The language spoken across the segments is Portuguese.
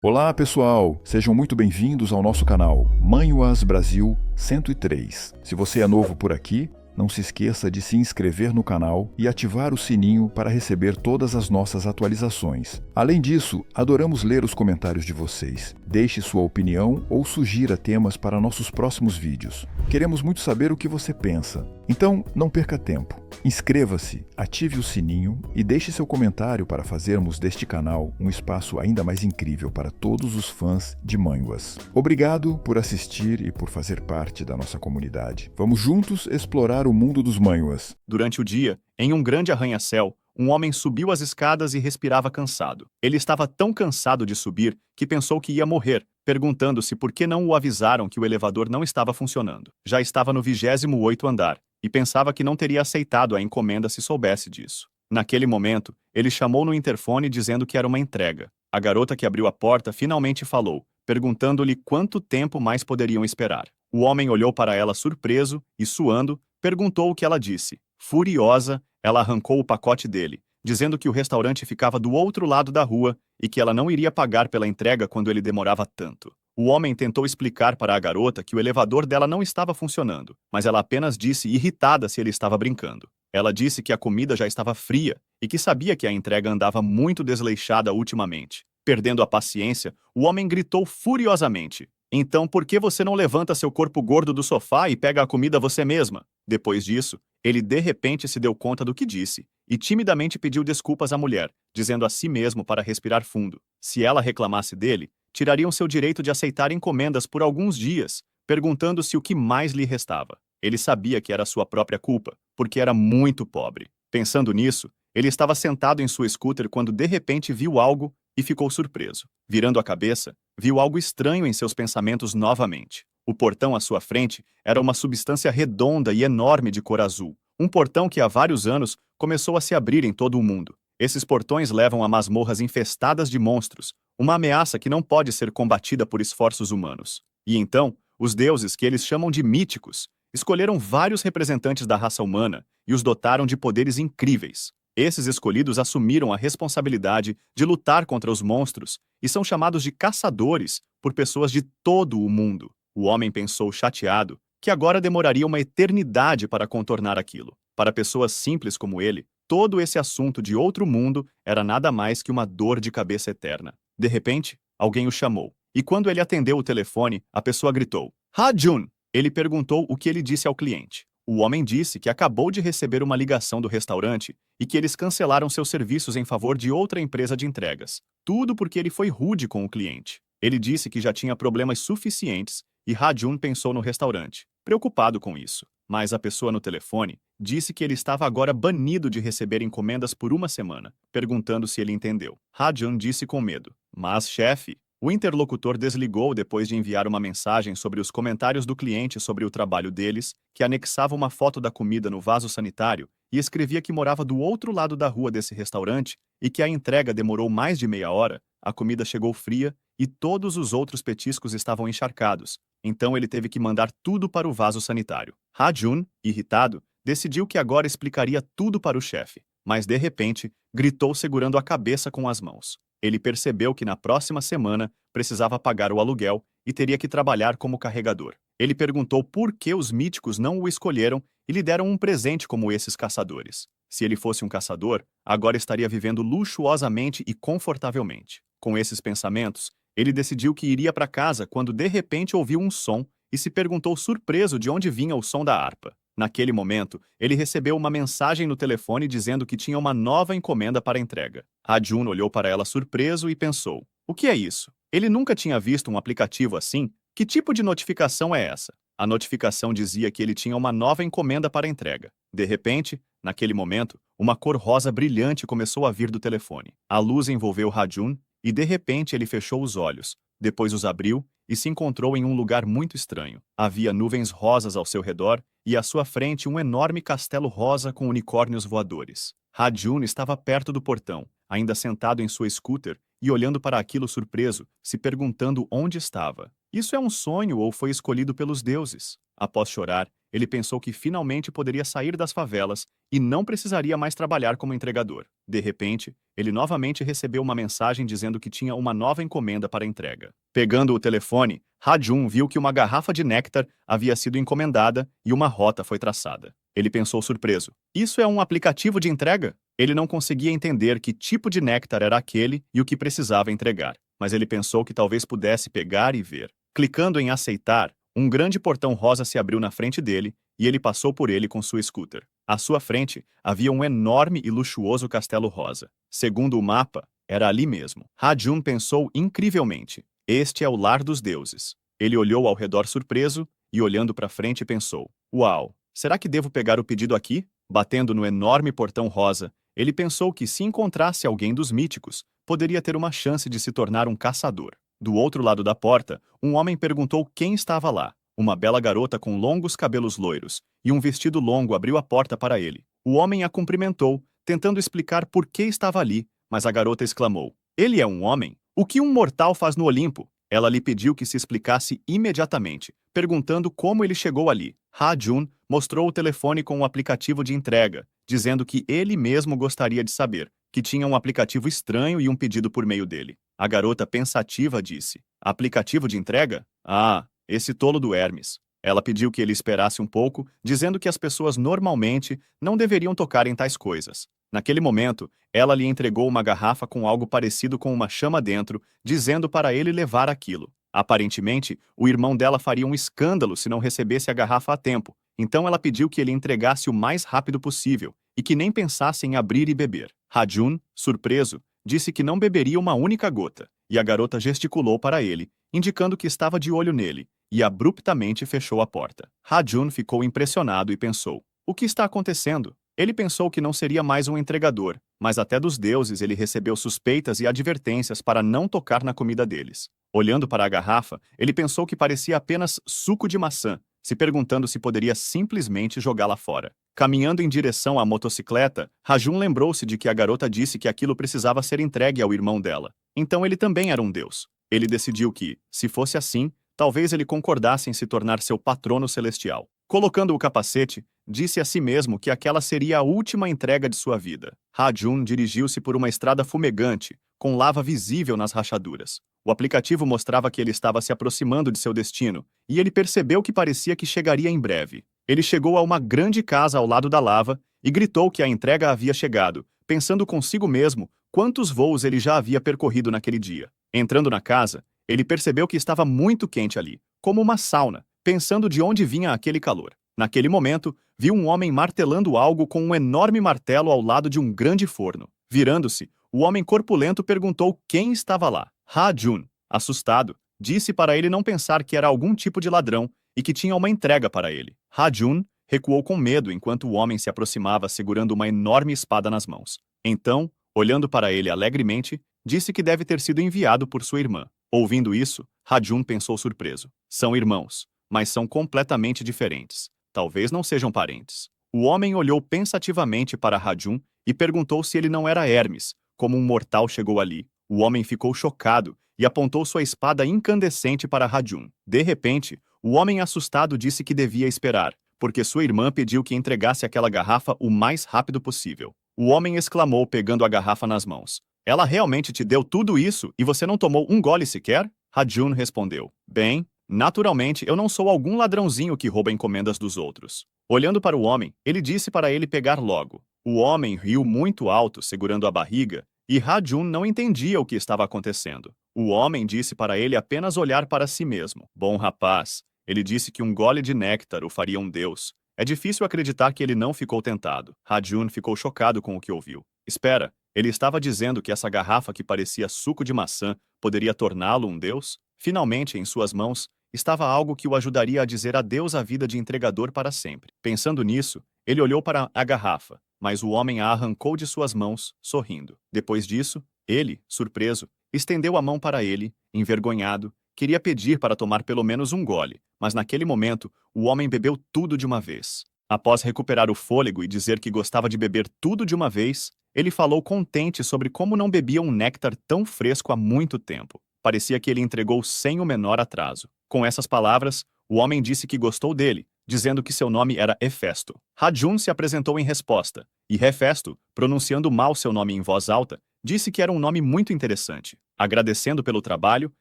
Olá pessoal, sejam muito bem-vindos ao nosso canal Manhwas Brasil 103. Se você é novo por aqui, não se esqueça de se inscrever no canal e ativar o sininho para receber todas as nossas atualizações. Além disso, adoramos ler os comentários de vocês. Deixe sua opinião ou sugira temas para nossos próximos vídeos. Queremos muito saber o que você pensa. Então, não perca tempo. Inscreva-se, ative o sininho e deixe seu comentário para fazermos deste canal um espaço ainda mais incrível para todos os fãs de Manhwas. Obrigado por assistir e por fazer parte da nossa comunidade. Vamos juntos explorar o mundo dos Manhwas. Durante o dia, em um grande arranha-céu, um homem subiu as escadas e respirava cansado. Ele estava tão cansado de subir que pensou que ia morrer, perguntando-se por que não o avisaram que o elevador não estava funcionando. Já estava no 28º andar e pensava que não teria aceitado a encomenda se soubesse disso. Naquele momento, ele chamou no interfone dizendo que era uma entrega. A garota que abriu a porta finalmente falou, perguntando-lhe quanto tempo mais poderiam esperar. O homem olhou para ela surpreso e, suando, perguntou o que ela disse. Furiosa, ela arrancou o pacote dele, dizendo que o restaurante ficava do outro lado da rua e que ela não iria pagar pela entrega quando ele demorava tanto. O homem tentou explicar para a garota que o elevador dela não estava funcionando, mas ela apenas disse irritada se ele estava brincando. Ela disse que a comida já estava fria e que sabia que a entrega andava muito desleixada ultimamente. Perdendo a paciência, o homem gritou furiosamente: "Então por que você não levanta seu corpo gordo do sofá e pega a comida você mesma?" Depois disso, ele de repente se deu conta do que disse e timidamente pediu desculpas à mulher, dizendo a si mesmo para respirar fundo. Se ela reclamasse dele, tirariam seu direito de aceitar encomendas por alguns dias, perguntando-se o que mais lhe restava. Ele sabia que era sua própria culpa, porque era muito pobre. Pensando nisso, ele estava sentado em sua scooter quando de repente viu algo e ficou surpreso. Virando a cabeça, viu algo estranho em seus pensamentos novamente. O portão à sua frente era uma substância redonda e enorme de cor azul. Um portão que há vários anos começou a se abrir em todo o mundo. Esses portões levam a masmorras infestadas de monstros, uma ameaça que não pode ser combatida por esforços humanos. E então, os deuses, que eles chamam de míticos, escolheram vários representantes da raça humana e os dotaram de poderes incríveis. Esses escolhidos assumiram a responsabilidade de lutar contra os monstros e são chamados de caçadores por pessoas de todo o mundo. O homem pensou chateado que agora demoraria uma eternidade para contornar aquilo. Para pessoas simples como ele, todo esse assunto de outro mundo era nada mais que uma dor de cabeça eterna. De repente, alguém o chamou. E quando ele atendeu o telefone, a pessoa gritou: "Ha-Jun!" Ele perguntou o que ele disse ao cliente. O homem disse que acabou de receber uma ligação do restaurante e que eles cancelaram seus serviços em favor de outra empresa de entregas. Tudo porque ele foi rude com o cliente. Ele disse que já tinha problemas suficientes e Ha-Jun pensou no restaurante, preocupado com isso. Mas a pessoa no telefone disse que ele estava agora banido de receber encomendas por uma semana, perguntando se ele entendeu. Ha-Jun disse com medo: "Mas, chefe..." O interlocutor desligou depois de enviar uma mensagem sobre os comentários do cliente sobre o trabalho deles, que anexava uma foto da comida no vaso sanitário e escrevia que morava do outro lado da rua desse restaurante e que a entrega demorou mais de meia hora, a comida chegou fria e todos os outros petiscos estavam encharcados. Então ele teve que mandar tudo para o vaso sanitário. Ha-Jun, irritado, decidiu que agora explicaria tudo para o chefe, mas de repente gritou segurando a cabeça com as mãos. Ele percebeu que na próxima semana precisava pagar o aluguel e teria que trabalhar como carregador. Ele perguntou por que os míticos não o escolheram e lhe deram um presente como esses caçadores. Se ele fosse um caçador, agora estaria vivendo luxuosamente e confortavelmente. Com esses pensamentos, ele decidiu que iria para casa quando de repente ouviu um som e se perguntou surpreso de onde vinha o som da harpa. Naquele momento, ele recebeu uma mensagem no telefone dizendo que tinha uma nova encomenda para entrega. Ha-Jun olhou para ela surpreso e pensou: o que é isso? Ele nunca tinha visto um aplicativo assim. Que tipo de notificação é essa? A notificação dizia que ele tinha uma nova encomenda para entrega. De repente, naquele momento, uma cor rosa brilhante começou a vir do telefone. A luz envolveu Ha-Jun e de repente ele fechou os olhos, depois os abriu e se encontrou em um lugar muito estranho. Havia nuvens rosas ao seu redor e à sua frente um enorme castelo rosa com unicórnios voadores. Ha-Jun estava perto do portão, ainda sentado em sua scooter e olhando para aquilo surpreso, se perguntando onde estava. Isso é um sonho ou foi escolhido pelos deuses? Após chorar, ele pensou que finalmente poderia sair das favelas e não precisaria mais trabalhar como entregador. De repente, ele novamente recebeu uma mensagem dizendo que tinha uma nova encomenda para entrega. Pegando o telefone, Ha-jun viu que uma garrafa de néctar havia sido encomendada e uma rota foi traçada. Ele pensou surpreso. Isso é um aplicativo de entrega? Ele não conseguia entender que tipo de néctar era aquele e o que precisava entregar, mas ele pensou que talvez pudesse pegar e ver. Clicando em aceitar, um grande portão rosa se abriu na frente dele e ele passou por ele com sua scooter. À sua frente, havia um enorme e luxuoso castelo rosa. Segundo o mapa, era ali mesmo. Ha-jun pensou incrivelmente. Este é o lar dos deuses. Ele olhou ao redor surpreso e, olhando para frente, pensou: uau, será que devo pegar o pedido aqui? Batendo no enorme portão rosa, ele pensou que, se encontrasse alguém dos míticos, poderia ter uma chance de se tornar um caçador. Do outro lado da porta, um homem perguntou quem estava lá. Uma bela garota com longos cabelos loiros e um vestido longo abriu a porta para ele. O homem a cumprimentou, tentando explicar por que estava ali, mas a garota exclamou: ele é um homem? O que um mortal faz no Olimpo? Ela lhe pediu que se explicasse imediatamente, perguntando como ele chegou ali. Ha-jun mostrou o telefone com o aplicativo de entrega, dizendo que ele mesmo gostaria de saber, que tinha um aplicativo estranho e um pedido por meio dele. A garota pensativa disse: aplicativo de entrega? Ah, esse tolo do Hermes. Ela pediu que ele esperasse um pouco, dizendo que as pessoas normalmente não deveriam tocar em tais coisas. Naquele momento, ela lhe entregou uma garrafa com algo parecido com uma chama dentro, dizendo para ele levar aquilo. Aparentemente, o irmão dela faria um escândalo se não recebesse a garrafa a tempo, então ela pediu que ele entregasse o mais rápido possível e que nem pensasse em abrir e beber. Ha-jun, surpreso, disse que não beberia uma única gota, e a garota gesticulou para ele, indicando que estava de olho nele, e abruptamente fechou a porta. Ha-jun ficou impressionado e pensou: o que está acontecendo? Ele pensou que não seria mais um entregador, mas até dos deuses ele recebeu suspeitas e advertências para não tocar na comida deles. Olhando para a garrafa, ele pensou que parecia apenas suco de maçã, se perguntando se poderia simplesmente jogá-la fora. Caminhando em direção à motocicleta, Ha-jun lembrou-se de que a garota disse que aquilo precisava ser entregue ao irmão dela. Então ele também era um deus. Ele decidiu que, se fosse assim, talvez ele concordasse em se tornar seu patrono celestial. Colocando o capacete, disse a si mesmo que aquela seria a última entrega de sua vida. Ha-jun dirigiu-se por uma estrada fumegante, com lava visível nas rachaduras. O aplicativo mostrava que ele estava se aproximando de seu destino, e ele percebeu que parecia que chegaria em breve. Ele chegou a uma grande casa ao lado da lava e gritou que a entrega havia chegado, pensando consigo mesmo quantos voos ele já havia percorrido naquele dia. Entrando na casa, ele percebeu que estava muito quente ali, como uma sauna, pensando de onde vinha aquele calor. Naquele momento, viu um homem martelando algo com um enorme martelo ao lado de um grande forno. Virando-se, o homem corpulento perguntou quem estava lá. Ha-jun, assustado, disse para ele não pensar que era algum tipo de ladrão e que tinha uma entrega para ele. Ha-jun recuou com medo enquanto o homem se aproximava segurando uma enorme espada nas mãos. Então, olhando para ele alegremente, disse que deve ter sido enviado por sua irmã. Ouvindo isso, Ha-jun pensou surpreso. São irmãos, mas são completamente diferentes. Talvez não sejam parentes. O homem olhou pensativamente para Ha-jun e perguntou se ele não era Hermes, como um mortal chegou ali. O homem ficou chocado e apontou sua espada incandescente para Ha-jun. De repente, o homem assustado disse que devia esperar, porque sua irmã pediu que entregasse aquela garrafa o mais rápido possível. O homem exclamou pegando a garrafa nas mãos: ela realmente te deu tudo isso e você não tomou um gole sequer? Ha-jun respondeu: bem, naturalmente eu não sou algum ladrãozinho que rouba encomendas dos outros. Olhando para o homem, ele disse para ele pegar logo. O homem riu muito alto, segurando a barriga, e Ha-jun não entendia o que estava acontecendo. O homem disse para ele apenas olhar para si mesmo. Bom rapaz, ele disse que um gole de néctar o faria um deus. É difícil acreditar que ele não ficou tentado. Ha-jun ficou chocado com o que ouviu. Espera, ele estava dizendo que essa garrafa que parecia suco de maçã poderia torná-lo um deus? Finalmente, em suas mãos, estava algo que o ajudaria a dizer adeus à vida de entregador para sempre. Pensando nisso, ele olhou para a garrafa, mas o homem a arrancou de suas mãos, sorrindo. Depois disso, ele, surpreso, estendeu a mão para ele, envergonhado, queria pedir para tomar pelo menos um gole, mas naquele momento, o homem bebeu tudo de uma vez. Após recuperar o fôlego e dizer que gostava de beber tudo de uma vez, ele falou contente sobre como não bebia um néctar tão fresco há muito tempo. Parecia que ele entregou sem o menor atraso. Com essas palavras, o homem disse que gostou dele, dizendo que seu nome era Hefesto. Ha-Jun se apresentou em resposta, e Hefesto, pronunciando mal seu nome em voz alta, disse que era um nome muito interessante. Agradecendo pelo trabalho,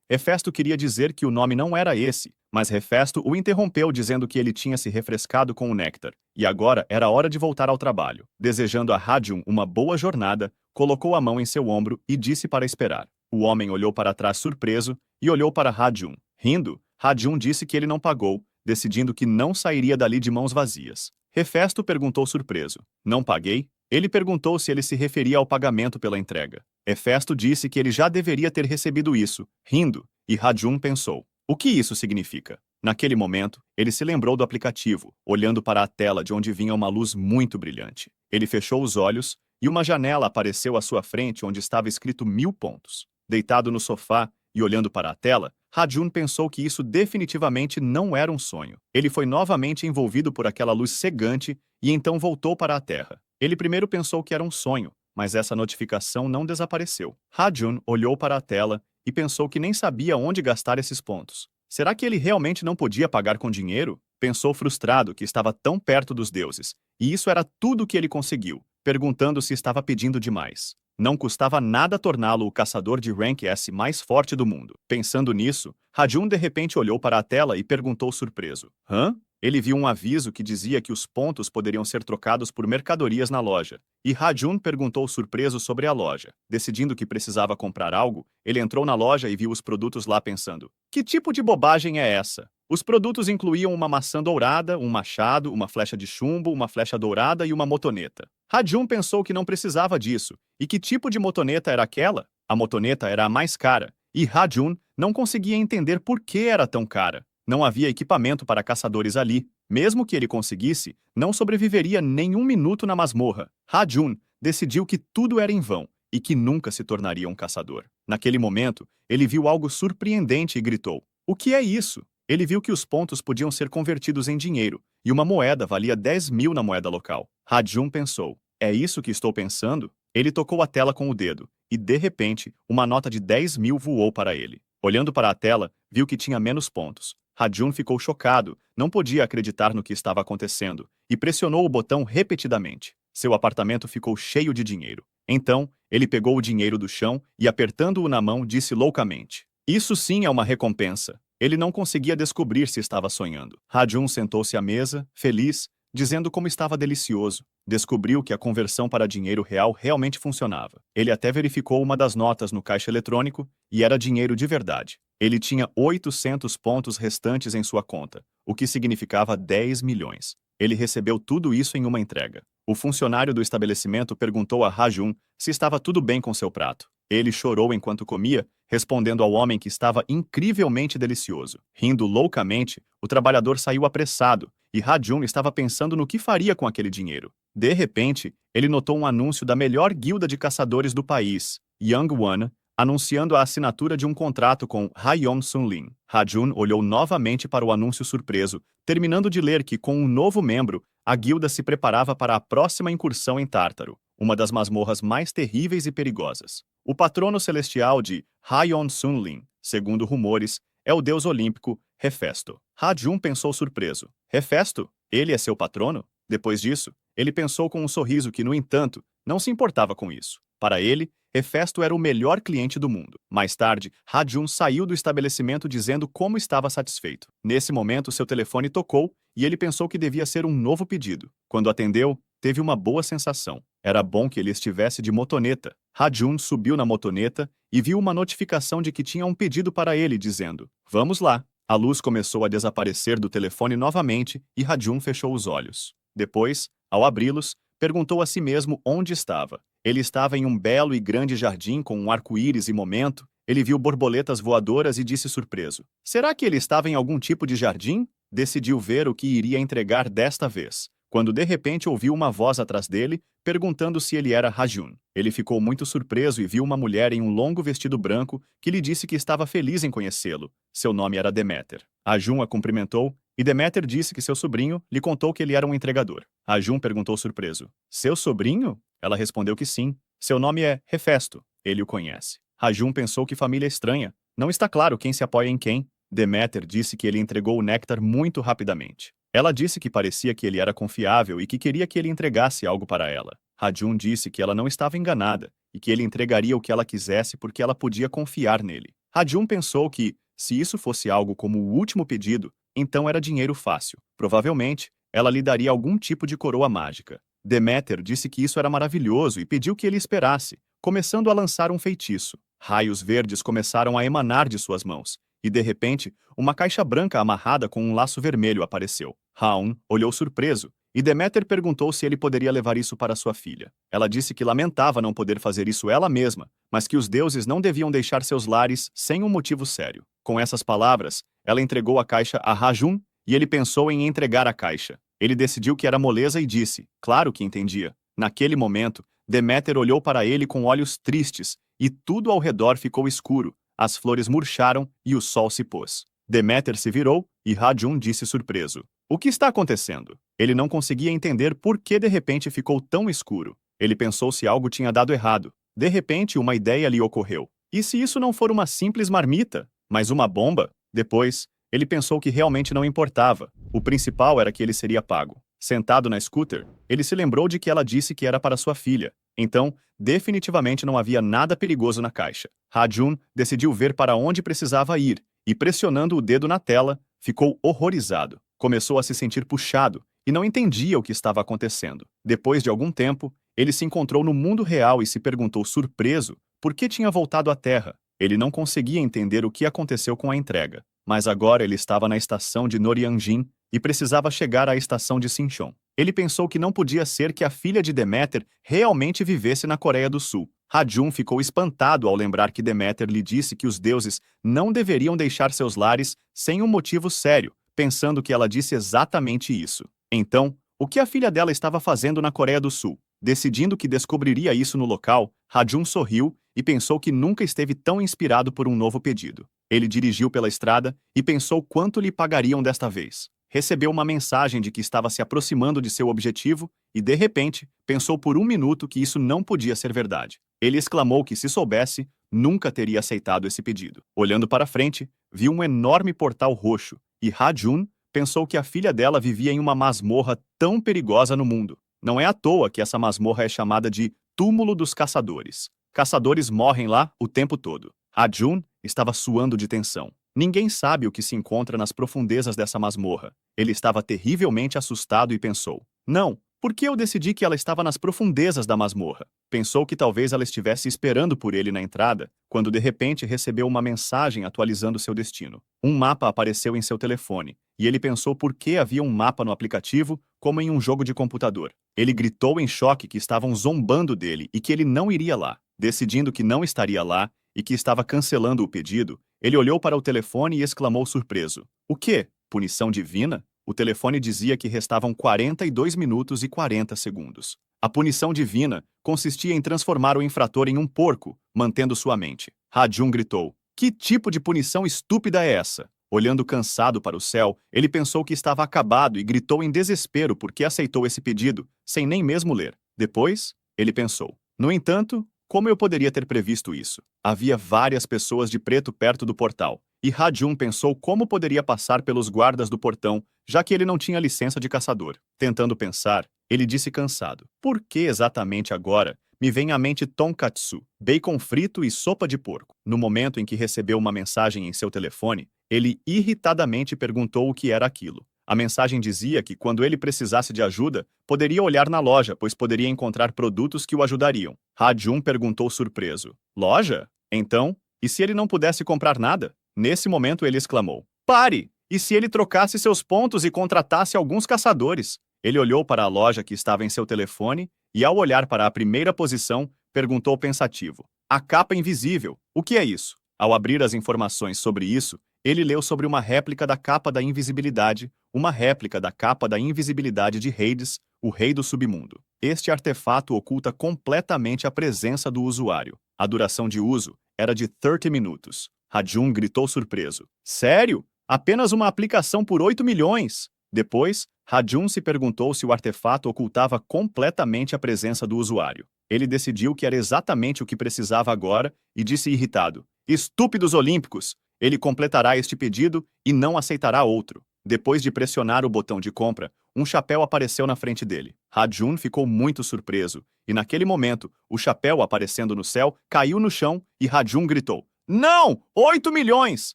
Hefesto queria dizer que o nome não era esse, mas Hefesto o interrompeu dizendo que ele tinha se refrescado com o néctar, e agora era hora de voltar ao trabalho. Desejando a Ha-Jun uma boa jornada, colocou a mão em seu ombro e disse para esperar. O homem olhou para trás surpreso e olhou para Ha-Jun. Rindo, Ha-Jun disse que ele não pagou, decidindo que não sairia dali de mãos vazias. Hefesto perguntou surpreso. Não paguei? Ele perguntou se ele se referia ao pagamento pela entrega. Hefesto disse que ele já deveria ter recebido isso, rindo, e Ha-Jun pensou: o que isso significa? Naquele momento, ele se lembrou do aplicativo, olhando para a tela de onde vinha uma luz muito brilhante. Ele fechou os olhos, e uma janela apareceu à sua frente onde estava escrito 1000 pontos. Deitado no sofá e olhando para a tela, Ha-Jun pensou que isso definitivamente não era um sonho. Ele foi novamente envolvido por aquela luz cegante e então voltou para a Terra. Ele primeiro pensou que era um sonho, mas essa notificação não desapareceu. Ha-Jun olhou para a tela e pensou que nem sabia onde gastar esses pontos. Será que ele realmente não podia pagar com dinheiro? Pensou frustrado que estava tão perto dos deuses, e isso era tudo o que ele conseguiu, perguntando se estava pedindo demais. Não custava nada torná-lo o caçador de Rank S mais forte do mundo. Pensando nisso, Ha-Jun de repente olhou para a tela e perguntou surpreso: hã? Ele viu um aviso que dizia que os pontos poderiam ser trocados por mercadorias na loja. E Ha-Jun perguntou surpreso sobre a loja. Decidindo que precisava comprar algo, ele entrou na loja e viu os produtos lá pensando: que tipo de bobagem é essa? Os produtos incluíam uma maçã dourada, um machado, uma flecha de chumbo, uma flecha dourada e uma motoneta. Ha-Jun pensou que não precisava disso. E que tipo de motoneta era aquela? A motoneta era a mais cara. E Ha-Jun não conseguia entender por que era tão cara. Não havia equipamento para caçadores ali. Mesmo que ele conseguisse, não sobreviveria nem um minuto na masmorra. Ha-Jun decidiu que tudo era em vão e que nunca se tornaria um caçador. Naquele momento, ele viu algo surpreendente e gritou: o que é isso? Ele viu que os pontos podiam ser convertidos em dinheiro, e uma moeda valia 10.000 na moeda local. Ha-Jun pensou: é isso que estou pensando? Ele tocou a tela com o dedo, e de repente, uma nota de 10.000 voou para ele. Olhando para a tela, viu que tinha menos pontos. Ha-Jun ficou chocado, não podia acreditar no que estava acontecendo, e pressionou o botão repetidamente. Seu apartamento ficou cheio de dinheiro. Então, ele pegou o dinheiro do chão e, apertando-o na mão, disse loucamente: isso sim é uma recompensa. Ele não conseguia descobrir se estava sonhando. Ha-Jun sentou-se à mesa, feliz, dizendo como estava delicioso. Descobriu que a conversão para dinheiro real realmente funcionava. Ele até verificou uma das notas no caixa eletrônico e era dinheiro de verdade. Ele tinha 800 pontos restantes em sua conta, o que significava 10 milhões. Ele recebeu tudo isso em uma entrega. O funcionário do estabelecimento perguntou a Ha-Jun se estava tudo bem com seu prato. Ele chorou enquanto comia, respondendo ao homem que estava incrivelmente delicioso. Rindo loucamente, o trabalhador saiu apressado, e Ha-Jun estava pensando no que faria com aquele dinheiro. De repente, ele notou um anúncio da melhor guilda de caçadores do país, Young One, anunciando a assinatura de um contrato com Ha-Yeon Sun-Lin. Ha-Jun olhou novamente para o anúncio surpreso, terminando de ler que, com um novo membro, a guilda se preparava para a próxima incursão em Tártaro, uma das masmorras mais terríveis e perigosas. O patrono celestial de Ha-Yeon Sun-Lin, segundo rumores, é o deus olímpico Hefesto. Ha-Jun pensou surpreso: Hefesto? Ele é seu patrono? Depois disso, ele pensou com um sorriso que, no entanto, não se importava com isso. Para ele, Hefesto era o melhor cliente do mundo. Mais tarde, Ha-Jun saiu do estabelecimento dizendo como estava satisfeito. Nesse momento, seu telefone tocou e ele pensou que devia ser um novo pedido. Quando atendeu, teve uma boa sensação. Era bom que ele estivesse de motoneta. Ha-Jun subiu na motoneta e viu uma notificação de que tinha um pedido para ele, dizendo: vamos lá. A luz começou a desaparecer do telefone novamente e Ha-Jun fechou os olhos. Depois, ao abri-los, perguntou a si mesmo onde estava. Ele estava em um belo e grande jardim com um arco-íris e momento. Ele viu borboletas voadoras e disse surpreso: será que ele estava em algum tipo de jardim? Decidiu ver o que iria entregar desta vez, quando de repente ouviu uma voz atrás dele, perguntando se ele era Ha-Jun. Ele ficou muito surpreso e viu uma mulher em um longo vestido branco que lhe disse que estava feliz em conhecê-lo. Seu nome era Deméter. Ha-Jun a cumprimentou e Deméter disse que seu sobrinho lhe contou que ele era um entregador. Ha-Jun perguntou surpreso: seu sobrinho? Ela respondeu que sim. Seu nome é Hefesto. Ele o conhece. Ha-Jun pensou que família estranha. Não está claro quem se apoia em quem. Deméter disse que ele entregou o néctar muito rapidamente. Ela disse que parecia que ele era confiável e que queria que ele entregasse algo para ela. Ha-Jun disse que ela não estava enganada e que ele entregaria o que ela quisesse porque ela podia confiar nele. Ha-Jun pensou que, se isso fosse algo como o último pedido, então era dinheiro fácil. Provavelmente, ela lhe daria algum tipo de coroa mágica. Deméter disse que isso era maravilhoso e pediu que ele esperasse, começando a lançar um feitiço. Raios verdes começaram a emanar de suas mãos, e de repente, uma caixa branca amarrada com um laço vermelho apareceu. Ha-Un olhou surpreso, e Deméter perguntou se ele poderia levar isso para sua filha. Ela disse que lamentava não poder fazer isso ela mesma, mas que os deuses não deviam deixar seus lares sem um motivo sério. Com essas palavras, ela entregou a caixa a Ha-Jun, e ele pensou em entregar a caixa. Ele decidiu que era moleza e disse, claro que entendia. Naquele momento, Deméter olhou para ele com olhos tristes, e tudo ao redor ficou escuro. As flores murcharam e o sol se pôs. Deméter se virou e Ha-Jun disse surpreso. O que está acontecendo? Ele não conseguia entender por que de repente ficou tão escuro. Ele pensou se algo tinha dado errado. De repente, uma ideia lhe ocorreu. E se isso não for uma simples marmita, mas uma bomba? Depois, ele pensou que realmente não importava. O principal era que ele seria pago. Sentado na scooter, ele se lembrou de que ela disse que era para sua filha. Então, definitivamente não havia nada perigoso na caixa. Ha-Jun decidiu ver para onde precisava ir, e pressionando o dedo na tela, ficou horrorizado. Começou a se sentir puxado, e não entendia o que estava acontecendo. Depois de algum tempo, ele se encontrou no mundo real e se perguntou surpreso por que tinha voltado à Terra. Ele não conseguia entender o que aconteceu com a entrega. Mas agora ele estava na estação de Norianjin e precisava chegar à estação de Sinchon. Ele pensou que não podia ser que a filha de Deméter realmente vivesse na Coreia do Sul. Ha-Jun ficou espantado ao lembrar que Deméter lhe disse que os deuses não deveriam deixar seus lares sem um motivo sério, pensando que ela disse exatamente isso. Então, o que a filha dela estava fazendo na Coreia do Sul? Decidindo que descobriria isso no local, Ha-Jun sorriu e pensou que nunca esteve tão inspirado por um novo pedido. Ele dirigiu pela estrada e pensou quanto lhe pagariam desta vez. Recebeu uma mensagem de que estava se aproximando de seu objetivo e, de repente, pensou por um minuto que isso não podia ser verdade. Ele exclamou que, se soubesse, nunca teria aceitado esse pedido. Olhando para frente, viu um enorme portal roxo e Ha-Jun pensou que a filha dela vivia em uma masmorra tão perigosa no mundo. Não é à toa que essa masmorra é chamada de Túmulo dos Caçadores. Caçadores morrem lá o tempo todo. Ha-Jun estava suando de tensão. Ninguém sabe o que se encontra nas profundezas dessa masmorra. Ele estava terrivelmente assustado e pensou: não, por que eu decidi que ela estava nas profundezas da masmorra? Pensou que talvez ela estivesse esperando por ele na entrada, quando de repente recebeu uma mensagem atualizando seu destino. Um mapa apareceu em seu telefone, e ele pensou por que havia um mapa no aplicativo, como em um jogo de computador. Ele gritou em choque que estavam zombando dele e que ele não iria lá. Decidindo que não estaria lá e que estava cancelando o pedido, ele olhou para o telefone e exclamou surpreso: o quê? Punição divina? O telefone dizia que restavam 42 minutos e 40 segundos. A punição divina consistia em transformar o infrator em um porco, mantendo sua mente. Ha-Jun gritou: que tipo de punição estúpida é essa? Olhando cansado para o céu, ele pensou que estava acabado e gritou em desespero porque aceitou esse pedido, sem nem mesmo ler. Depois, ele pensou: no entanto, como eu poderia ter previsto isso? Havia várias pessoas de preto perto do portal, e Ha-Jun pensou como poderia passar pelos guardas do portão, já que ele não tinha licença de caçador. Tentando pensar, ele disse cansado: por que exatamente agora me vem à mente tonkatsu, bacon frito e sopa de porco? No momento em que recebeu uma mensagem em seu telefone, ele irritadamente perguntou o que era aquilo. A mensagem dizia que, quando ele precisasse de ajuda, poderia olhar na loja, pois poderia encontrar produtos que o ajudariam. Ha-Jun perguntou surpreso: loja? Então, e se ele não pudesse comprar nada? Nesse momento ele exclamou: pare! E se ele trocasse seus pontos e contratasse alguns caçadores? Ele olhou para a loja que estava em seu telefone e, ao olhar para a primeira posição, perguntou pensativo: a capa invisível, o que é isso? Ao abrir as informações sobre isso, ele leu sobre uma réplica da capa da invisibilidade, uma réplica da capa da invisibilidade de Hades, o rei do submundo. Este artefato oculta completamente a presença do usuário. A duração de uso era de 30 minutos. Ha-Jun gritou surpreso: sério? Apenas uma aplicação por 8 milhões? Depois, Ha-Jun se perguntou se o artefato ocultava completamente a presença do usuário. Ele decidiu que era exatamente o que precisava agora e disse irritado: estúpidos olímpicos! Ele completará este pedido e não aceitará outro. Depois de pressionar o botão de compra, um chapéu apareceu na frente dele. Ha-Jun ficou muito surpreso, e naquele momento, o chapéu aparecendo no céu caiu no chão e Ha-Jun gritou: "Não! 8 milhões!"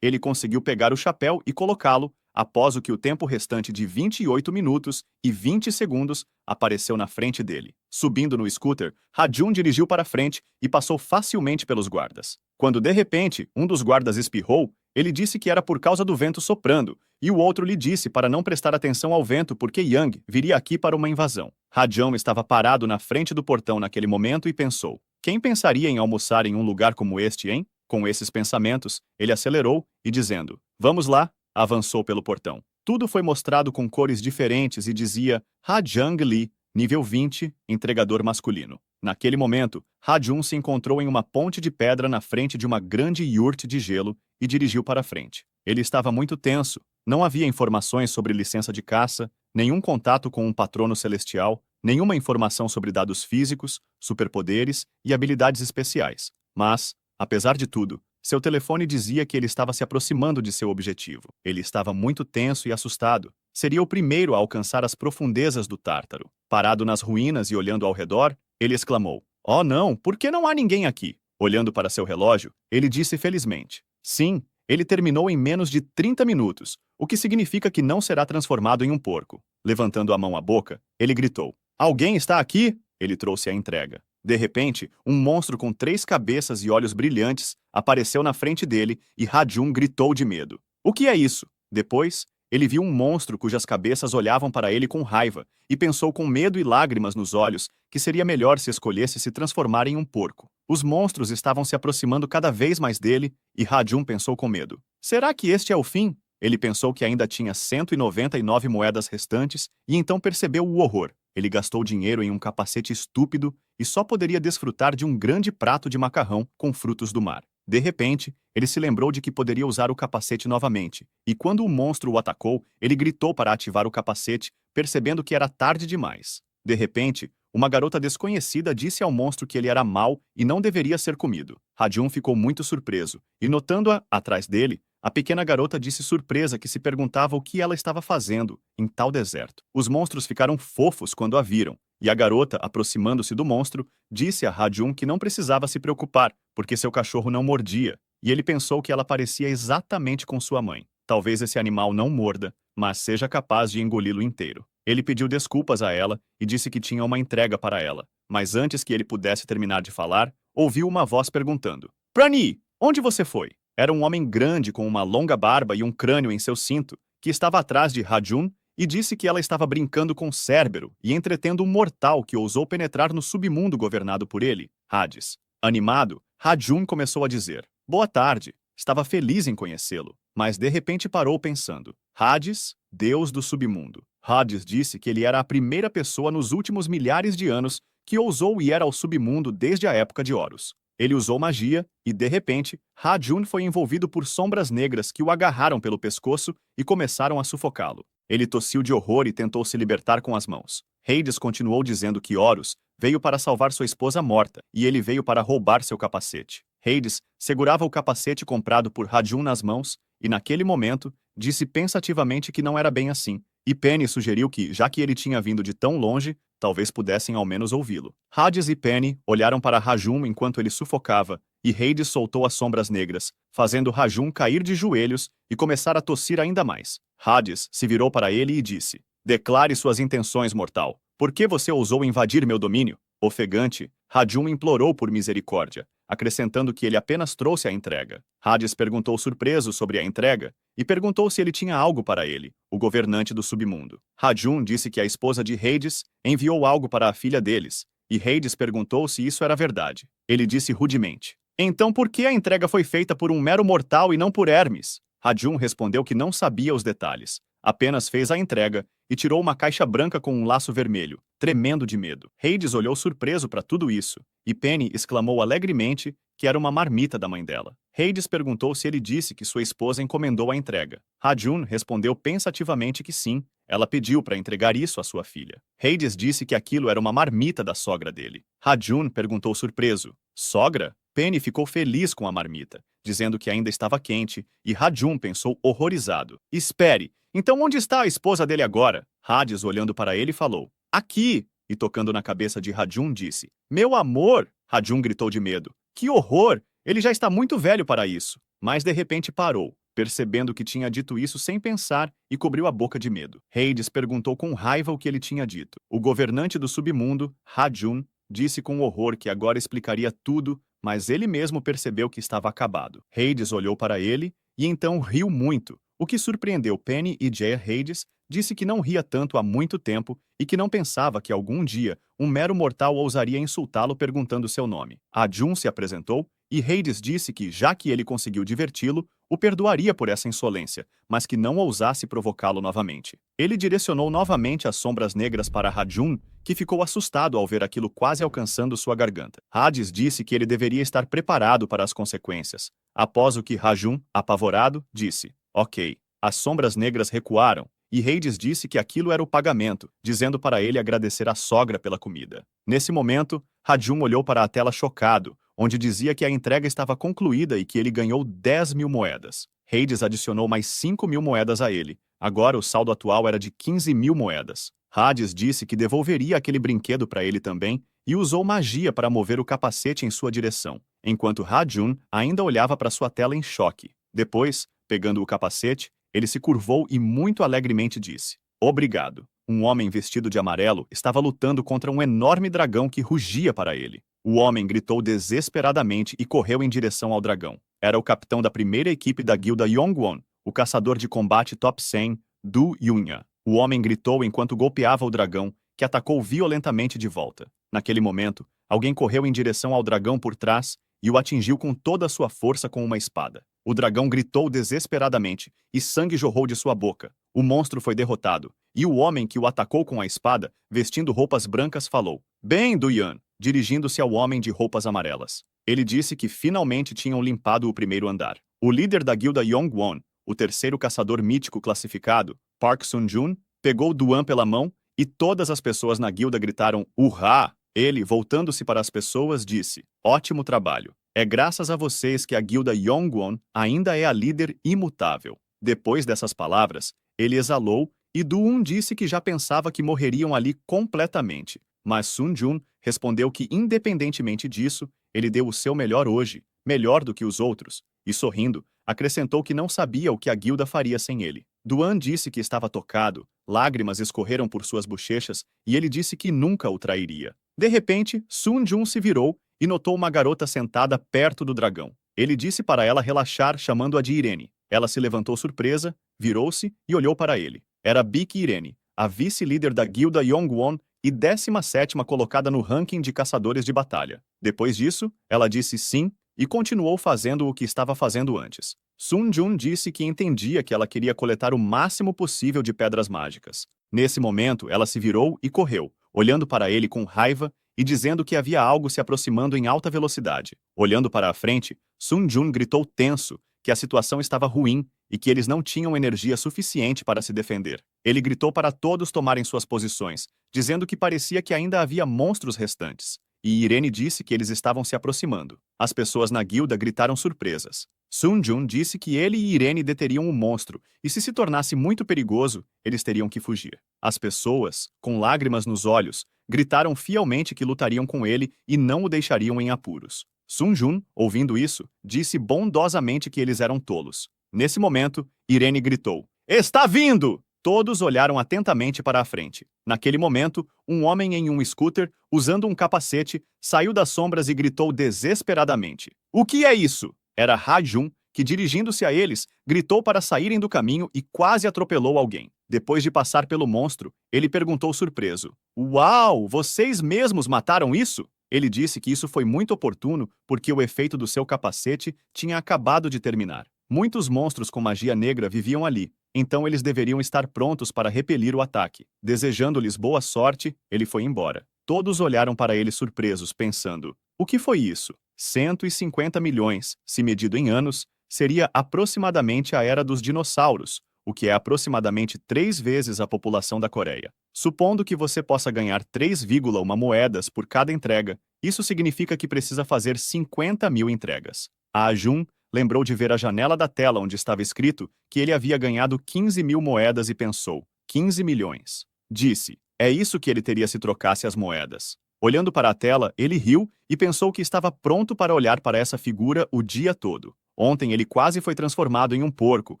Ele conseguiu pegar o chapéu e colocá-lo, após o que o tempo restante de 28 minutos e 20 segundos apareceu na frente dele. Subindo no scooter, Ha-Jun dirigiu para frente e passou facilmente pelos guardas. Quando de repente, um dos guardas espirrou, ele disse que era por causa do vento soprando, e o outro lhe disse para não prestar atenção ao vento porque Yang viria aqui para uma invasão. Ha-Jun estava parado na frente do portão naquele momento e pensou: quem pensaria em almoçar em um lugar como este, hein? Com esses pensamentos, ele acelerou e, dizendo: "Vamos lá", avançou pelo portão. Tudo foi mostrado com cores diferentes e dizia Ha-Jung Lee, nível 20, entregador masculino. Naquele momento, Ha-Jun se encontrou em uma ponte de pedra na frente de uma grande yurt de gelo e dirigiu para frente. Ele estava muito tenso. Não havia informações sobre licença de caça, nenhum contato com um patrono celestial, nenhuma informação sobre dados físicos, superpoderes e habilidades especiais. Mas, apesar de tudo, seu telefone dizia que ele estava se aproximando de seu objetivo. Ele estava muito tenso e assustado. Seria o primeiro a alcançar as profundezas do Tártaro. Parado nas ruínas e olhando ao redor, ele exclamou: "Oh não, por que não há ninguém aqui?" Olhando para seu relógio, ele disse felizmente: "Sim, ele terminou em menos de 30 minutos, o que significa que não será transformado em um porco." Levantando a mão à boca, ele gritou: "Alguém está aqui?" Ele trouxe a entrega. De repente, um monstro com 3 cabeças e olhos brilhantes apareceu na frente dele e Ha-Jun gritou de medo. "O que é isso?" Depois, ele viu um monstro cujas cabeças olhavam para ele com raiva e pensou com medo e lágrimas nos olhos que seria melhor se escolhesse se transformar em um porco. Os monstros estavam se aproximando cada vez mais dele e Ha-Jun pensou com medo: será que este é o fim? Ele pensou que ainda tinha 199 moedas restantes e então percebeu o horror. Ele gastou dinheiro em um capacete estúpido e só poderia desfrutar de um grande prato de macarrão com frutos do mar. De repente, ele se lembrou de que poderia usar o capacete novamente, e quando o monstro o atacou, ele gritou para ativar o capacete, percebendo que era tarde demais. De repente, uma garota desconhecida disse ao monstro que ele era mau e não deveria ser comido. Ha-Jun ficou muito surpreso, e notando-a atrás dele, a pequena garota disse surpresa que se perguntava o que ela estava fazendo em tal deserto. Os monstros ficaram fofos quando a viram, e a garota, aproximando-se do monstro, disse a Ha-Jun que não precisava se preocupar, porque seu cachorro não mordia, e ele pensou que ela parecia exatamente com sua mãe. Talvez esse animal não morda, mas seja capaz de engoli-lo inteiro. Ele pediu desculpas a ela e disse que tinha uma entrega para ela, mas antes que ele pudesse terminar de falar, ouviu uma voz perguntando: "Prani, onde você foi?" Era um homem grande com uma longa barba e um crânio em seu cinto, que estava atrás de Ha-Jun e disse que ela estava brincando com Cérbero e entretendo um mortal que ousou penetrar no submundo governado por ele, Hades. Animado, Ha-Jun começou a dizer: "Boa tarde." Estava feliz em conhecê-lo, mas de repente parou pensando: Hades, deus do submundo. Hades disse que ele era a primeira pessoa nos últimos milhares de anos que ousou ir ao submundo desde a época de Horus. Ele usou magia e, de repente, Ha-Jun foi envolvido por sombras negras que o agarraram pelo pescoço e começaram a sufocá-lo. Ele tossiu de horror e tentou se libertar com as mãos. Hades continuou dizendo que Horus veio para salvar sua esposa morta e ele veio para roubar seu capacete. Hades segurava o capacete comprado por Ha-Jun nas mãos e, naquele momento, disse pensativamente que não era bem assim. E Penny sugeriu que, já que ele tinha vindo de tão longe, talvez pudessem ao menos ouvi-lo. Hades e Penny olharam para Ha-Jun enquanto ele sufocava, e Hades soltou as sombras negras, fazendo Ha-Jun cair de joelhos e começar a tossir ainda mais. Hades se virou para ele e disse: "Declare suas intenções, mortal. Por que você ousou invadir meu domínio?" Ofegante, Ha-Jun implorou por misericórdia, acrescentando que ele apenas trouxe a entrega. Hades perguntou surpreso sobre a entrega e perguntou se ele tinha algo para ele, o governante do submundo. Ha-Jun disse que a esposa de Hades enviou algo para a filha deles, e Hades perguntou se isso era verdade. Ele disse rudemente: "Então por que a entrega foi feita por um mero mortal e não por Hermes?" Ha-Jun respondeu que não sabia os detalhes, apenas fez a entrega e tirou uma caixa branca com um laço vermelho, tremendo de medo. Hades olhou surpreso para tudo isso, e Penny exclamou alegremente que era uma marmita da mãe dela. Hades perguntou se ele disse que sua esposa encomendou a entrega. Ha-Jun respondeu pensativamente que sim, ela pediu para entregar isso à sua filha. Hades disse que aquilo era uma marmita da sogra dele. Ha-Jun perguntou surpreso: "Sogra? Penny ficou feliz com a marmita, dizendo que ainda estava quente, e Ha-jun pensou horrorizado. Espere, então onde está a esposa dele agora? Hades, olhando para ele, falou: Aqui! E tocando na cabeça de Ha-jun, disse: Meu amor! Ha-jun gritou de medo. Que horror! Ele já está muito velho para isso. Mas de repente parou, percebendo que tinha dito isso sem pensar, e cobriu a boca de medo. Hades perguntou com raiva o que ele tinha dito. O governante do submundo, Ha-jun, disse com horror que agora explicaria tudo, mas ele mesmo percebeu que estava acabado. Hades olhou para ele e então riu muito, o que surpreendeu Penny e Jaya. Hades disse que não ria tanto há muito tempo e que não pensava que algum dia um mero mortal ousaria insultá-lo perguntando seu nome. Ha-jun se apresentou e Hades disse que, já que ele conseguiu diverti-lo, o perdoaria por essa insolência, mas que não ousasse provocá-lo novamente. Ele direcionou novamente as sombras negras para Ha-jun, que ficou assustado ao ver aquilo quase alcançando sua garganta. Hades disse que ele deveria estar preparado para as consequências. Após o que Ha-jun, apavorado, disse: Ok. As sombras negras recuaram, e Hades disse que aquilo era o pagamento, dizendo para ele agradecer a sogra pela comida. Nesse momento, Ha-jun olhou para a tela chocado, onde dizia que a entrega estava concluída e que ele ganhou 10.000 moedas. Hades adicionou mais 5.000 moedas a ele. Agora o saldo atual era de 15.000 moedas. Hades disse que devolveria aquele brinquedo para ele também e usou magia para mover o capacete em sua direção, enquanto Ha-jun ainda olhava para sua tela em choque. Depois, pegando o capacete, ele se curvou e muito alegremente disse: Obrigado. Um homem vestido de amarelo estava lutando contra um enorme dragão que rugia para ele. O homem gritou desesperadamente e correu em direção ao dragão. Era o capitão da primeira equipe da guilda Yongwon, o caçador de combate top 100, Du Yunya. O homem gritou enquanto golpeava o dragão, que atacou violentamente de volta. Naquele momento, alguém correu em direção ao dragão por trás e o atingiu com toda a sua força com uma espada. O dragão gritou desesperadamente e sangue jorrou de sua boca. O monstro foi derrotado, e o homem que o atacou com a espada, vestindo roupas brancas, falou: Bem, Du Yan, dirigindo-se ao homem de roupas amarelas. Ele disse que finalmente tinham limpado o primeiro andar. O líder da guilda Yongwon, o terceiro caçador mítico classificado, Park Sun-jun, pegou Duan pela mão e todas as pessoas na guilda gritaram "Urrá!". Ele, voltando-se para as pessoas, disse: Ótimo trabalho. É graças a vocês que a guilda Yongwon ainda é a líder imutável. Depois dessas palavras, ele exalou e Duan disse que já pensava que morreriam ali completamente. Mas Sun-jun respondeu que, independentemente disso, ele deu o seu melhor hoje, melhor do que os outros, e sorrindo, acrescentou que não sabia o que a guilda faria sem ele. Duan disse que estava tocado, lágrimas escorreram por suas bochechas e ele disse que nunca o trairia. De repente, Sun-jun se virou e notou uma garota sentada perto do dragão. Ele disse para ela relaxar, chamando-a de Irene. Ela se levantou surpresa, virou-se e olhou para ele. Era Bik Irene, a vice-líder da guilda Yongwon e 17ª colocada no ranking de caçadores de batalha. Depois disso, ela disse sim e continuou fazendo o que estava fazendo antes. Sun-jun disse que entendia que ela queria coletar o máximo possível de pedras mágicas. Nesse momento, ela se virou e correu, olhando para ele com raiva e dizendo que havia algo se aproximando em alta velocidade. Olhando para a frente, Sun-jun gritou tenso que a situação estava ruim e que eles não tinham energia suficiente para se defender. Ele gritou para todos tomarem suas posições, dizendo que parecia que ainda havia monstros restantes. E Irene disse que eles estavam se aproximando. As pessoas na guilda gritaram surpresas. Sun-jun disse que ele e Irene deteriam o monstro, e se tornasse muito perigoso, eles teriam que fugir. As pessoas, com lágrimas nos olhos, gritaram fielmente que lutariam com ele e não o deixariam em apuros. Sun-jun, ouvindo isso, disse bondosamente que eles eram tolos. Nesse momento, Irene gritou: Está vindo! Todos olharam atentamente para a frente. Naquele momento, um homem em um scooter, usando um capacete, saiu das sombras e gritou desesperadamente: O que é isso? Era Ha-jun, que, dirigindo-se a eles, gritou para saírem do caminho e quase atropelou alguém. Depois de passar pelo monstro, ele perguntou surpreso: Uau, vocês mesmos mataram isso? Ele disse que isso foi muito oportuno porque o efeito do seu capacete tinha acabado de terminar. Muitos monstros com magia negra viviam ali, então eles deveriam estar prontos para repelir o ataque. Desejando-lhes boa sorte, ele foi embora. Todos olharam para ele surpresos, pensando: o que foi isso? 150 milhões, se medido em anos, seria aproximadamente a era dos dinossauros, o que é aproximadamente 3 vezes a população da Coreia. Supondo que você possa ganhar 3,1 moedas por cada entrega, Isso significa que precisa fazer 50.000 entregas. A Ajun lembrou de ver a janela da tela onde estava escrito que ele havia ganhado 15.000 moedas e pensou, 15 milhões. Disse, é isso que ele teria se trocasse as moedas. Olhando para a tela, ele riu e pensou que estava pronto para olhar para essa figura o dia todo. Ontem ele quase foi transformado em um porco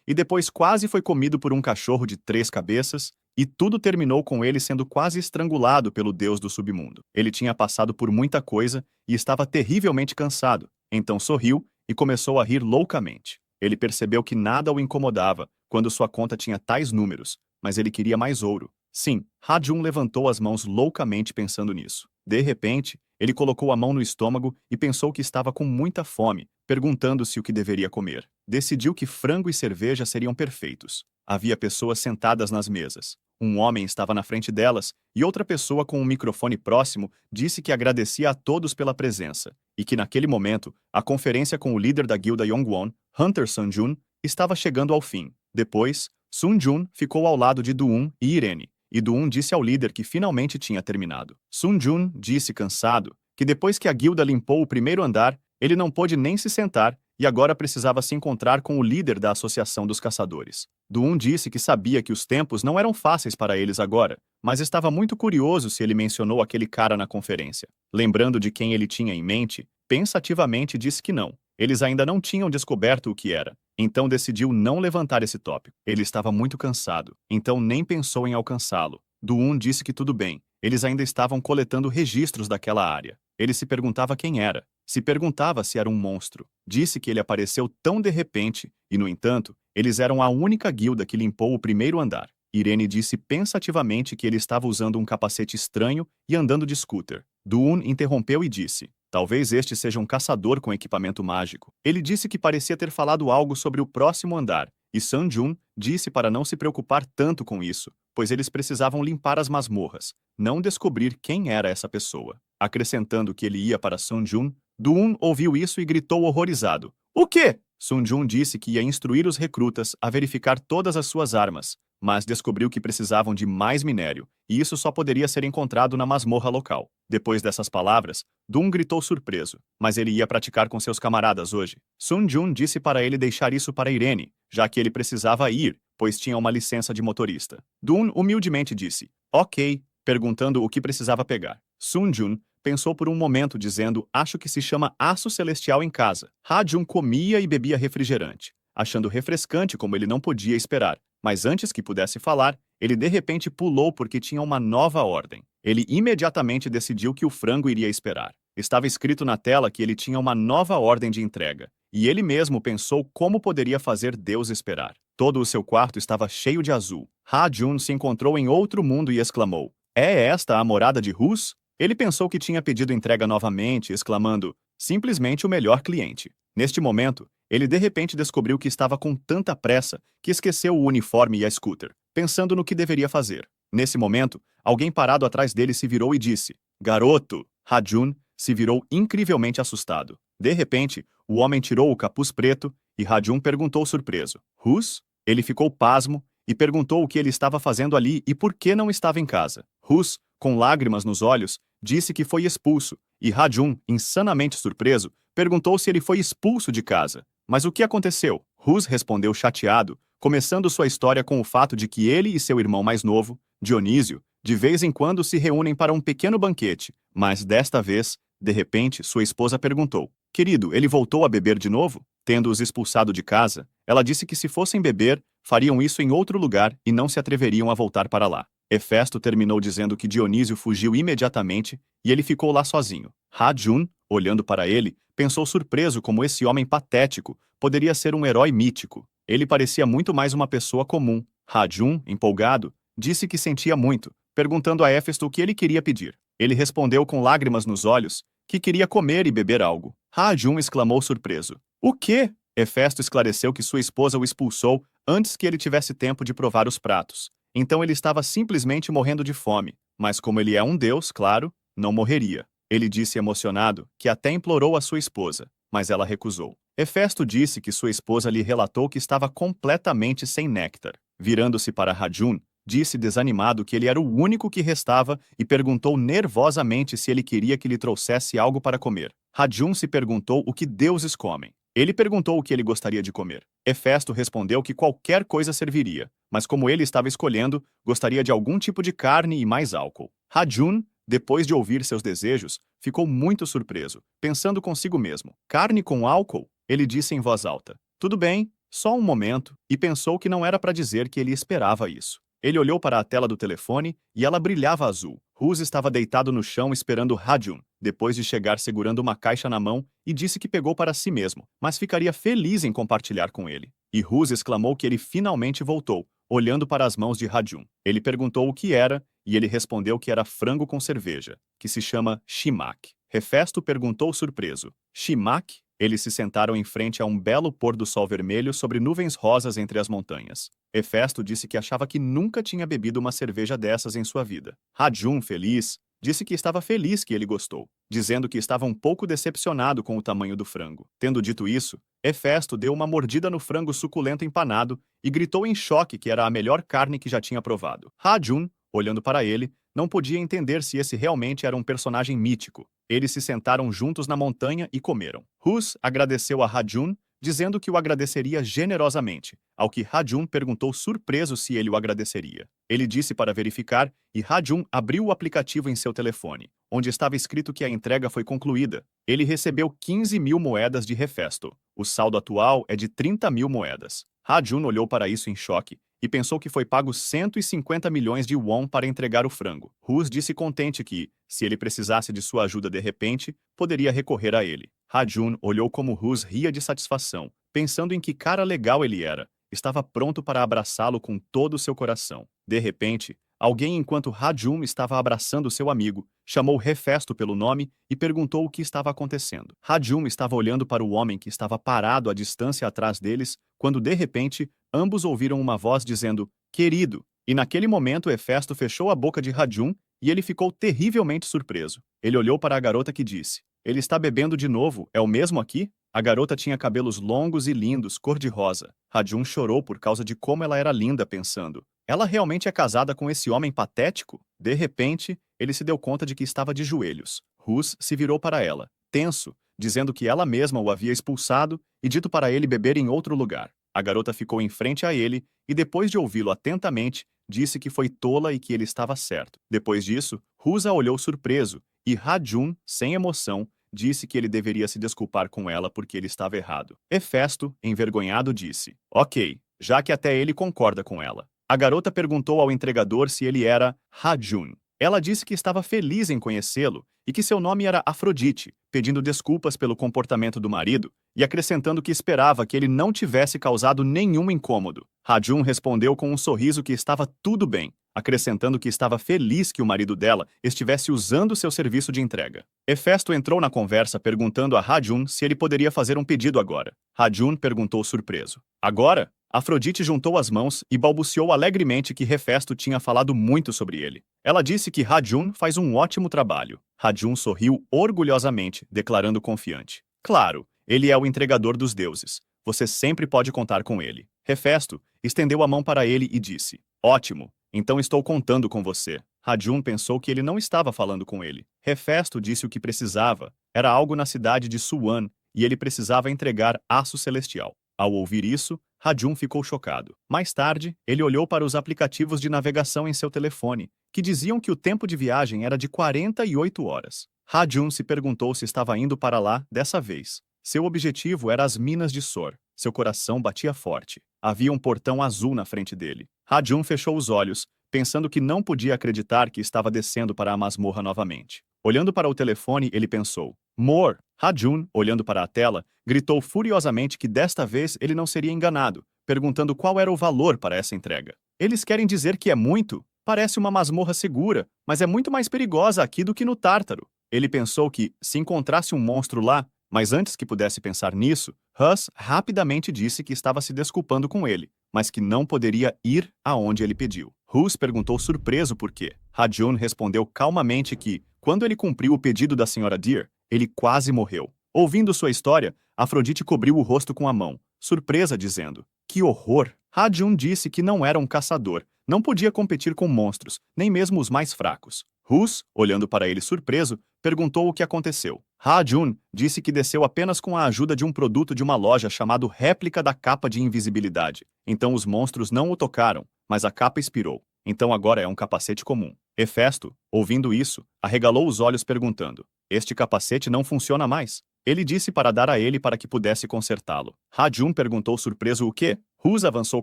e depois quase foi comido por um cachorro de 3 cabeças, e tudo terminou com ele sendo quase estrangulado pelo deus do submundo. Ele tinha passado por muita coisa e estava terrivelmente cansado. Então sorriu e começou a rir loucamente. Ele percebeu que nada o incomodava quando sua conta tinha tais números, mas ele queria mais ouro. Sim, Ha-Jun levantou as mãos loucamente pensando nisso. De repente, ele colocou a mão no estômago e pensou que estava com muita fome, perguntando-se o que deveria comer. Decidiu que frango e cerveja seriam perfeitos. Havia pessoas sentadas nas mesas. Um homem estava na frente delas e outra pessoa com um microfone próximo disse que agradecia a todos pela presença e que naquele momento a conferência com o líder da guilda Yongwon, Hunter Sun-jun, estava chegando ao fim. Depois, Sun-jun ficou ao lado de Do-un e Irene, e Do-un disse ao líder que finalmente tinha terminado. Sun-jun disse cansado que depois que a guilda limpou o primeiro andar, ele não pôde nem se sentar e agora precisava se encontrar com o líder da Associação dos Caçadores. Do-un disse que sabia que os tempos não eram fáceis para eles agora, mas estava muito curioso se ele mencionou aquele cara na conferência. Lembrando de quem ele tinha em mente, pensativamente disse que não. Eles ainda não tinham descoberto o que era, então decidiu não levantar esse tópico. Ele estava muito cansado, então nem pensou em alcançá-lo. Do-un disse que tudo bem, eles ainda estavam coletando registros daquela área. Ele se perguntava quem era. Se perguntava se era um monstro. Disse que ele apareceu tão de repente, e no entanto, eles eram a única guilda que limpou o primeiro andar. Irene disse pensativamente que ele estava usando um capacete estranho e andando de scooter. Do-un interrompeu e disse, talvez este seja um caçador com equipamento mágico. Ele disse que parecia ter falado algo sobre o próximo andar, e Sun-jun disse para não se preocupar tanto com isso, pois eles precisavam limpar as masmorras, não descobrir quem era essa pessoa. Acrescentando que ele ia para Sun-jun, Do-un ouviu isso e gritou horrorizado. O quê? Sun-jun disse que ia instruir os recrutas a verificar todas as suas armas, mas descobriu que precisavam de mais minério, e isso só poderia ser encontrado na masmorra local. Depois dessas palavras, Do-un gritou surpreso, mas ele ia praticar com seus camaradas hoje. Sun-jun disse para ele deixar isso para Irene, já que ele precisava ir, pois tinha uma licença de motorista. Do-un humildemente disse, ok, perguntando o que precisava pegar. Sun-jun pensou por um momento dizendo, acho que se chama aço celestial em casa. Ha-jun comia e bebia refrigerante, achando refrescante como ele não podia esperar. Mas antes que pudesse falar, ele de repente pulou porque tinha uma nova ordem. Ele imediatamente decidiu que o frango iria esperar. Estava escrito na tela que ele tinha uma nova ordem de entrega, e ele mesmo pensou como poderia fazer Deus esperar. Todo o seu quarto estava cheio de azul. Ha-jun se encontrou em outro mundo e exclamou, é esta a morada de Hus? Ele pensou que tinha pedido entrega novamente, exclamando, simplesmente o melhor cliente. Neste momento, ele de repente descobriu que estava com tanta pressa que esqueceu o uniforme e a scooter, pensando no que deveria fazer. Nesse momento, alguém parado atrás dele se virou e disse, garoto! Ha-jun se virou incrivelmente assustado. De repente, o homem tirou o capuz preto e Ha-jun perguntou surpreso, Hus? Ele ficou pasmo e perguntou o que ele estava fazendo ali e por que não estava em casa. Hus, com lágrimas nos olhos, disse que foi expulso, e Ha-jun, insanamente surpreso, perguntou se ele foi expulso de casa. Mas o que aconteceu? Hus respondeu chateado, começando sua história com o fato de que ele e seu irmão mais novo, Dionísio, de vez em quando se reúnem para um pequeno banquete, mas desta vez, de repente, sua esposa perguntou, querido, ele voltou a beber de novo? Tendo-os expulsado de casa, ela disse que se fossem beber, fariam isso em outro lugar e não se atreveriam a voltar para lá. Hefesto terminou dizendo que Dionísio fugiu imediatamente e ele ficou lá sozinho. Ha-jun, olhando para ele, pensou surpreso como esse homem patético poderia ser um herói mítico. Ele parecia muito mais uma pessoa comum. Ha-jun, empolgado, disse que sentia muito, perguntando a Hefesto o que ele queria pedir. Ele respondeu com lágrimas nos olhos que queria comer e beber algo. Ha-jun exclamou surpreso. O quê? Hefesto esclareceu que sua esposa o expulsou antes que ele tivesse tempo de provar os pratos. Então ele estava simplesmente morrendo de fome, mas como ele é um deus, claro, não morreria. Ele disse emocionado que até implorou a sua esposa, mas ela recusou. Hefesto disse que sua esposa lhe relatou que estava completamente sem néctar. Virando-se para Ha-jun, Disse desanimado que ele era o único que restava e perguntou nervosamente se ele queria que lhe trouxesse algo para comer. Ha-Jun se perguntou o que deuses comem. Ele perguntou o que ele gostaria de comer. Hefesto respondeu que qualquer coisa serviria, mas como ele estava escolhendo, gostaria de algum tipo de carne e mais álcool. Ha-Jun, depois de ouvir seus desejos, ficou muito surpreso, pensando consigo mesmo. Carne com álcool? Ele disse em voz alta. Tudo bem, só um momento, e pensou que não era para dizer que ele esperava isso. Ele olhou para a tela do telefone e ela brilhava azul. Hus estava deitado no chão esperando Ha-Jun, depois de chegar segurando uma caixa na mão, e disse que pegou para si mesmo, mas ficaria feliz em compartilhar com ele. E Hus exclamou que ele finalmente voltou, olhando para as mãos de Ha-Jun. Ele perguntou o que era, e ele respondeu que era frango com cerveja, que se chama shimak. Hefesto perguntou surpreso. Shimak? Eles se sentaram em frente a um belo pôr do sol vermelho sobre nuvens rosas entre as montanhas. Hefesto disse que achava que nunca tinha bebido uma cerveja dessas em sua vida. Ha-Jun, feliz, disse que estava feliz que ele gostou, dizendo que estava um pouco decepcionado com o tamanho do frango. Tendo dito isso, Hefesto deu uma mordida no frango suculento empanado e gritou em choque que era a melhor carne que já tinha provado. Ha-Jun, olhando para ele, não podia entender se esse realmente era um personagem mítico. Eles se sentaram juntos na montanha e comeram. Hus agradeceu a Ha-Jun, dizendo que o agradeceria generosamente, ao que Ha-Jun perguntou surpreso se ele o agradeceria. Ele disse para verificar e Ha-Jun abriu o aplicativo em seu telefone, onde estava escrito que a entrega foi concluída. Ele recebeu 15.000 moedas de Hefesto. O saldo atual é de 30.000 moedas. Ha-Jun olhou para isso em choque e pensou que foi pago 150 milhões de won para entregar o frango. Hus disse contente que, se ele precisasse de sua ajuda de repente, poderia recorrer a ele. Ha-Jun olhou como Hus ria de satisfação, pensando em que cara legal ele era. Estava pronto para abraçá-lo com todo o seu coração. De repente, alguém, enquanto Ha-Jun estava abraçando seu amigo, chamou Hefesto pelo nome e perguntou o que estava acontecendo. Ha-Jun estava olhando para o homem que estava parado à distância atrás deles, quando de repente, ambos ouviram uma voz dizendo, querido, e naquele momento Hefesto fechou a boca de Ha-Jun e ele ficou terrivelmente surpreso. Ele olhou para a garota que disse, ele está bebendo de novo, é o mesmo aqui? A garota tinha cabelos longos e lindos, cor-de-rosa. Ha-Jun chorou por causa de como ela era linda, pensando, ela realmente é casada com esse homem patético? De repente, ele se deu conta de que estava de joelhos. Hus se virou para ela, tenso, dizendo que ela mesma o havia expulsado e dito para ele beber em outro lugar. A garota ficou em frente a ele e, depois de ouvi-lo atentamente, disse que foi tola e que ele estava certo. Depois disso, Hus a olhou surpreso e Ha-Jun, sem emoção, disse que ele deveria se desculpar com ela porque ele estava errado. Hefesto, envergonhado, disse, ok, já que até ele concorda com ela. A garota perguntou ao entregador se ele era Ha-Jun. Ela disse que estava feliz em conhecê-lo e que seu nome era Afrodite, pedindo desculpas pelo comportamento do marido e acrescentando que esperava que ele não tivesse causado nenhum incômodo. Ha-Jun respondeu com um sorriso que estava tudo bem, acrescentando que estava feliz que o marido dela estivesse usando seu serviço de entrega. Hefesto entrou na conversa perguntando a Ha-Jun se ele poderia fazer um pedido agora. Ha-Jun perguntou surpreso. Agora? Afrodite juntou as mãos e balbuciou alegremente que Hefesto tinha falado muito sobre ele. Ela disse que Ha-Jun faz um ótimo trabalho. Ha-Jun sorriu orgulhosamente, declarando confiante. Claro, ele é o entregador dos deuses. Você sempre pode contar com ele. Hefesto estendeu a mão para ele e disse, ótimo, então estou contando com você. Ha-Jun pensou que ele não estava falando com ele. Hefesto disse o que precisava. Era algo na cidade de Suan e ele precisava entregar aço celestial. Ao ouvir isso, Ha-Jun ficou chocado. Mais tarde, ele olhou para os aplicativos de navegação em seu telefone, que diziam que o tempo de viagem era de 48 horas. Ha-Jun se perguntou se estava indo para lá dessa vez. Seu objetivo era as minas de Sor. Seu coração batia forte. Havia um portão azul na frente dele. Ha-Jun fechou os olhos, pensando que não podia acreditar que estava descendo para a masmorra novamente. Olhando para o telefone, ele pensou, More! Ha-Jun, olhando para a tela, gritou furiosamente que desta vez ele não seria enganado, perguntando qual era o valor para essa entrega. Eles querem dizer que é muito? Parece uma masmorra segura, mas é muito mais perigosa aqui do que no Tártaro. Ele pensou que, se encontrasse um monstro lá, mas antes que pudesse pensar nisso, Hus rapidamente disse que estava se desculpando com ele, mas que não poderia ir aonde ele pediu. Hus perguntou surpreso por quê. Ha-Jun respondeu calmamente que, quando ele cumpriu o pedido da Sra. Deer, ele quase morreu. Ouvindo sua história, Afrodite cobriu o rosto com a mão, surpresa, dizendo, que horror! Ha-Jun disse que não era um caçador, Não podia competir com monstros, nem mesmo os mais fracos. Hus, olhando para ele surpreso, perguntou o que aconteceu. Ha-Jun disse que desceu apenas com a ajuda de um produto de uma loja chamado Réplica da Capa de Invisibilidade. Então os monstros não o tocaram, mas a capa expirou. Então agora é um capacete comum. Hefesto, ouvindo isso, arregalou os olhos perguntando: este capacete não funciona mais? Ele disse para dar a ele para que pudesse consertá-lo. Ha-Jun perguntou surpreso o quê? Hus avançou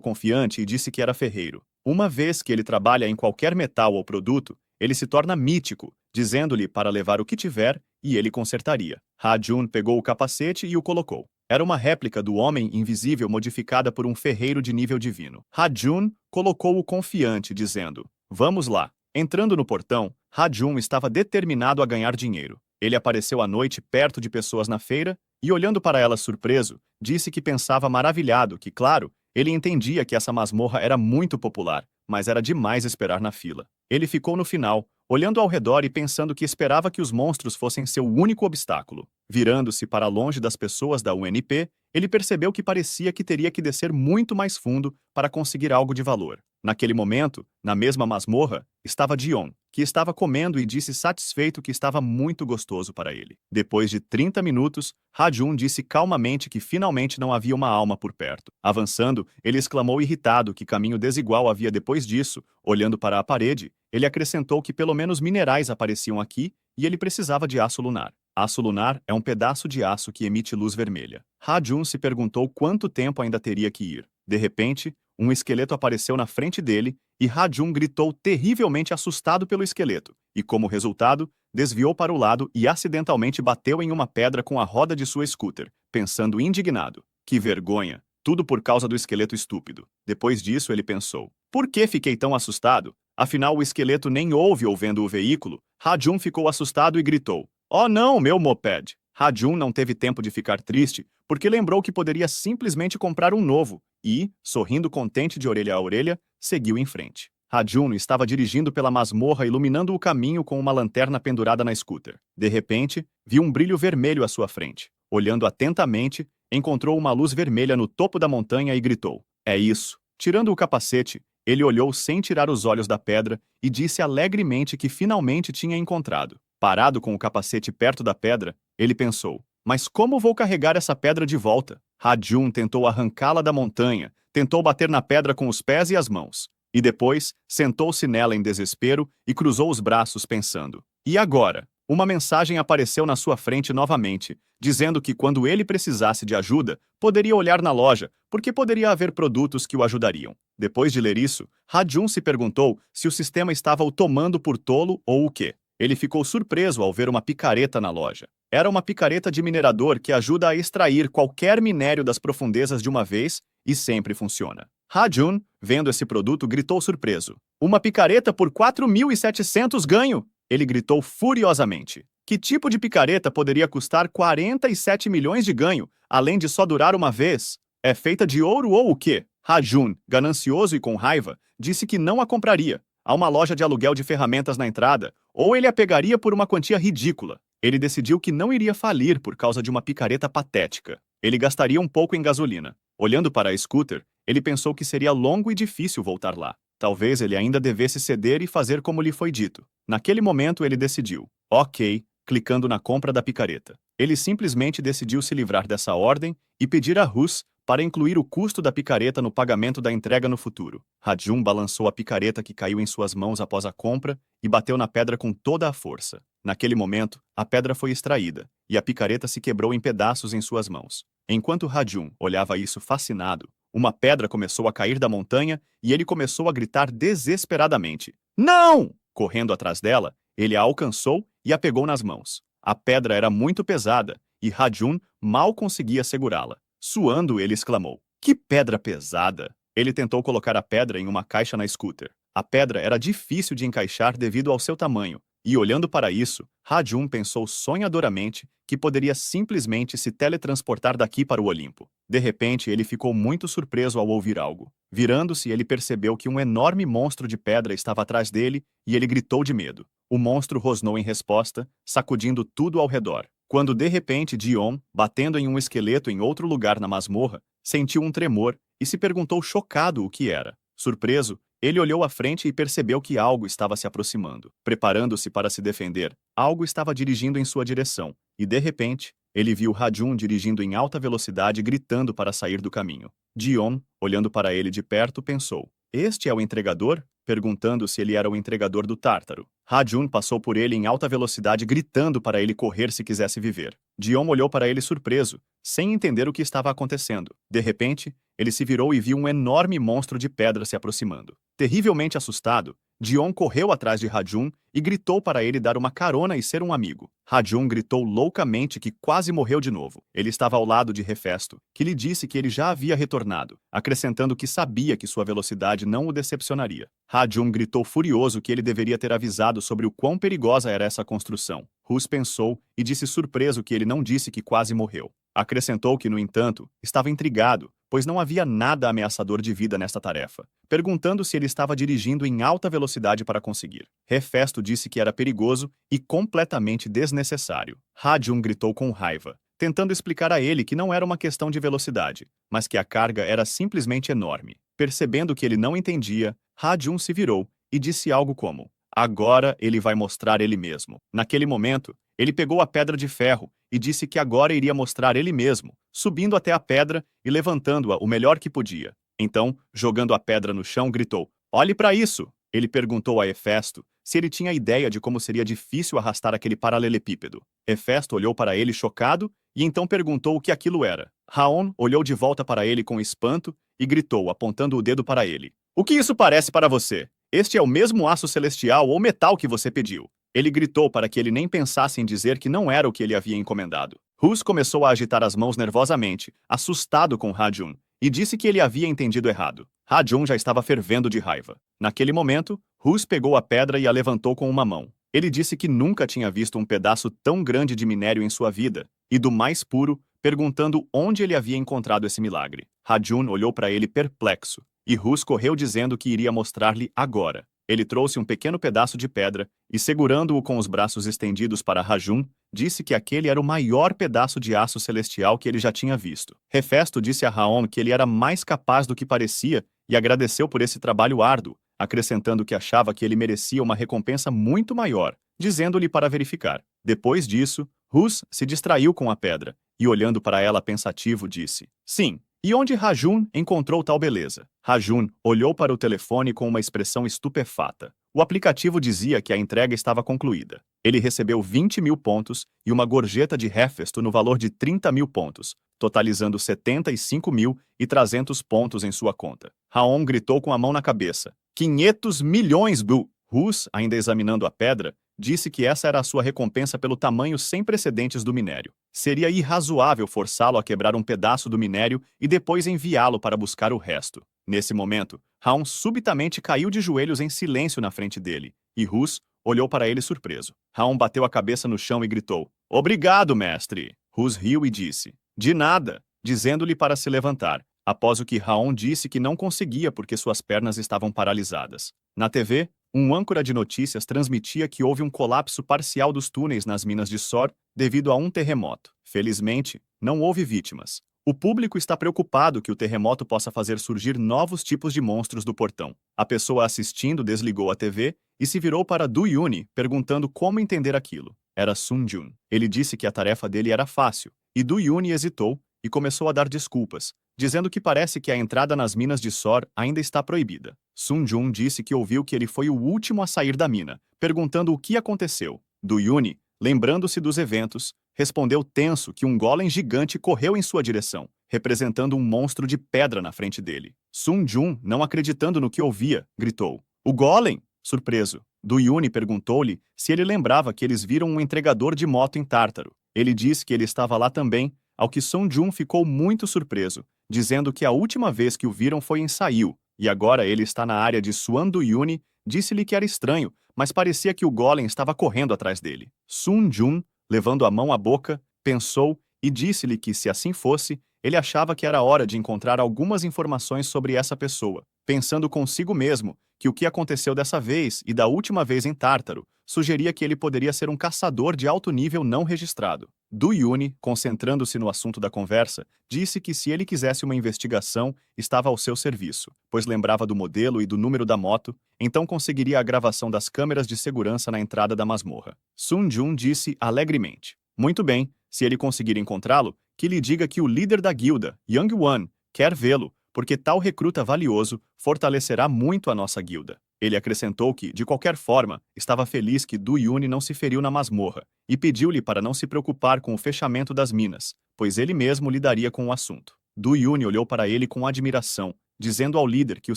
confiante e disse que era ferreiro. Uma vez que ele trabalha em qualquer metal ou produto, ele se torna mítico, dizendo-lhe para levar o que tiver e ele consertaria. Ha-Jun pegou o capacete e o colocou. Era uma réplica do Homem Invisível modificada por um ferreiro de nível divino. Ha-Jun colocou-o confiante, dizendo: vamos lá. Entrando no portão, Ha-Jun estava determinado a ganhar dinheiro. Ele apareceu à noite perto de pessoas na feira e, olhando para elas surpreso, disse que pensava maravilhado que, claro, ele entendia que essa masmorra era muito popular, mas era demais esperar na fila. Ele ficou no final, olhando ao redor e pensando que esperava que os monstros fossem seu único obstáculo. Virando-se para longe das pessoas da UNP, ele percebeu que parecia que teria que descer muito mais fundo para conseguir algo de valor. Naquele momento, na mesma masmorra, estava Dion, que estava comendo e disse satisfeito que estava muito gostoso para ele. Depois de 30 minutos, Ha-Jun disse calmamente que finalmente não havia uma alma por perto. Avançando, ele exclamou irritado que caminho desigual havia depois disso. Olhando para a parede, ele acrescentou que pelo menos minerais apareciam aqui e ele precisava de aço lunar. Aço lunar é um pedaço de aço que emite luz vermelha. Ha-Jun se perguntou quanto tempo ainda teria que ir. De repente, um esqueleto apareceu na frente dele e Ha-Jun gritou terrivelmente assustado pelo esqueleto, e como resultado, desviou para o lado e acidentalmente bateu em uma pedra com a roda de sua scooter, pensando indignado: que vergonha, tudo por causa do esqueleto estúpido. Depois disso ele pensou: por que fiquei tão assustado? Afinal o esqueleto nem ouve ou vendo o veículo. Ha-Jun ficou assustado e gritou: oh não, meu moped! Ha-Jun não teve tempo de ficar triste, porque lembrou que poderia simplesmente comprar um novo, e, sorrindo contente de orelha a orelha, seguiu em frente. Ha-Jun estava dirigindo pela masmorra iluminando o caminho com uma lanterna pendurada na scooter. De repente, viu um brilho vermelho à sua frente. Olhando atentamente, encontrou uma luz vermelha no topo da montanha e gritou: é isso! Tirando o capacete, ele olhou sem tirar os olhos da pedra e disse alegremente que finalmente tinha encontrado. Parado com o capacete perto da pedra, ele pensou: mas como vou carregar essa pedra de volta? Ha-Jun tentou arrancá-la da montanha, tentou bater na pedra com os pés e as mãos. E depois, sentou-se nela em desespero e cruzou os braços pensando. E agora? Uma mensagem apareceu na sua frente novamente, dizendo que quando ele precisasse de ajuda, poderia olhar na loja, porque poderia haver produtos que o ajudariam. Depois de ler isso, Ha-Jun se perguntou se o sistema estava o tomando por tolo ou o quê. Ele ficou surpreso ao ver uma picareta na loja. Era uma picareta de minerador que ajuda a extrair qualquer minério das profundezas de uma vez e sempre funciona. Ha-Jun, vendo esse produto, gritou surpreso: uma picareta por 4.700 ganho! Ele gritou furiosamente. Que tipo de picareta poderia custar 47 milhões de ganho, além de só durar uma vez? É feita de ouro ou o quê? Ha-Jun, ganancioso e com raiva, disse que não a compraria. Há uma loja de aluguel de ferramentas na entrada, ou ele a pegaria por uma quantia ridícula. Ele decidiu que não iria falir por causa de uma picareta patética. Ele gastaria um pouco em gasolina. Olhando para a scooter, ele pensou que seria longo e difícil voltar lá. Talvez ele ainda devesse ceder e fazer como lhe foi dito. Naquele momento ele decidiu: ok, clicando na compra da picareta. Ele simplesmente decidiu se livrar dessa ordem e pedir a Hus para incluir o custo da picareta no pagamento da entrega no futuro. Ha-Jun balançou a picareta que caiu em suas mãos após a compra e bateu na pedra com toda a força. Naquele momento, a pedra foi extraída e a picareta se quebrou em pedaços em suas mãos. Enquanto Ha-Jun olhava isso fascinado, uma pedra começou a cair da montanha e ele começou a gritar desesperadamente: não! Correndo atrás dela, ele a alcançou e a pegou nas mãos. A pedra era muito pesada e Ha-Jun mal conseguia segurá-la. Suando, ele exclamou: que pedra pesada! Ele tentou colocar a pedra em uma caixa na scooter. A pedra era difícil de encaixar devido ao seu tamanho, e olhando para isso, Ha-Jun pensou sonhadoramente que poderia simplesmente se teletransportar daqui para o Olimpo. De repente, ele ficou muito surpreso ao ouvir algo. Virando-se, ele percebeu que um enorme monstro de pedra estava atrás dele e ele gritou de medo. O monstro rosnou em resposta, sacudindo tudo ao redor. Quando de repente Dion, batendo em um esqueleto em outro lugar na masmorra, sentiu um tremor e se perguntou chocado o que era. Surpreso, Ele olhou à frente e percebeu que algo estava se aproximando. Preparando-se para se defender, algo estava dirigindo em sua direção, e de repente, ele viu Ha-jun dirigindo em alta velocidade gritando para sair do caminho. Ji-on, olhando para ele de perto, pensou: "Este é o entregador?", perguntando se ele era o entregador do Tártaro. Ha-jun passou por ele em alta velocidade gritando para ele correr se quisesse viver. Ji-on olhou para ele surpreso, sem entender o que estava acontecendo. De repente, ele se virou e viu um enorme monstro de pedra se aproximando. Terrivelmente assustado, Ji-on correu atrás de Ha-jun e gritou para ele dar uma carona e ser um amigo. Ha-jun gritou loucamente que quase morreu de novo. Ele estava ao lado de Hefesto, que lhe disse que ele já havia retornado, acrescentando que sabia que sua velocidade não o decepcionaria. Ha-jun gritou furioso que ele deveria ter avisado sobre o quão perigosa era essa construção. Hus pensou e disse surpreso que ele não disse que quase morreu. Acrescentou que, no entanto, estava intrigado, pois não havia nada ameaçador de vida nesta tarefa, perguntando se ele estava dirigindo em alta velocidade para conseguir. Hefesto disse que era perigoso e completamente desnecessário. Ha-jun gritou com raiva, tentando explicar a ele que não era uma questão de velocidade, mas que a carga era simplesmente enorme. Percebendo que ele não entendia, Ha-jun se virou e disse algo como: "Agora ele vai mostrar ele mesmo." Naquele momento, ele pegou a pedra de ferro e disse que agora iria mostrar ele mesmo, subindo até a pedra e levantando-a o melhor que podia. Então, jogando a pedra no chão, gritou: "Olhe para isso!" Ele perguntou a Hefesto se ele tinha ideia de como seria difícil arrastar aquele paralelepípedo. Hefesto olhou para ele chocado e então perguntou o que aquilo era. Raon olhou de volta para ele com espanto e gritou, apontando o dedo para ele: "O que isso parece para você? Este é o mesmo aço celestial ou metal que você pediu." Ele gritou para que ele nem pensasse em dizer que não era o que ele havia encomendado. Hus começou a agitar as mãos nervosamente, assustado com Ha-jun, e disse que ele havia entendido errado. Ha-jun já estava fervendo de raiva. Naquele momento, Hus pegou a pedra e a levantou com uma mão. Ele disse que nunca tinha visto um pedaço tão grande de minério em sua vida, e do mais puro, perguntando onde ele havia encontrado esse milagre. Ha-jun olhou para ele perplexo, e Hus correu dizendo que iria mostrar-lhe agora. Ele trouxe um pequeno pedaço de pedra e, segurando-o com os braços estendidos para Ha-jun, disse que aquele era o maior pedaço de aço celestial que ele já tinha visto. Hefesto disse a Raon que ele era mais capaz do que parecia e agradeceu por esse trabalho árduo, acrescentando que achava que ele merecia uma recompensa muito maior, dizendo-lhe para verificar. Depois disso, Hus se distraiu com a pedra e, olhando para ela pensativo, disse: "Sim. E onde Ha-jun encontrou tal beleza?" Ha-jun olhou para o telefone com uma expressão estupefata. O aplicativo dizia que a entrega estava concluída. Ele recebeu 20.000 pontos e uma gorjeta de Hefesto no valor de 30.000 pontos, totalizando 75.300 pontos em sua conta. Raon gritou com a mão na cabeça: 500 milhões, Bu! Hus, ainda examinando a pedra, disse que essa era a sua recompensa pelo tamanho sem precedentes do minério. Seria irrazoável forçá-lo a quebrar um pedaço do minério e depois enviá-lo para buscar o resto. Nesse momento, Raon subitamente caiu de joelhos em silêncio na frente dele, e Hus olhou para ele surpreso. Raon bateu a cabeça no chão e gritou: "Obrigado, mestre!" Hus riu e disse: "De nada!", dizendo-lhe para se levantar, após o que Raon disse que não conseguia porque suas pernas estavam paralisadas. Na TV, um âncora de notícias transmitia que houve um colapso parcial dos túneis nas minas de Sor devido a um terremoto. Felizmente, não houve vítimas. O público está preocupado que o terremoto possa fazer surgir novos tipos de monstros do portão. A pessoa assistindo desligou a TV e se virou para Du-Yuni, perguntando como entender aquilo. Era Sun-jun. Ele disse que a tarefa dele era fácil, e Du-Yuni hesitou e começou a dar desculpas, dizendo que parece que a entrada nas minas de Sor ainda está proibida. Sun-jun disse que ouviu que ele foi o último a sair da mina, perguntando o que aconteceu. Du-Yuni, lembrando-se dos eventos, respondeu tenso que um golem gigante correu em sua direção, representando um monstro de pedra na frente dele. Sun-jun, não acreditando no que ouvia, gritou: "O golem?" Surpreso, Du-Yuni perguntou-lhe se ele lembrava que eles viram um entregador de moto em Tártaro. Ele disse que ele estava lá também, ao que Sun-jun ficou muito surpreso, dizendo que a última vez que o viram foi em Saiu, e agora ele está na área de Suan. Du-Yuni disse-lhe que era estranho, mas parecia que o golem estava correndo atrás dele. Sun-jun, levando a mão à boca, pensou e disse-lhe que, se assim fosse, ele achava que era hora de encontrar algumas informações sobre essa pessoa, pensando consigo mesmo que o que aconteceu dessa vez e da última vez em Tártaro sugeria que ele poderia ser um caçador de alto nível não registrado. Du Yuni, concentrando-se no assunto da conversa, disse que se ele quisesse uma investigação, estava ao seu serviço, pois lembrava do modelo e do número da moto, então conseguiria a gravação das câmeras de segurança na entrada da masmorra. Sun Jun disse alegremente: "Muito bem, se ele conseguir encontrá-lo, que lhe diga que o líder da guilda, Yang Wan, quer vê-lo, porque tal recruta valioso fortalecerá muito a nossa guilda." Ele acrescentou que, de qualquer forma, estava feliz que Du Yuni não se feriu na masmorra e pediu-lhe para não se preocupar com o fechamento das minas, pois ele mesmo lidaria com o assunto. Du Yuni olhou para ele com admiração, dizendo ao líder que o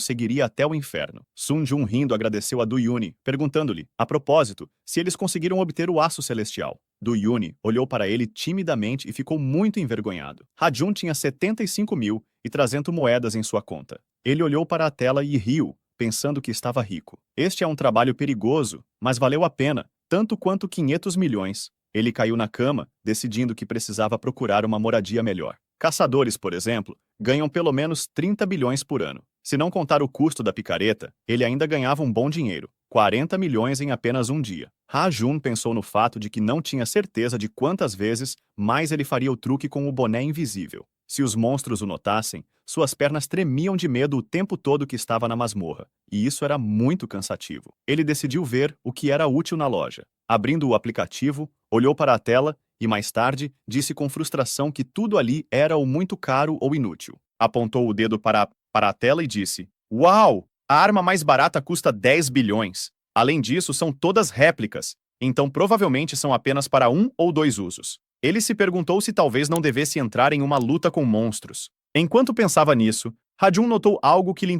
seguiria até o inferno. Sun Jun rindo agradeceu a Du Yuni, perguntando-lhe, a propósito, se eles conseguiram obter o aço celestial. Du Yuni olhou para ele timidamente e ficou muito envergonhado. Ha-Jun tinha 75.300 moedas em sua conta. Ele olhou para a tela e riu, pensando que estava rico. Este é um trabalho perigoso, mas valeu a pena, tanto quanto 500 milhões. Ele caiu na cama, decidindo que precisava procurar uma moradia melhor. Caçadores, por exemplo, ganham pelo menos 30 bilhões por ano. Se não contar o custo da picareta, ele ainda ganhava um bom dinheiro, 40 milhões em apenas um dia. Ha-Jun pensou no fato de que não tinha certeza de quantas vezes mais ele faria o truque com o boné invisível. Se os monstros o notassem, suas pernas tremiam de medo o tempo todo que estava na masmorra, e isso era muito cansativo. Ele decidiu ver o que era útil na loja. Abrindo o aplicativo, olhou para a tela e, mais tarde, disse com frustração que tudo ali era ou muito caro ou inútil. Apontou o dedo para a tela e disse: "Uau! A arma mais barata custa 10 bilhões. Além disso, são todas réplicas, então provavelmente são apenas para 1 ou 2 usos." Ele se perguntou se talvez não devesse entrar em uma luta com monstros. Enquanto pensava nisso, Ha-Jun notou algo que lhe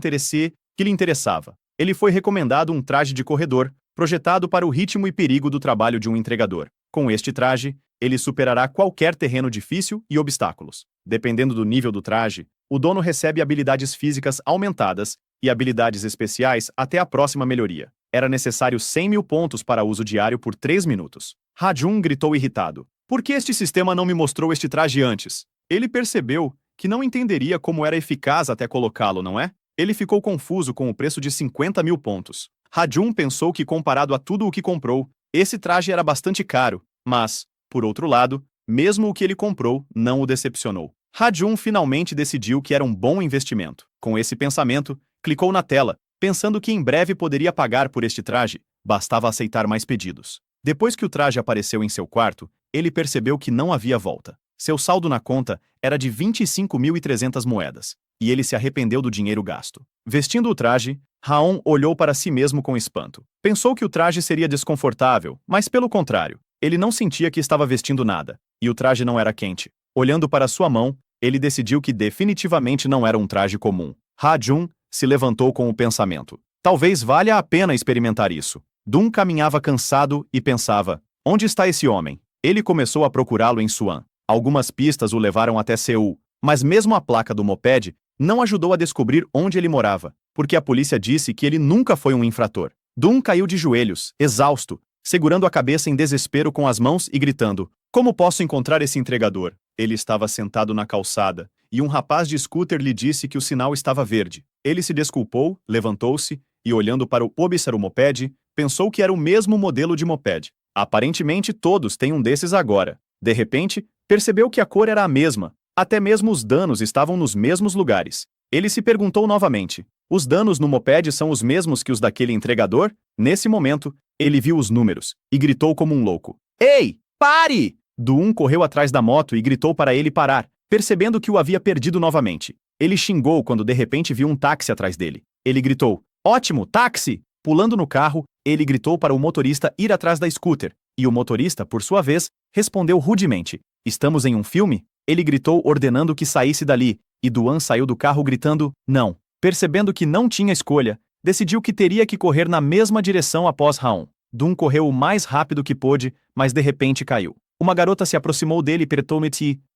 interessava. Ele foi recomendado um traje de corredor, projetado para o ritmo e perigo do trabalho de um entregador. Com este traje, ele superará qualquer terreno difícil e obstáculos. Dependendo do nível do traje, o dono recebe habilidades físicas aumentadas e habilidades especiais até a próxima melhoria. Era necessário 100 mil pontos para uso diário por 3 minutos. Ha-Jun gritou irritado: "Por que este sistema não me mostrou este traje antes?" Ele percebeu que não entenderia como era eficaz até colocá-lo, não é? Ele ficou confuso com o preço de 50 mil pontos. Ha-Jun pensou que, comparado a tudo o que comprou, esse traje era bastante caro, mas, por outro lado, mesmo o que ele comprou não o decepcionou. Ha-Jun finalmente decidiu que era um bom investimento. Com esse pensamento, clicou na tela, pensando que em breve poderia pagar por este traje, bastava aceitar mais pedidos. Depois que o traje apareceu em seu quarto, ele percebeu que não havia volta. Seu saldo na conta era de 25.300 moedas, e ele se arrependeu do dinheiro gasto. Vestindo o traje, Raon olhou para si mesmo com espanto. Pensou que o traje seria desconfortável, mas pelo contrário, ele não sentia que estava vestindo nada, e o traje não era quente. Olhando para sua mão, ele decidiu que definitivamente não era um traje comum. Ha-Jun se levantou com o pensamento: talvez valha a pena experimentar isso. Dun caminhava cansado e pensava: onde está esse homem? Ele começou a procurá-lo em Suan. Algumas pistas o levaram até Seul, mas mesmo a placa do moped não ajudou a descobrir onde ele morava, porque a polícia disse que ele nunca foi um infrator. Dun caiu de joelhos, exausto, segurando a cabeça em desespero com as mãos e gritando: como posso encontrar esse entregador? Ele estava sentado na calçada, e um rapaz de scooter lhe disse que o sinal estava verde. Ele se desculpou, levantou-se, e olhando para o moped, pensou que era o mesmo modelo de moped. Aparentemente todos têm um desses agora. De repente, percebeu que a cor era a mesma, até mesmo os danos estavam nos mesmos lugares. Ele se perguntou novamente: os danos no moped são os mesmos que os daquele entregador? Nesse momento, ele viu os números, e gritou como um louco: ei, pare! Dun correu atrás da moto e gritou para ele parar, percebendo que o havia perdido novamente. Ele xingou quando de repente viu um táxi atrás dele. Ele gritou: ótimo, táxi! Pulando no carro, ele gritou para o motorista ir atrás da scooter, e o motorista, por sua vez, respondeu rudemente: estamos em um filme? Ele gritou ordenando que saísse dali, e Duan saiu do carro gritando: não. Percebendo que não tinha escolha, decidiu que teria que correr na mesma direção após Raon. Dun correu o mais rápido que pôde, mas de repente caiu. Uma garota se aproximou dele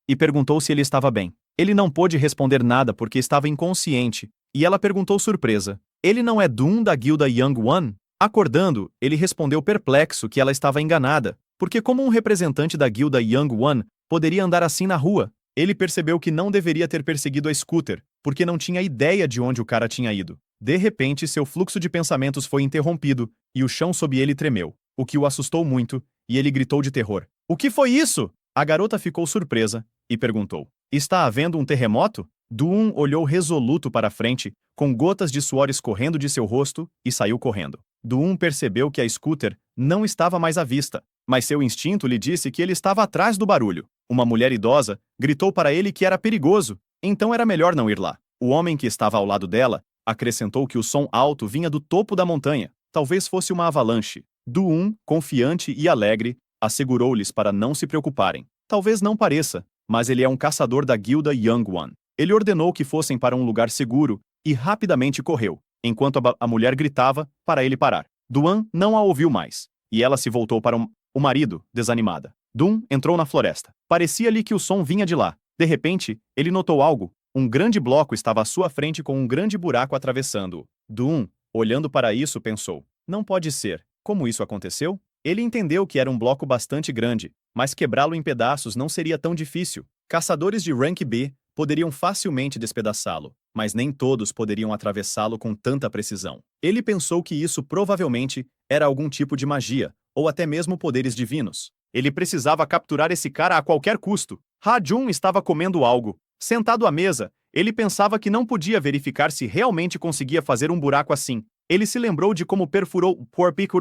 e perguntou se ele estava bem. Ele não pôde responder nada porque estava inconsciente, e ela perguntou surpresa: ele não é Dun da guilda Yang Wan? Acordando, ele respondeu perplexo que ela estava enganada, porque como um representante da guilda Yang Wan poderia andar assim na rua? Ele percebeu que não deveria ter perseguido a scooter, porque não tinha ideia de onde o cara tinha ido. De repente, seu fluxo de pensamentos foi interrompido, e o chão sob ele tremeu. o que o assustou muito, e ele gritou de terror. O que foi isso? A garota ficou surpresa e perguntou. Está havendo um terremoto? Doon olhou resoluto para a frente, com gotas de suor escorrendo de seu rosto, e saiu correndo. Doon percebeu que a scooter não estava mais à vista, mas seu instinto lhe disse que ele estava atrás do barulho. Uma mulher idosa gritou para ele que era perigoso, então era melhor não ir lá. O homem que estava ao lado dela acrescentou que o som alto vinha do topo da montanha. Talvez fosse uma avalanche. Doon, confiante e alegre, assegurou-lhes para não se preocuparem. Talvez não pareça, mas ele é um caçador da guilda Young One. Ele ordenou que fossem para um lugar seguro e rapidamente correu, enquanto a mulher gritava para ele parar. Doon não a ouviu mais, e ela se voltou para o marido, desanimada. Doon entrou na floresta. Parecia-lhe que o som vinha de lá. De repente, ele notou algo. Um grande bloco estava à sua frente com um grande buraco atravessando-o. Doon, olhando para isso, pensou: não pode ser. Como isso aconteceu? Ele entendeu que era um bloco bastante grande, mas quebrá-lo em pedaços não seria tão difícil. Caçadores de Rank B poderiam facilmente despedaçá-lo, mas nem todos poderiam atravessá-lo com tanta precisão. Ele pensou que isso provavelmente era algum tipo de magia, ou até mesmo poderes divinos. Ele precisava capturar esse cara a qualquer custo. Ha-Jun estava comendo algo. Sentado à mesa, ele pensava que não podia verificar se realmente conseguia fazer um buraco assim. Ele se lembrou de como perfurou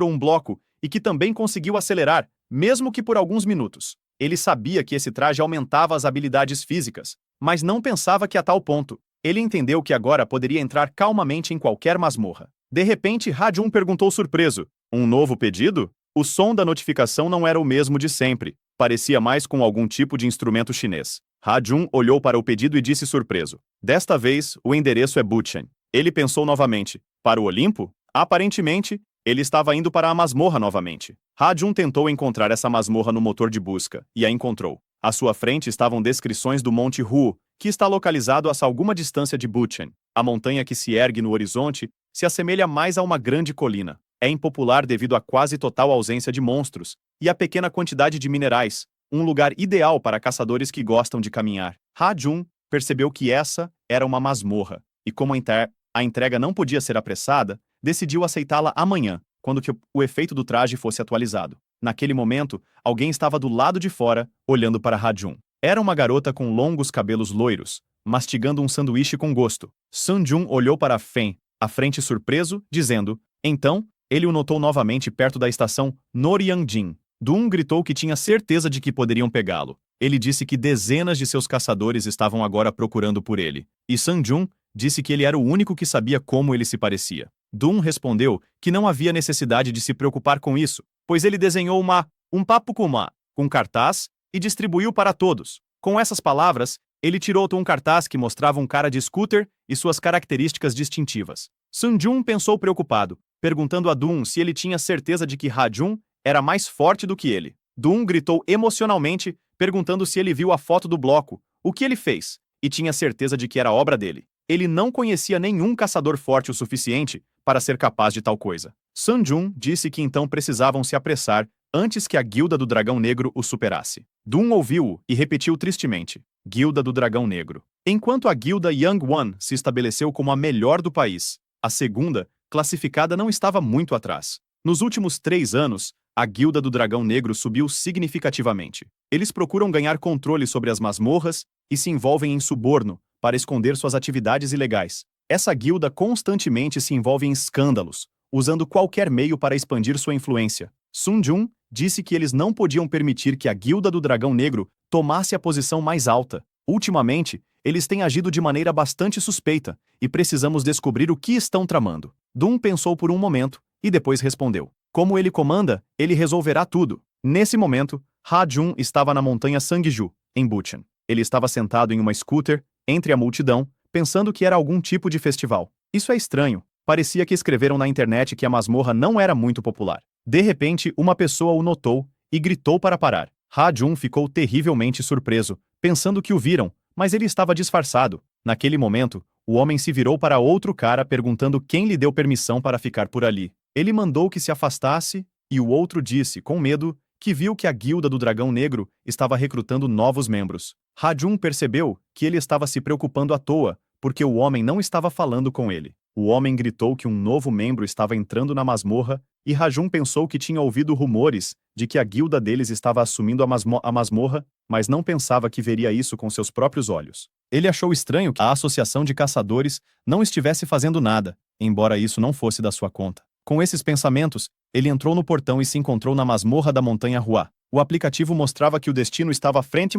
um bloco e que também conseguiu acelerar, mesmo que por alguns minutos. Ele sabia que esse traje aumentava as habilidades físicas, mas não pensava que a tal ponto. Ele entendeu que agora poderia entrar calmamente em qualquer masmorra. De repente, Ha-Jun perguntou surpreso: um novo pedido? O som da notificação não era o mesmo de sempre. Parecia mais com algum tipo de instrumento chinês. Ha-Jun olhou para o pedido e disse surpreso: desta vez, o endereço é Buchen. Ele pensou novamente: para o Olimpo? Aparentemente, ele estava indo para a masmorra novamente. Ha-Jun tentou encontrar essa masmorra no motor de busca, e a encontrou. À sua frente estavam descrições do Monte Hu, que está localizado a alguma distância de Buchen. A montanha que se ergue no horizonte se assemelha mais a uma grande colina. É impopular devido à quase total ausência de monstros e à pequena quantidade de minerais, um lugar ideal para caçadores que gostam de caminhar. Ha-Jun percebeu que essa era uma masmorra, e como a entrega não podia ser apressada, decidiu aceitá-la amanhã, quando o efeito do traje fosse atualizado. Naquele momento, alguém estava do lado de fora, olhando para Ha-Jun. Era uma garota com longos cabelos loiros, mastigando um sanduíche com gosto. Sun-Jun olhou para Fen, à frente surpreso, dizendo: então, ele o notou novamente perto da estação Noryangjin. Doon gritou que tinha certeza de que poderiam pegá-lo. Ele disse que dezenas de seus caçadores estavam agora procurando por ele. E Sun-Jun disse que ele era o único que sabia como ele se parecia. Doon respondeu que não havia necessidade de se preocupar com isso, pois ele desenhou um papukuma com cartaz e distribuiu para todos. Com essas palavras, ele tirou um cartaz que mostrava um cara de scooter e suas características distintivas. Sun-Jun pensou preocupado, perguntando a Doon se ele tinha certeza de que Ha-Jun era mais forte do que ele. Doon gritou emocionalmente, perguntando se ele viu a foto do bloco, o que ele fez, e tinha certeza de que era obra dele. Ele não conhecia nenhum caçador forte o suficiente para ser capaz de tal coisa. Sun-Jun disse que então precisavam se apressar antes que a Guilda do Dragão Negro o superasse. Doon ouviu-o e repetiu tristemente: Guilda do Dragão Negro. Enquanto a Guilda Young One se estabeleceu como a melhor do país, a segunda, classificada, não estava muito atrás. Nos últimos 3 anos, a Guilda do Dragão Negro subiu significativamente. Eles procuram ganhar controle sobre as masmorras e se envolvem em suborno para esconder suas atividades ilegais. Essa guilda constantemente se envolve em escândalos, usando qualquer meio para expandir sua influência. Sun-Jun disse que eles não podiam permitir que a Guilda do Dragão Negro tomasse a posição mais alta. Ultimamente, eles têm agido de maneira bastante suspeita, e precisamos descobrir o que estão tramando. Doon pensou por um momento, e depois respondeu: como ele comanda, ele resolverá tudo. Nesse momento, Ha-Jun estava na montanha Sangju, em Buchen. Ele estava sentado em uma scooter, entre a multidão, pensando que era algum tipo de festival. Isso é estranho. Parecia que escreveram na internet que a masmorra não era muito popular. De repente, uma pessoa o notou e gritou para parar. Ha-Jun ficou terrivelmente surpreso, pensando que o viram, mas ele estava disfarçado. Naquele momento, o homem se virou para outro cara perguntando quem lhe deu permissão para ficar por ali. Ele mandou que se afastasse, e o outro disse, com medo, que viu que a Guilda do Dragão Negro estava recrutando novos membros. Ha-Jun percebeu que ele estava se preocupando à toa, porque o homem não estava falando com ele. O homem gritou que um novo membro estava entrando na masmorra e Rajun pensou que tinha ouvido rumores de que a guilda deles estava assumindo a masmorra, mas não pensava que veria isso com seus próprios olhos. Ele achou estranho que a associação de caçadores não estivesse fazendo nada, embora isso não fosse da sua conta. Com esses pensamentos, ele entrou no portão e se encontrou na masmorra da Montanha Hua. O aplicativo mostrava que o destino estava à frente,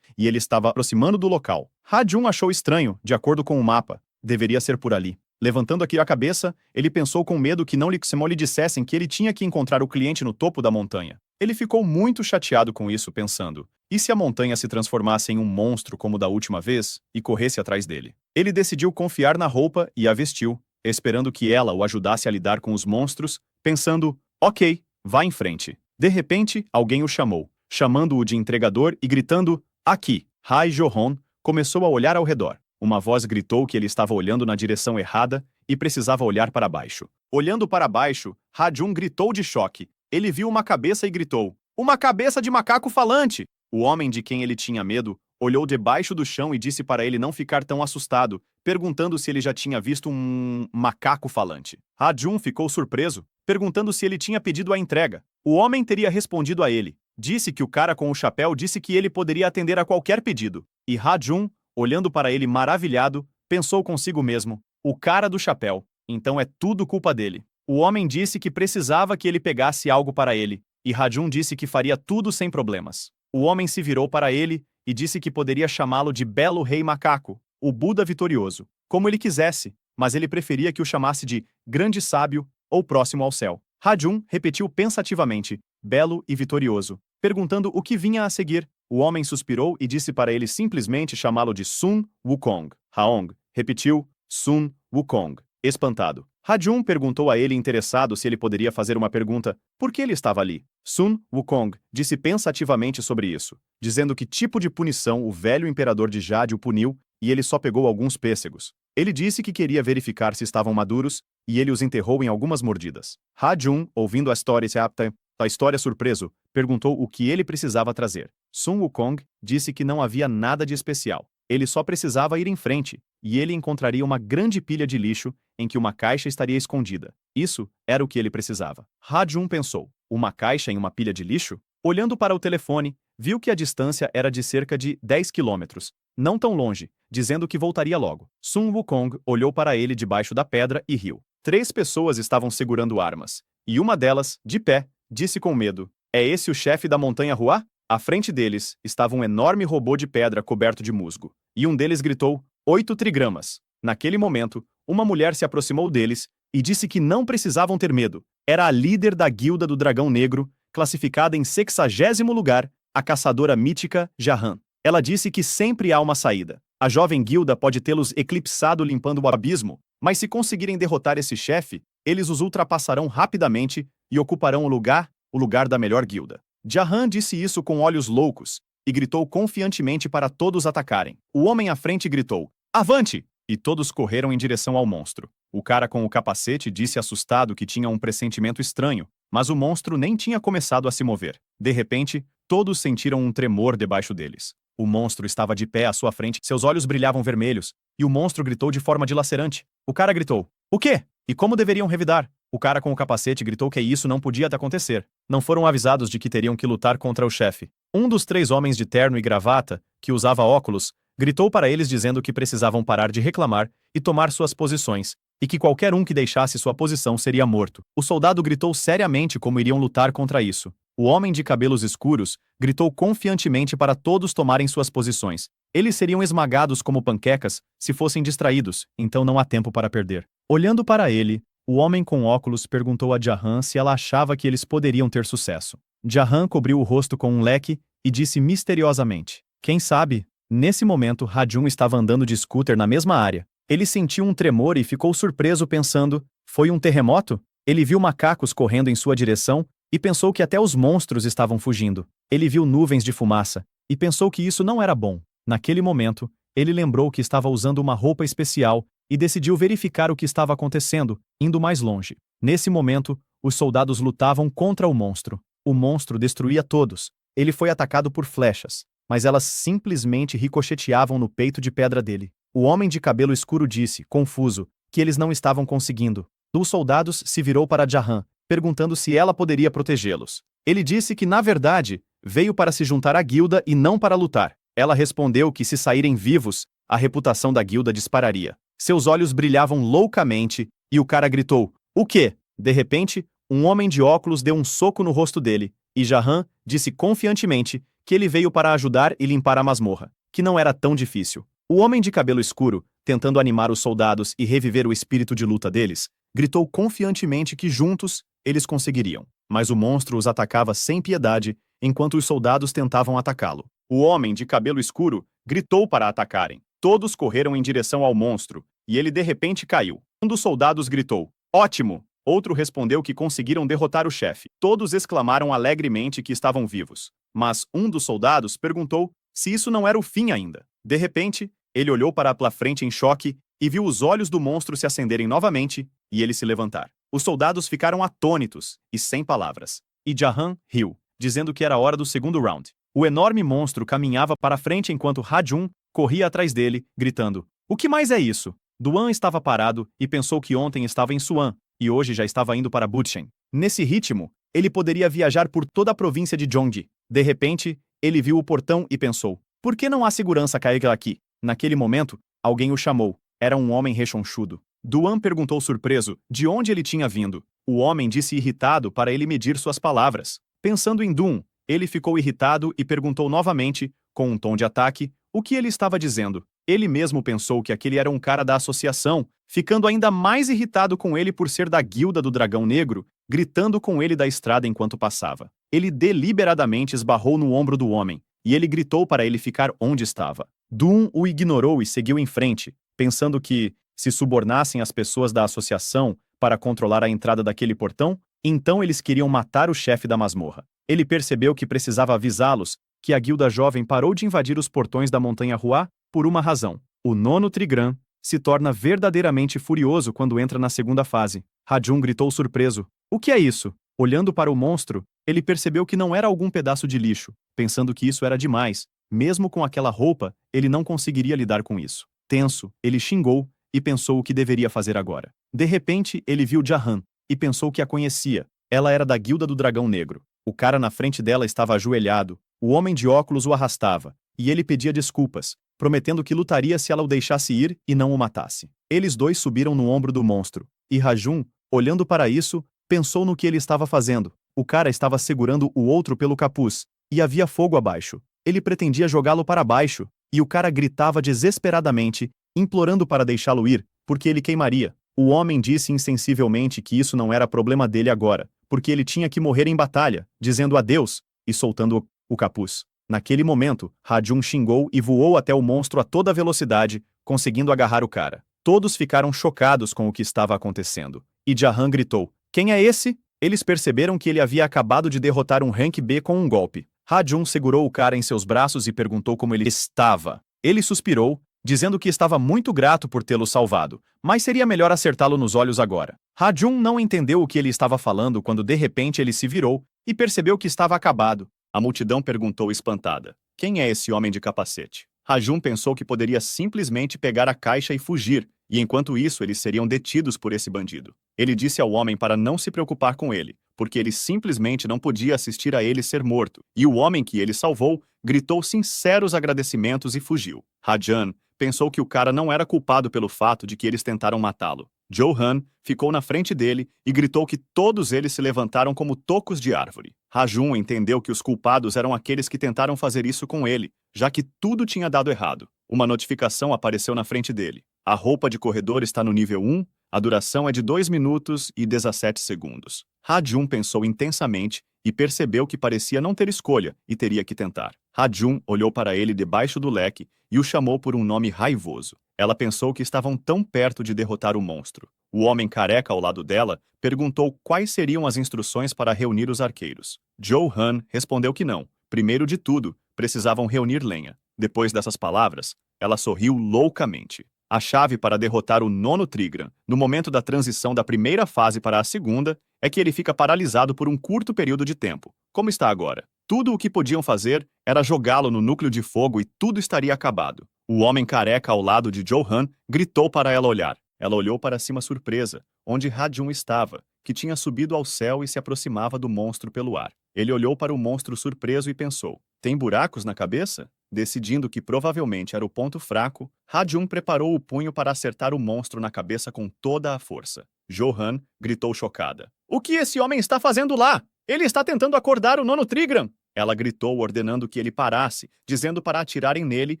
e ele estava aproximando do local. Ha-Jun achou estranho, de acordo com o mapa. Deveria ser por ali. Levantando aqui a cabeça, ele pensou com medo que não lhe dissessem que ele tinha que encontrar o cliente no topo da montanha. Ele ficou muito chateado com isso, pensando: e se a montanha se transformasse em um monstro como da última vez e corresse atrás dele? Ele decidiu confiar na roupa e a vestiu, esperando que ela o ajudasse a lidar com os monstros, pensando: ok, vá em frente. De repente, alguém o chamou, chamando-o de entregador e gritando: aqui. Hai Johon começou a olhar ao redor. Uma voz gritou que ele estava olhando na direção errada e precisava olhar para baixo. Olhando para baixo, Ha-Jun gritou de choque. Ele viu uma cabeça e gritou: uma cabeça de macaco falante! O homem de quem ele tinha medo olhou debaixo do chão e disse para ele não ficar tão assustado, perguntando se ele já tinha visto um macaco falante. Ha-Jun ficou surpreso, perguntando se ele tinha pedido a entrega. O homem teria respondido a ele. Disse que o cara com o chapéu disse que ele poderia atender a qualquer pedido. E Ha-Jun, olhando para ele maravilhado, pensou consigo mesmo: o cara do chapéu, então é tudo culpa dele. O homem disse que precisava que ele pegasse algo para ele, e Ha-Jun disse que faria tudo sem problemas. O homem se virou para ele e disse que poderia chamá-lo de Belo Rei Macaco, o Buda vitorioso, como ele quisesse, mas ele preferia que o chamasse de Grande Sábio ou Próximo ao Céu. Ha-Jun repetiu pensativamente: belo e vitorioso, perguntando o que vinha a seguir. O homem suspirou e disse para ele simplesmente chamá-lo de Sun Wukong. Haong repetiu: Sun Wukong, espantado. Ha-Jun perguntou a ele interessado se ele poderia fazer uma pergunta: por que ele estava ali? Sun Wukong disse pensativamente sobre isso, dizendo que tipo de punição o velho imperador de Jade o puniu, e ele só pegou alguns pêssegos. Ele disse que queria verificar se estavam maduros, e ele os enterrou em algumas mordidas. Ha-Jun, ouvindo a história surpreso, perguntou o que ele precisava trazer. Sun Wukong disse que não havia nada de especial. Ele só precisava ir em frente, e ele encontraria uma grande pilha de lixo em que uma caixa estaria escondida. Isso era o que ele precisava. Ha-Jun pensou: uma caixa em uma pilha de lixo? Olhando para o telefone, viu que a distância era de cerca de 10 quilômetros, não tão longe, dizendo que voltaria logo. Sun Wukong olhou para ele debaixo da pedra e riu. 3 pessoas estavam segurando armas, e uma delas, de pé, disse com medo: é esse o chefe da Montanha Hua? À frente deles estava um enorme robô de pedra coberto de musgo, e um deles gritou: 8 trigramas. Naquele momento, uma mulher se aproximou deles e disse que não precisavam ter medo. Era a líder da Guilda do Dragão Negro, classificada em 60º lugar, a caçadora mítica Jahan. Ela disse que sempre há uma saída. A jovem guilda pode tê-los eclipsado limpando o abismo, mas se conseguirem derrotar esse chefe, eles os ultrapassarão rapidamente e ocuparão o lugar da melhor guilda. Jahan disse isso com olhos loucos e gritou confiantemente para todos atacarem. O homem à frente gritou: avante! E todos correram em direção ao monstro. O cara com o capacete disse assustado que tinha um pressentimento estranho, mas o monstro nem tinha começado a se mover. De repente, todos sentiram um tremor debaixo deles. O monstro estava de pé à sua frente, seus olhos brilhavam vermelhos, e o monstro gritou de forma dilacerante. O cara gritou: o quê? E como deveriam revidar? O cara com o capacete gritou que isso não podia acontecer. Não foram avisados de que teriam que lutar contra o chefe. Um dos 3 homens de terno e gravata, que usava óculos, gritou para eles dizendo que precisavam parar de reclamar e tomar suas posições, e que qualquer um que deixasse sua posição seria morto. O soldado gritou seriamente como iriam lutar contra isso. O homem de cabelos escuros gritou confiantemente para todos tomarem suas posições. Eles seriam esmagados como panquecas se fossem distraídos, então não há tempo para perder. Olhando para ele, o homem com óculos perguntou a Jahan se ela achava que eles poderiam ter sucesso. Jahan cobriu o rosto com um leque e disse misteriosamente: quem sabe? Nesse momento, Ha-Jun estava andando de scooter na mesma área. Ele sentiu um tremor e ficou surpreso pensando: foi um terremoto? Ele viu macacos correndo em sua direção e pensou que até os monstros estavam fugindo. Ele viu nuvens de fumaça e pensou que isso não era bom. Naquele momento, ele lembrou que estava usando uma roupa especial e decidiu verificar o que estava acontecendo, indo mais longe. Nesse momento, os soldados lutavam contra o monstro. O monstro destruía todos. Ele foi atacado por flechas, mas elas simplesmente ricocheteavam no peito de pedra dele. O homem de cabelo escuro disse, confuso, que eles não estavam conseguindo. dos soldados se virou para Jahan, perguntando se ela poderia protegê-los. Ele disse que, na verdade, veio para se juntar à guilda e não para lutar. Ela respondeu que, se saírem vivos, a reputação da guilda dispararia. Seus olhos brilhavam loucamente e o cara gritou: "O quê?" De repente, um homem de óculos deu um soco no rosto dele, e Jahan disse confiantemente que ele veio para ajudar e limpar a masmorra, que não era tão difícil. O homem de cabelo escuro, tentando animar os soldados e reviver o espírito de luta deles, gritou confiantemente que juntos eles conseguiriam. Mas o monstro os atacava sem piedade, enquanto os soldados tentavam atacá-lo. O homem de cabelo escuro gritou para atacarem. Todos correram em direção ao monstro, e ele de repente caiu. Um dos soldados gritou: "Ótimo!" Outro respondeu que conseguiram derrotar o chefe. Todos exclamaram alegremente que estavam vivos. Mas um dos soldados perguntou se isso não era o fim ainda. De repente, ele olhou para a frente em choque e viu os olhos do monstro se acenderem novamente e ele se levantar. Os soldados ficaram atônitos e sem palavras. E Jahan riu, dizendo que era hora do segundo round. O enorme monstro caminhava para frente enquanto Rajun corria atrás dele, gritando: "O que mais é isso?" Duan estava parado e pensou que ontem estava em Suan e hoje já estava indo para Butchen. Nesse ritmo, ele poderia viajar por toda a província de Gyeonggi. De repente, ele viu o portão e pensou: "Por que não há segurança cair aqui?" Naquele momento, alguém o chamou. Era um homem rechonchudo. Duan perguntou surpreso de onde ele tinha vindo. O homem disse irritado para ele medir suas palavras. Pensando em Dun, ele ficou irritado e perguntou novamente, com um tom de ataque, o que ele estava dizendo. Ele mesmo pensou que aquele era um cara da associação, ficando ainda mais irritado com ele por ser da guilda do Dragão Negro, gritando com ele da estrada enquanto passava. Ele deliberadamente esbarrou no ombro do homem, e ele gritou para ele ficar onde estava. Dun o ignorou e seguiu em frente, pensando que, se subornassem as pessoas da associação para controlar a entrada daquele portão, então eles queriam matar o chefe da masmorra. Ele percebeu que precisava avisá-los que a guilda jovem parou de invadir os portões da Montanha Hua por uma razão. O nono Trigran se torna verdadeiramente furioso quando entra na segunda fase. Rajun gritou surpreso: "O que é isso?" Olhando para o monstro, ele percebeu que não era algum pedaço de lixo, pensando que isso era demais. Mesmo com aquela roupa, ele não conseguiria lidar com isso. Tenso, ele xingou e pensou o que deveria fazer agora. De repente, ele viu Jahan e pensou que a conhecia. Ela era da Guilda do Dragão Negro. O cara na frente dela estava ajoelhado, o homem de óculos o arrastava, e ele pedia desculpas, prometendo que lutaria se ela o deixasse ir e não o matasse. Eles dois subiram no ombro do monstro, e Rajun, olhando para isso, pensou no que ele estava fazendo. O cara estava segurando o outro pelo capuz, e havia fogo abaixo. Ele pretendia jogá-lo para baixo, e o cara gritava desesperadamente, implorando para deixá-lo ir, porque ele queimaria. O homem disse insensivelmente que isso não era problema dele agora, porque ele tinha que morrer em batalha, dizendo adeus, e soltando o capuz. Naquele momento, Rajun xingou e voou até o monstro a toda velocidade, conseguindo agarrar o cara. Todos ficaram chocados com o que estava acontecendo. E Jahan gritou: "Quem é esse?" Eles perceberam que ele havia acabado de derrotar um rank B com um golpe. Rajun segurou o cara em seus braços e perguntou como ele estava. Ele suspirou, dizendo que estava muito grato por tê-lo salvado, mas seria melhor acertá-lo nos olhos agora. Rajun não entendeu o que ele estava falando quando de repente ele se virou e percebeu que estava acabado. A multidão perguntou espantada: "Quem é esse homem de capacete?" Rajun pensou que poderia simplesmente pegar a caixa e fugir, e enquanto isso eles seriam detidos por esse bandido. Ele disse ao homem para não se preocupar com ele, porque ele simplesmente não podia assistir a ele ser morto, e o homem que ele salvou gritou sinceros agradecimentos e fugiu. Rajan pensou que o cara não era culpado pelo fato de que eles tentaram matá-lo. Johan ficou na frente dele e gritou que todos eles se levantaram como tocos de árvore. Rajun entendeu que os culpados eram aqueles que tentaram fazer isso com ele, já que tudo tinha dado errado. Uma notificação apareceu na frente dele. A roupa de corredor está no nível 1, a duração é de 2 minutos e 17 segundos. Rajun pensou intensamente e percebeu que parecia não ter escolha e teria que tentar. Rajun olhou para ele debaixo do leque e o chamou por um nome raivoso. Ela pensou que estavam tão perto de derrotar o monstro. O homem careca ao lado dela perguntou quais seriam as instruções para reunir os arqueiros. Johan respondeu que não. Primeiro de tudo, precisavam reunir lenha. Depois dessas palavras, ela sorriu loucamente. A chave para derrotar o nono Trigran, no momento da transição da primeira fase para a segunda, é que ele fica paralisado por um curto período de tempo, como está agora. Tudo o que podiam fazer era jogá-lo no núcleo de fogo e tudo estaria acabado. O homem careca ao lado de Johan gritou para ela olhar. Ela olhou para cima surpresa, onde Ha-jun estava, que tinha subido ao céu e se aproximava do monstro pelo ar. Ele olhou para o monstro surpreso e pensou: tem buracos na cabeça? Decidindo que provavelmente era o ponto fraco, Ha-jun preparou o punho para acertar o monstro na cabeça com toda a força. Jo-han gritou chocada: o que esse homem está fazendo lá? Ele está tentando acordar o nono Trigram! Ela gritou, ordenando que ele parasse, dizendo para atirarem nele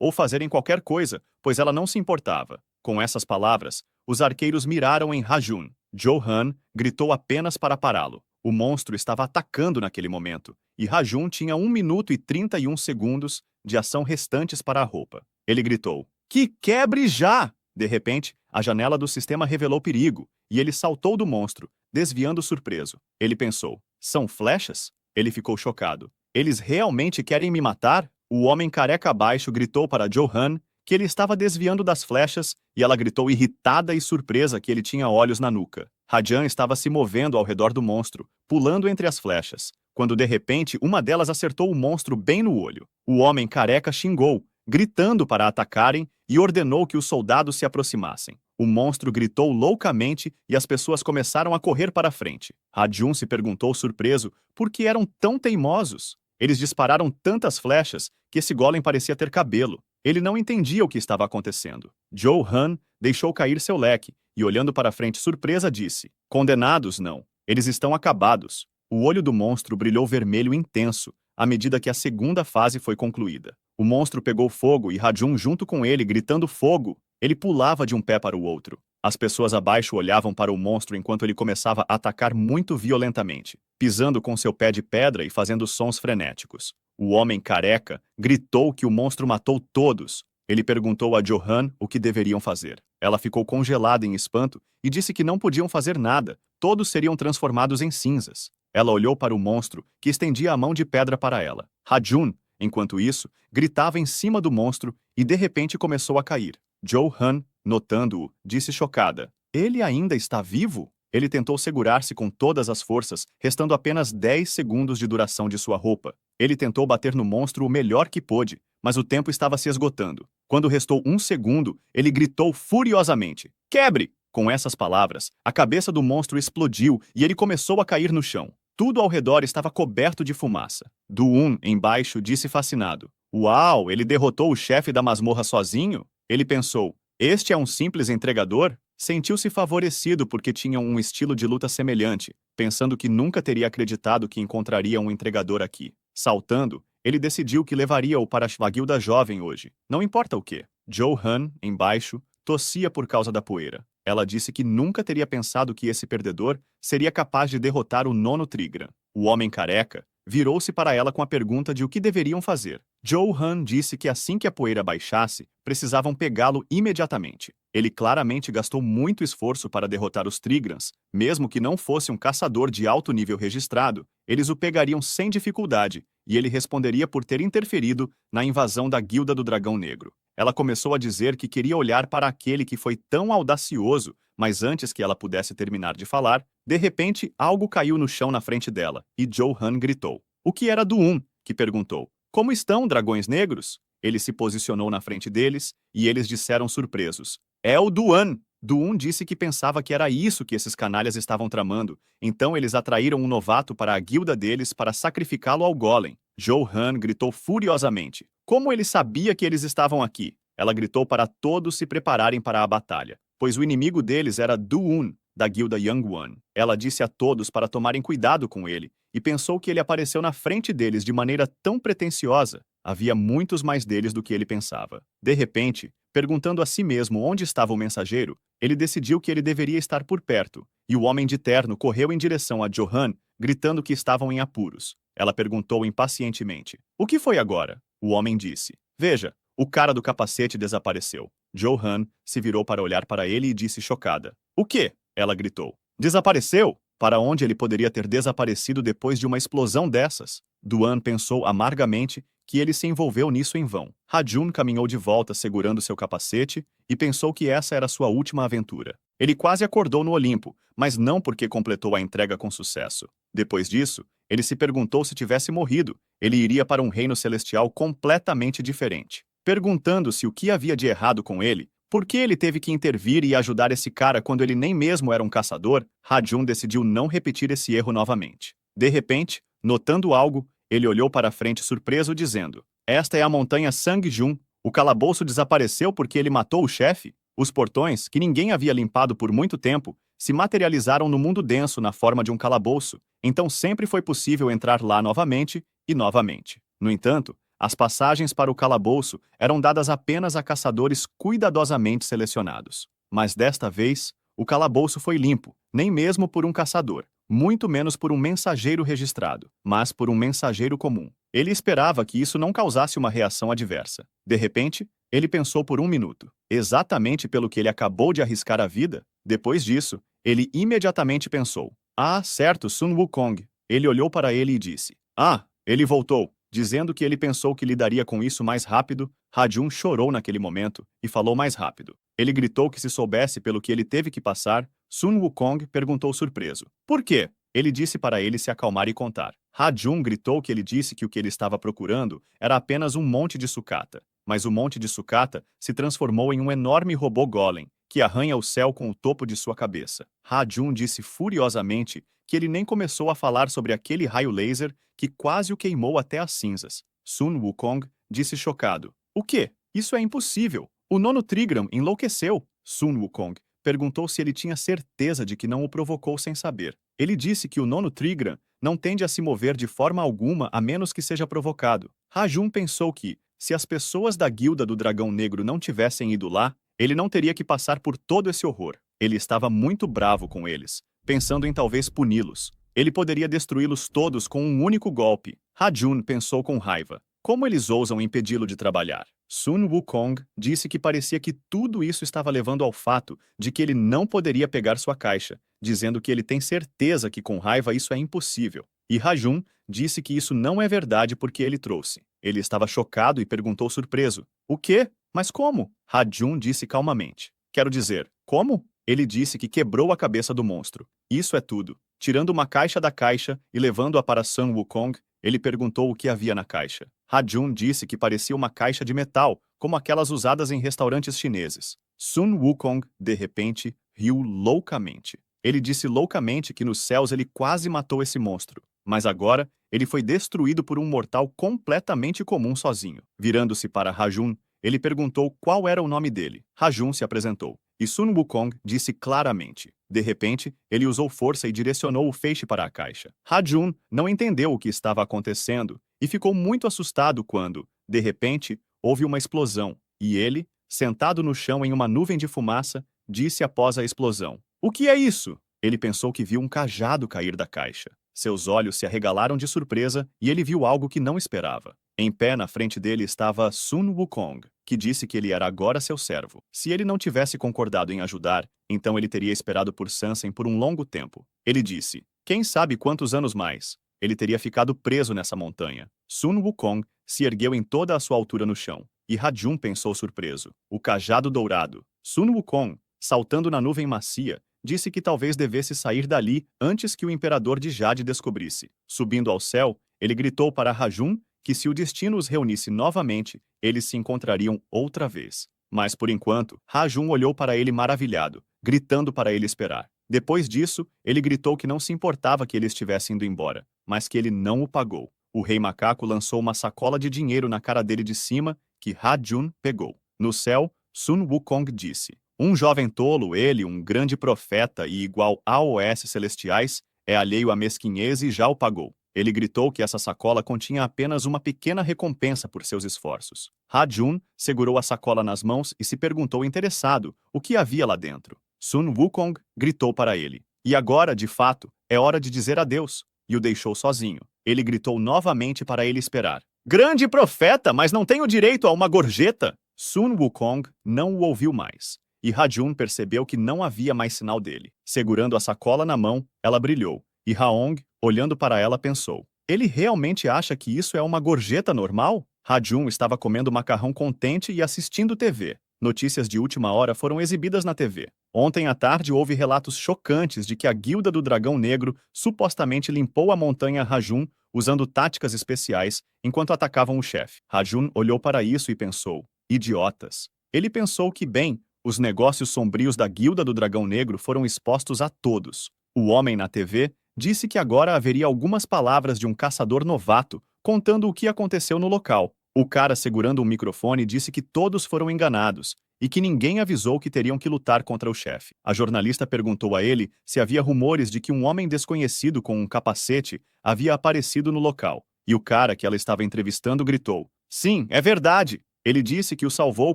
ou fazerem qualquer coisa, pois ela não se importava. Com essas palavras, os arqueiros miraram em Ha-jun. Jo-han gritou apenas para pará-lo. O monstro estava atacando naquele momento, e Ha-jun tinha 1 minuto e 31 segundos de ação restantes para a roupa. Ele gritou: que quebre já! De repente, a janela do sistema revelou perigo, e ele saltou do monstro, desviando surpreso. Ele pensou: são flechas? Ele ficou chocado. Eles realmente querem me matar? O homem careca abaixo gritou para Jo-han que ele estava desviando das flechas, e ela gritou irritada e surpresa que ele tinha olhos na nuca. Ha-jun estava se movendo ao redor do monstro, pulando entre as flechas, quando de repente uma delas acertou o monstro bem no olho. O homem careca xingou, gritando para atacarem, e ordenou que os soldados se aproximassem. O monstro gritou loucamente e as pessoas começaram a correr para a frente. Ha-jun se perguntou surpreso por que eram tão teimosos. Eles dispararam tantas flechas que esse golem parecia ter cabelo. Ele não entendia o que estava acontecendo. Jo-han deixou cair seu leque e, olhando para frente surpresa, disse: condenados não. Eles estão acabados. O olho do monstro brilhou vermelho intenso à medida que a segunda fase foi concluída. O monstro pegou fogo e Ha-jun junto com ele, gritando fogo. Ele pulava de um pé para o outro. As pessoas abaixo olhavam para o monstro enquanto ele começava a atacar muito violentamente, pisando com seu pé de pedra e fazendo sons frenéticos. O homem careca gritou que o monstro matou todos. Ele perguntou a Jo-han o que deveriam fazer. Ela ficou congelada em espanto e disse que não podiam fazer nada. Todos seriam transformados em cinzas. Ela olhou para o monstro, que estendia a mão de pedra para ela. Ha-jun, enquanto isso, gritava em cima do monstro e de repente começou a cair. Jo-han, notando-o, disse chocada: ele ainda está vivo? Ele tentou segurar-se com todas as forças, restando apenas 10 segundos de duração de sua roupa. Ele tentou bater no monstro o melhor que pôde, mas o tempo estava se esgotando. Quando restou 1 segundo, ele gritou furiosamente: quebre! Com essas palavras, a cabeça do monstro explodiu e ele começou a cair no chão. Tudo ao redor estava coberto de fumaça. Do-un, embaixo, disse fascinado: uau, ele derrotou o chefe da masmorra sozinho? Ele pensou: este é um simples entregador? Sentiu-se favorecido porque tinham um estilo de luta semelhante, pensando que nunca teria acreditado que encontraria um entregador aqui. Saltando, ele decidiu que levaria-o para a guilda jovem hoje, não importa o que. Jo-han, embaixo, tossia por causa da poeira. Ela disse que nunca teria pensado que esse perdedor seria capaz de derrotar o nono Trigram. O homem careca virou-se para ela com a pergunta de o que deveriam fazer. Jo-han disse que assim que a poeira baixasse, precisavam pegá-lo imediatamente. Ele claramente gastou muito esforço para derrotar os Trigrams, mesmo que não fosse um caçador de alto nível registrado, eles o pegariam sem dificuldade, e ele responderia por ter interferido na invasão da Guilda do Dragão Negro. Ela começou a dizer que queria olhar para aquele que foi tão audacioso, mas antes que ela pudesse terminar de falar, de repente algo caiu no chão na frente dela, e Jo-han gritou. O que era Do-un? Que perguntou. Como estão, dragões negros? Ele se posicionou na frente deles, e eles disseram surpresos. É o Do-un! Do-un disse que pensava que era isso que esses canalhas estavam tramando, então eles atraíram um novato para a guilda deles para sacrificá-lo ao golem. Jo-han gritou furiosamente. Como ele sabia que eles estavam aqui? Ela gritou para todos se prepararem para a batalha, pois o inimigo deles era Do-un, da guilda Yangwon. Ela disse a todos para tomarem cuidado com ele, e pensou que ele apareceu na frente deles de maneira tão pretensiosa. Havia muitos mais deles do que ele pensava. De repente, perguntando a si mesmo onde estava o mensageiro, ele decidiu que ele deveria estar por perto, e o homem de terno correu em direção a Jo-han, gritando que estavam em apuros. Ela perguntou impacientemente: o que foi agora? O homem disse: veja, o cara do capacete desapareceu. Jo-han se virou para olhar para ele e disse chocada: o quê? Ela gritou. Desapareceu? Para onde ele poderia ter desaparecido depois de uma explosão dessas? Do-un pensou amargamente que ele se envolveu nisso em vão. Ha-jun caminhou de volta segurando seu capacete e pensou que essa era sua última aventura. Ele quase acordou no Olimpo, mas não porque completou a entrega com sucesso. Depois disso, ele se perguntou se tivesse morrido, ele iria para um reino celestial completamente diferente. Perguntando-se o que havia de errado com ele, Por que ele teve que intervir e ajudar esse cara quando ele nem mesmo era um caçador? Ha-Jun decidiu não repetir esse erro novamente. De repente, notando algo, ele olhou para frente surpreso, dizendo: "Esta é a montanha Sang-Jun. O calabouço desapareceu porque ele matou o chefe?" Os portões, que ninguém havia limpado por muito tempo, se materializaram no mundo denso na forma de um calabouço, então sempre foi possível entrar lá novamente e novamente. No entanto, as passagens para o calabouço eram dadas apenas a caçadores cuidadosamente selecionados. Mas desta vez, o calabouço foi limpo, nem mesmo por um caçador, muito menos por um mensageiro registrado, mas por um mensageiro comum. Ele esperava que isso não causasse uma reação adversa. De repente, ele pensou por um minuto, exatamente pelo que ele acabou de arriscar a vida. Depois disso, ele imediatamente pensou: "Ah, certo, Sun Wukong." Ele olhou para ele e disse: "Ah, ele voltou." Dizendo que ele pensou que lidaria com isso mais rápido, Ha-Jun chorou naquele momento e falou mais rápido. Ele gritou que se soubesse pelo que ele teve que passar, Sun Wukong perguntou surpreso: "Por quê?" Ele disse para ele se acalmar e contar. Ha-Jun gritou que ele disse que o que ele estava procurando era apenas um monte de sucata. Mas o monte de sucata se transformou em um enorme robô golem, que arranha o céu com o topo de sua cabeça. Ha-Jun disse furiosamente que ele nem começou a falar sobre aquele raio laser que quase o queimou até as cinzas. Sun Wukong disse chocado: "O quê? Isso é impossível! O nono Trigram enlouqueceu!" Sun Wukong perguntou se ele tinha certeza de que não o provocou sem saber. Ele disse que o nono Trigram não tende a se mover de forma alguma a menos que seja provocado. Ha-Jun pensou que, se as pessoas da Guilda do Dragão Negro não tivessem ido lá, ele não teria que passar por todo esse horror. Ele estava muito bravo com eles, pensando em talvez puni-los. Ele poderia destruí-los todos com um único golpe. Ha-Jun pensou com raiva: como eles ousam impedi-lo de trabalhar? Sun Wukong disse que parecia que tudo isso estava levando ao fato de que ele não poderia pegar sua caixa, dizendo que ele tem certeza que com raiva isso é impossível. E Ha-Jun disse que isso não é verdade porque ele trouxe. Ele estava chocado e perguntou surpreso: "O quê? Mas como?" Ha-Jun disse calmamente: "Quero dizer, como?" Ele disse que quebrou a cabeça do monstro. Isso é tudo. Tirando uma caixa da caixa e levando-a para Sun Wukong, ele perguntou o que havia na caixa. Ha-Jun disse que parecia uma caixa de metal, como aquelas usadas em restaurantes chineses. Sun Wukong, de repente, riu loucamente. Ele disse loucamente que nos céus ele quase matou esse monstro, mas agora ele foi destruído por um mortal completamente comum sozinho. Virando-se para Ha-Jun, ele perguntou qual era o nome dele. Ha-Jun se apresentou, e Sun Wukong disse claramente. De repente, ele usou força e direcionou o feixe para a caixa. Ha-Jun não entendeu o que estava acontecendo e ficou muito assustado quando, de repente, houve uma explosão, e ele, sentado no chão em uma nuvem de fumaça, disse após a explosão: "O que é isso?" Ele pensou que viu um cajado cair da caixa. Seus olhos se arregalaram de surpresa e ele viu algo que não esperava. Em pé na frente dele estava Sun Wukong, que disse que ele era agora seu servo. Se ele não tivesse concordado em ajudar, então ele teria esperado por Sansen por um longo tempo. Ele disse: "Quem sabe quantos anos mais?" Ele teria ficado preso nessa montanha. Sun Wukong se ergueu em toda a sua altura no chão, e Ha-Jun pensou surpreso: o cajado dourado. Sun Wukong, saltando na nuvem macia, disse que talvez devesse sair dali antes que o imperador de Jade descobrisse. Subindo ao céu, ele gritou para Ha-Jun que se o destino os reunisse novamente, eles se encontrariam outra vez. Mas por enquanto, Ha-Jun olhou para ele maravilhado, gritando para ele esperar. Depois disso, ele gritou que não se importava que ele estivesse indo embora, mas que ele não o pagou. O rei macaco lançou uma sacola de dinheiro na cara dele de cima, que Ha-Jun pegou. No céu, Sun Wukong disse: "Um jovem tolo, ele, um grande profeta e igual aos celestiais, é alheio à mesquinhez e já o pagou." Ele gritou que essa sacola continha apenas uma pequena recompensa por seus esforços. Ha-Jun segurou a sacola nas mãos e se perguntou interessado o que havia lá dentro. Sun Wukong gritou para ele: "E agora, de fato, é hora de dizer adeus." E o deixou sozinho. Ele gritou novamente para ele esperar: "Grande profeta, mas não tenho direito a uma gorjeta?" Sun Wukong não o ouviu mais. E Ha-Jun percebeu que não havia mais sinal dele. Segurando a sacola na mão, ela brilhou. E Ha-Ong, olhando para ela, pensou: ele realmente acha que isso é uma gorjeta normal? Ha-Jun estava comendo macarrão contente e assistindo TV. Notícias de última hora foram exibidas na TV. Ontem à tarde houve relatos chocantes de que a Guilda do Dragão Negro supostamente limpou a montanha Ha-Jun usando táticas especiais enquanto atacavam o chefe. Ha-Jun olhou para isso e pensou: idiotas. Ele pensou que, bem, Os negócios sombrios da Guilda do Dragão Negro foram expostos a todos. O homem na TV disse que agora haveria algumas palavras de um caçador novato contando o que aconteceu no local. O cara segurando um microfone disse que todos foram enganados e que ninguém avisou que teriam que lutar contra o chefe. A jornalista perguntou a ele se havia rumores de que um homem desconhecido com um capacete havia aparecido no local. E o cara que ela estava entrevistando gritou: "Sim, é verdade!" Ele disse que o salvou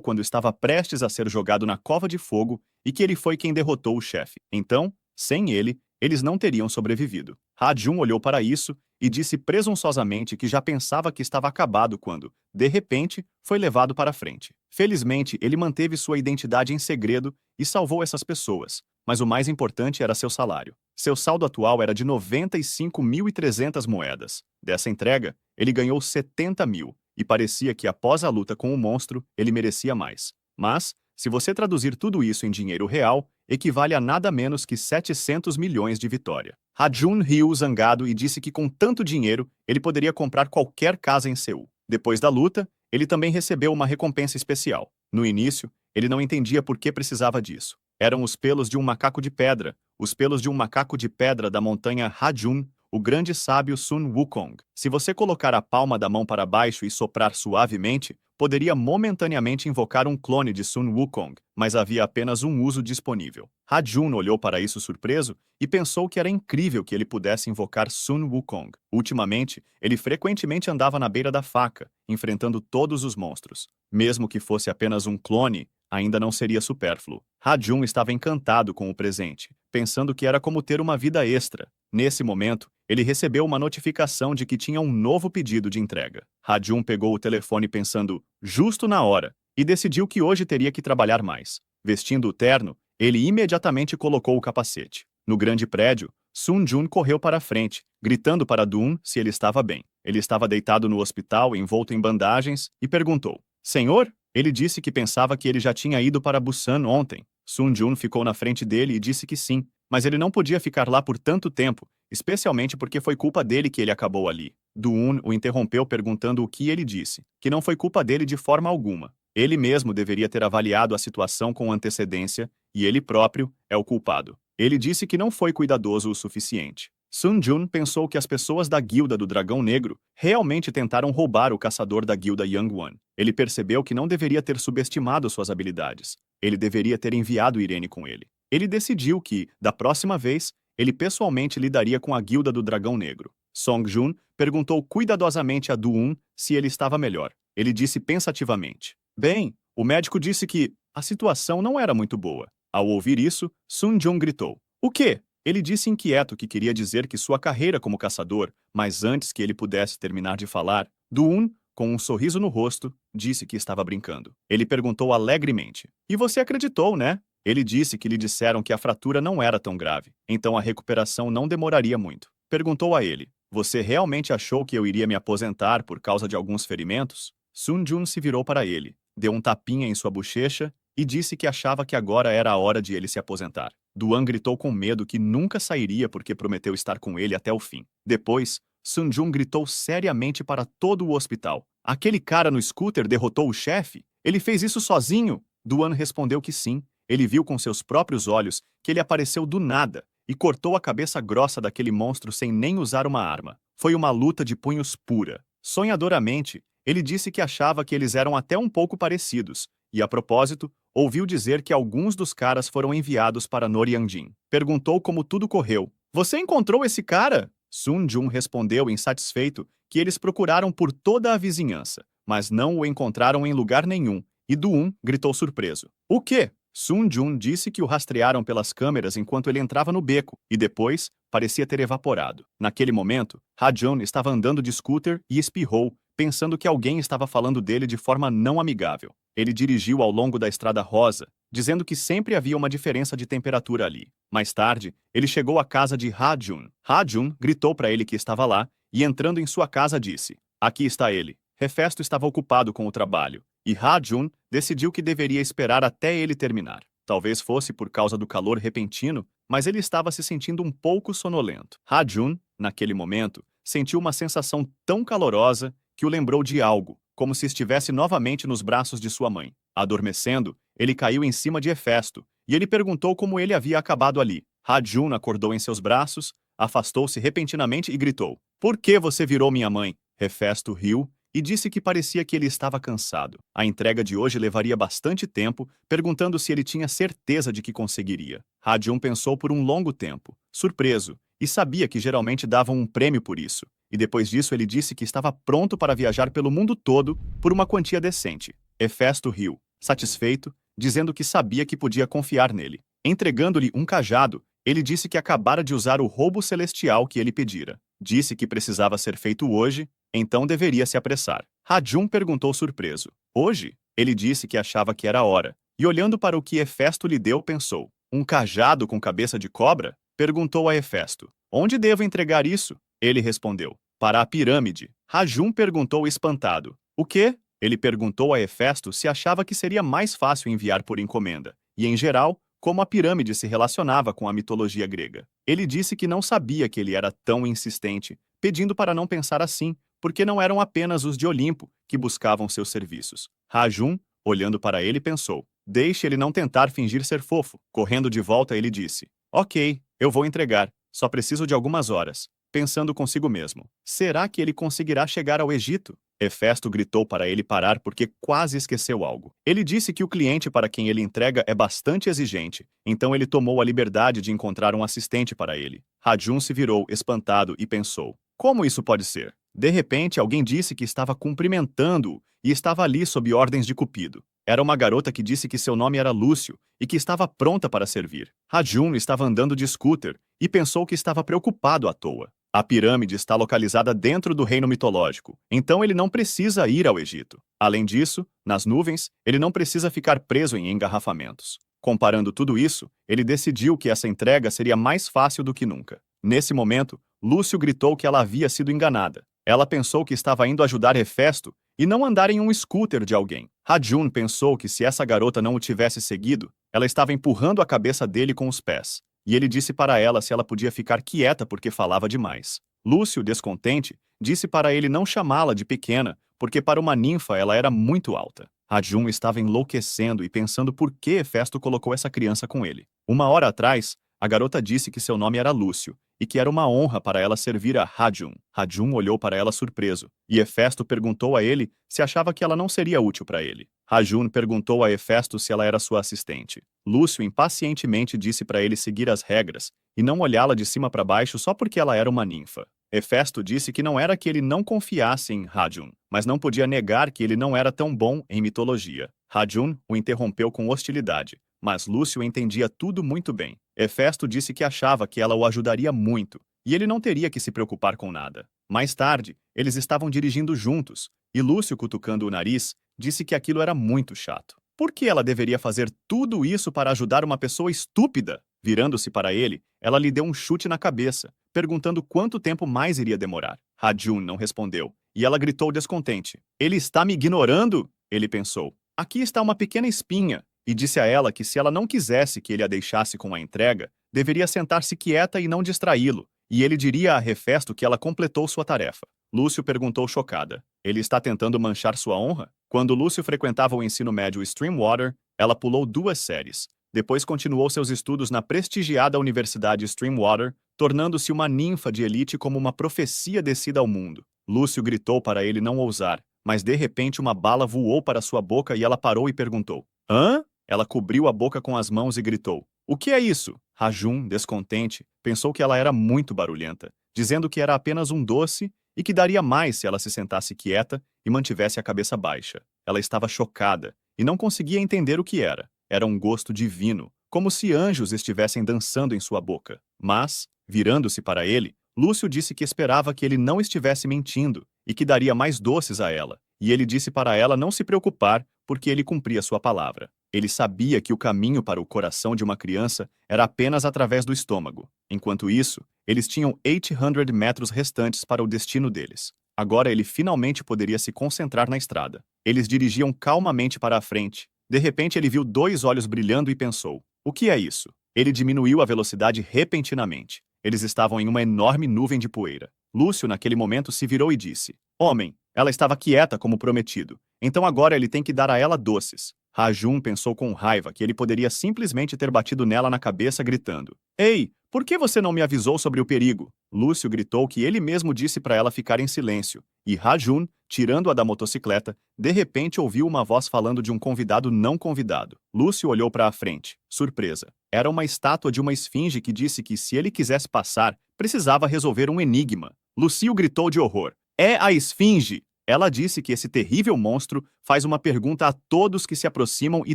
quando estava prestes a ser jogado na cova de fogo e que ele foi quem derrotou o chefe. Então, sem ele, eles não teriam sobrevivido. Ha-Jun olhou para isso e disse presunçosamente que já pensava que estava acabado quando, de repente, foi levado para frente. Felizmente, ele manteve sua identidade em segredo e salvou essas pessoas, mas o mais importante era seu salário. Seu saldo atual era de 95.300 moedas. Dessa entrega, ele ganhou 70 mil, e parecia que após a luta com o monstro, ele merecia mais. Mas, se você traduzir tudo isso em dinheiro real, equivale a nada menos que 700 milhões de vitória. Ha-Jun riu zangado e disse que com tanto dinheiro, ele poderia comprar qualquer casa em Seul. Depois da luta, ele também recebeu uma recompensa especial. No início, ele não entendia por que precisava disso. Eram os pelos de um macaco de pedra, os pelos de um macaco de pedra da montanha Ha-Jun, o grande sábio Sun Wukong. Se você colocar a palma da mão para baixo e soprar suavemente, poderia momentaneamente invocar um clone de Sun Wukong, mas havia apenas um uso disponível. Ha-Jun olhou para isso surpreso e pensou que era incrível que ele pudesse invocar Sun Wukong. Ultimamente, ele frequentemente andava na beira da faca, enfrentando todos os monstros. Mesmo que fosse apenas um clone, ainda não seria supérfluo. Ha-Jun estava encantado com o presente, pensando que era como ter uma vida extra. Nesse momento, ele recebeu uma notificação de que tinha um novo pedido de entrega. Ha-Jun pegou o telefone pensando, justo na hora, e decidiu que hoje teria que trabalhar mais. Vestindo o terno, ele imediatamente colocou o capacete. No grande prédio, Sun Jun correu para a frente, gritando para Dun se ele estava bem. Ele estava deitado no hospital, envolto em bandagens, e perguntou: "Senhor?" Ele disse que pensava que ele já tinha ido para Busan ontem. Sun Jun ficou na frente dele e disse que sim, mas ele não podia ficar lá por tanto tempo, especialmente porque foi culpa dele que ele acabou ali. Dun o interrompeu perguntando o que ele disse, que não foi culpa dele de forma alguma. Ele mesmo deveria ter avaliado a situação com antecedência e ele próprio é o culpado. Ele disse que não foi cuidadoso o suficiente. Sun Jun pensou que as pessoas da Guilda do Dragão Negro realmente tentaram roubar o caçador da Guilda Yangwan. Ele percebeu que não deveria ter subestimado suas habilidades. Ele deveria ter enviado Irene com ele. Ele decidiu que, da próxima vez, ele pessoalmente lidaria com a Guilda do Dragão Negro. Song Jun perguntou cuidadosamente a Dun se ele estava melhor. Ele disse pensativamente: "Bem, o médico disse que a situação não era muito boa." Ao ouvir isso, Sun Jun gritou: "O quê?" Ele disse inquieto que queria dizer que sua carreira como caçador, mas antes que ele pudesse terminar de falar, Dun, com um sorriso no rosto, disse que estava brincando. Ele perguntou alegremente: "E você acreditou, né?" Ele disse que lhe disseram que a fratura não era tão grave, então a recuperação não demoraria muito. Perguntou a ele: "Você realmente achou que eu iria me aposentar por causa de alguns ferimentos?" Sun Jun se virou para ele, deu um tapinha em sua bochecha e disse que achava que agora era a hora de ele se aposentar. Duan gritou com medo que nunca sairia porque prometeu estar com ele até o fim. Depois, Sun Jun gritou seriamente para todo o hospital: "Aquele cara no scooter derrotou o chefe? Ele fez isso sozinho?" Duan respondeu que sim. Ele viu com seus próprios olhos que ele apareceu do nada e cortou a cabeça grossa daquele monstro sem nem usar uma arma. Foi uma luta de punhos pura. Sonhadoramente, ele disse que achava que eles eram até um pouco parecidos, e a propósito, ouviu dizer que alguns dos caras foram enviados para Norianjin. Perguntou como tudo correu. "Você encontrou esse cara?" Sun Jun respondeu insatisfeito que eles procuraram por toda a vizinhança, mas não o encontraram em lugar nenhum, e Dun gritou surpreso: "O quê?" Sun Jun disse que o rastrearam pelas câmeras enquanto ele entrava no beco, e depois parecia ter evaporado. Naquele momento, Ha-Jun estava andando de scooter e espirrou, pensando que alguém estava falando dele de forma não amigável. Ele dirigiu ao longo da estrada rosa, dizendo que sempre havia uma diferença de temperatura ali. Mais tarde, ele chegou à casa de Ha-Jun. Ha-Jun gritou para ele que estava lá, e entrando em sua casa disse: "Aqui está ele." Hefesto estava ocupado com o trabalho, e Ha-Jun decidiu que deveria esperar até ele terminar. Talvez fosse por causa do calor repentino, mas ele estava se sentindo um pouco sonolento. Ha-Jun, naquele momento, sentiu uma sensação tão calorosa que o lembrou de algo, como se estivesse novamente nos braços de sua mãe. Adormecendo, ele caiu em cima de Hefesto, e ele perguntou como ele havia acabado ali. Ha-Jun acordou em seus braços, afastou-se repentinamente e gritou: "Por que você virou minha mãe?" Hefesto riu e disse que parecia que ele estava cansado. A entrega de hoje levaria bastante tempo, perguntando se ele tinha certeza de que conseguiria. Ha-Jun pensou por um longo tempo, surpreso, e sabia que geralmente davam um prêmio por isso. E depois disso ele disse que estava pronto para viajar pelo mundo todo por uma quantia decente. Hefesto riu, satisfeito, dizendo que sabia que podia confiar nele. Entregando-lhe um cajado, ele disse que acabara de usar o roubo celestial que ele pedira. Disse que precisava ser feito hoje, então deveria se apressar. Ha-Jun perguntou surpreso. Hoje? Ele disse que achava que era a hora, e olhando para o que Hefesto lhe deu, pensou: um cajado com cabeça de cobra? Perguntou a Hefesto. Onde devo entregar isso? Ele respondeu: para a pirâmide. Ha-Jun perguntou espantado. O quê? Ele perguntou a Hefesto se achava que seria mais fácil enviar por encomenda, e em geral, como a pirâmide se relacionava com a mitologia grega. Ele disse que não sabia que ele era tão insistente, pedindo para não pensar assim, porque não eram apenas os de Olimpo que buscavam seus serviços. Ha-Jun, olhando para ele, pensou: deixe ele não tentar fingir ser fofo. Correndo de volta, ele disse: ok, eu vou entregar, só preciso de algumas horas. Pensando consigo mesmo: será que ele conseguirá chegar ao Egito? Hefesto gritou para ele parar porque quase esqueceu algo. Ele disse que o cliente para quem ele entrega é bastante exigente, então ele tomou a liberdade de encontrar um assistente para ele. Ha-Jun se virou, espantado, e pensou: como isso pode ser? De repente, alguém disse que estava cumprimentando-o e estava ali sob ordens de Cupido. Era uma garota que disse que seu nome era Lúcio e que estava pronta para servir. Ha-Jun estava andando de scooter e pensou que estava preocupado à toa. A pirâmide está localizada dentro do reino mitológico, então ele não precisa ir ao Egito. Além disso, nas nuvens, ele não precisa ficar preso em engarrafamentos. Comparando tudo isso, ele decidiu que essa entrega seria mais fácil do que nunca. Nesse momento, Lúcio gritou que ela havia sido enganada. Ela pensou que estava indo ajudar Hefesto e não andar em um scooter de alguém. Ha-Jun pensou que se essa garota não o tivesse seguido, ela estava empurrando a cabeça dele com os pés. E ele disse para ela se ela podia ficar quieta porque falava demais. Lúcio, descontente, disse para ele não chamá-la de pequena, porque para uma ninfa ela era muito alta. Ha-Jun estava enlouquecendo e pensando por que Hefesto colocou essa criança com ele. Uma hora atrás, a garota disse que seu nome era Lúcio, e que era uma honra para ela servir a Ha-Jun. Ha-Jun olhou para ela surpreso, e Hefesto perguntou a ele se achava que ela não seria útil para ele. Ha-Jun perguntou a Hefesto se ela era sua assistente. Lúcio impacientemente disse para ele seguir as regras, e não olhá-la de cima para baixo só porque ela era uma ninfa. Hefesto disse que não era que ele não confiasse em Ha-Jun, mas não podia negar que ele não era tão bom em mitologia. Ha-Jun o interrompeu com hostilidade, mas Lúcio entendia tudo muito bem. Hefesto disse que achava que ela o ajudaria muito, e ele não teria que se preocupar com nada. Mais tarde, eles estavam dirigindo juntos, e Lúcio, cutucando o nariz, disse que aquilo era muito chato. Por que ela deveria fazer tudo isso para ajudar uma pessoa estúpida? Virando-se para ele, ela lhe deu um chute na cabeça, perguntando quanto tempo mais iria demorar. Ha-Jun não respondeu, e ela gritou descontente: ele está me ignorando? Ele pensou: aqui está uma pequena espinha, e disse a ela que se ela não quisesse que ele a deixasse com a entrega, deveria sentar-se quieta e não distraí-lo, e ele diria a Hefesto que ela completou sua tarefa. Lúcio perguntou chocada: ele está tentando manchar sua honra? Quando Lúcio frequentava o ensino médio Streamwater, ela pulou 2 séries. Depois continuou seus estudos na prestigiada Universidade Streamwater, tornando-se uma ninfa de elite como uma profecia descida ao mundo. Lúcio gritou para ele não ousar, mas de repente uma bala voou para sua boca e ela parou e perguntou: hã? Ela cobriu a boca com as mãos e gritou: o que é isso? Ha-Jun, descontente, pensou que ela era muito barulhenta, dizendo que era apenas um doce e que daria mais se ela se sentasse quieta e mantivesse a cabeça baixa. Ela estava chocada e não conseguia entender o que era. Era um gosto divino, como se anjos estivessem dançando em sua boca. Mas, virando-se para ele, Lúcio disse que esperava que ele não estivesse mentindo e que daria mais doces a ela. E ele disse para ela não se preocupar, porque ele cumpria sua palavra. Ele sabia que o caminho para o coração de uma criança era apenas através do estômago. Enquanto isso, eles tinham 800 metros restantes para o destino deles. Agora ele finalmente poderia se concentrar na estrada. Eles dirigiam calmamente para a frente. De repente ele viu 2 olhos brilhando e pensou: o que é isso? Ele diminuiu a velocidade repentinamente. Eles estavam em uma enorme nuvem de poeira. Lúcio, naquele momento, se virou e disse: homem, ela estava quieta como prometido, então agora ele tem que dar a ela doces. Rajun pensou com raiva que ele poderia simplesmente ter batido nela na cabeça gritando: Ei, por que você não me avisou sobre o perigo? Lúcio gritou que ele mesmo disse para ela ficar em silêncio, e Rajun, tirando-a da motocicleta, de repente ouviu uma voz falando de um convidado não convidado. Lúcio olhou para a frente, surpresa. Era uma estátua de uma esfinge que disse que se ele quisesse passar, precisava resolver um enigma. Lúcio gritou de horror: É a esfinge! Ela disse que esse terrível monstro faz uma pergunta a todos que se aproximam e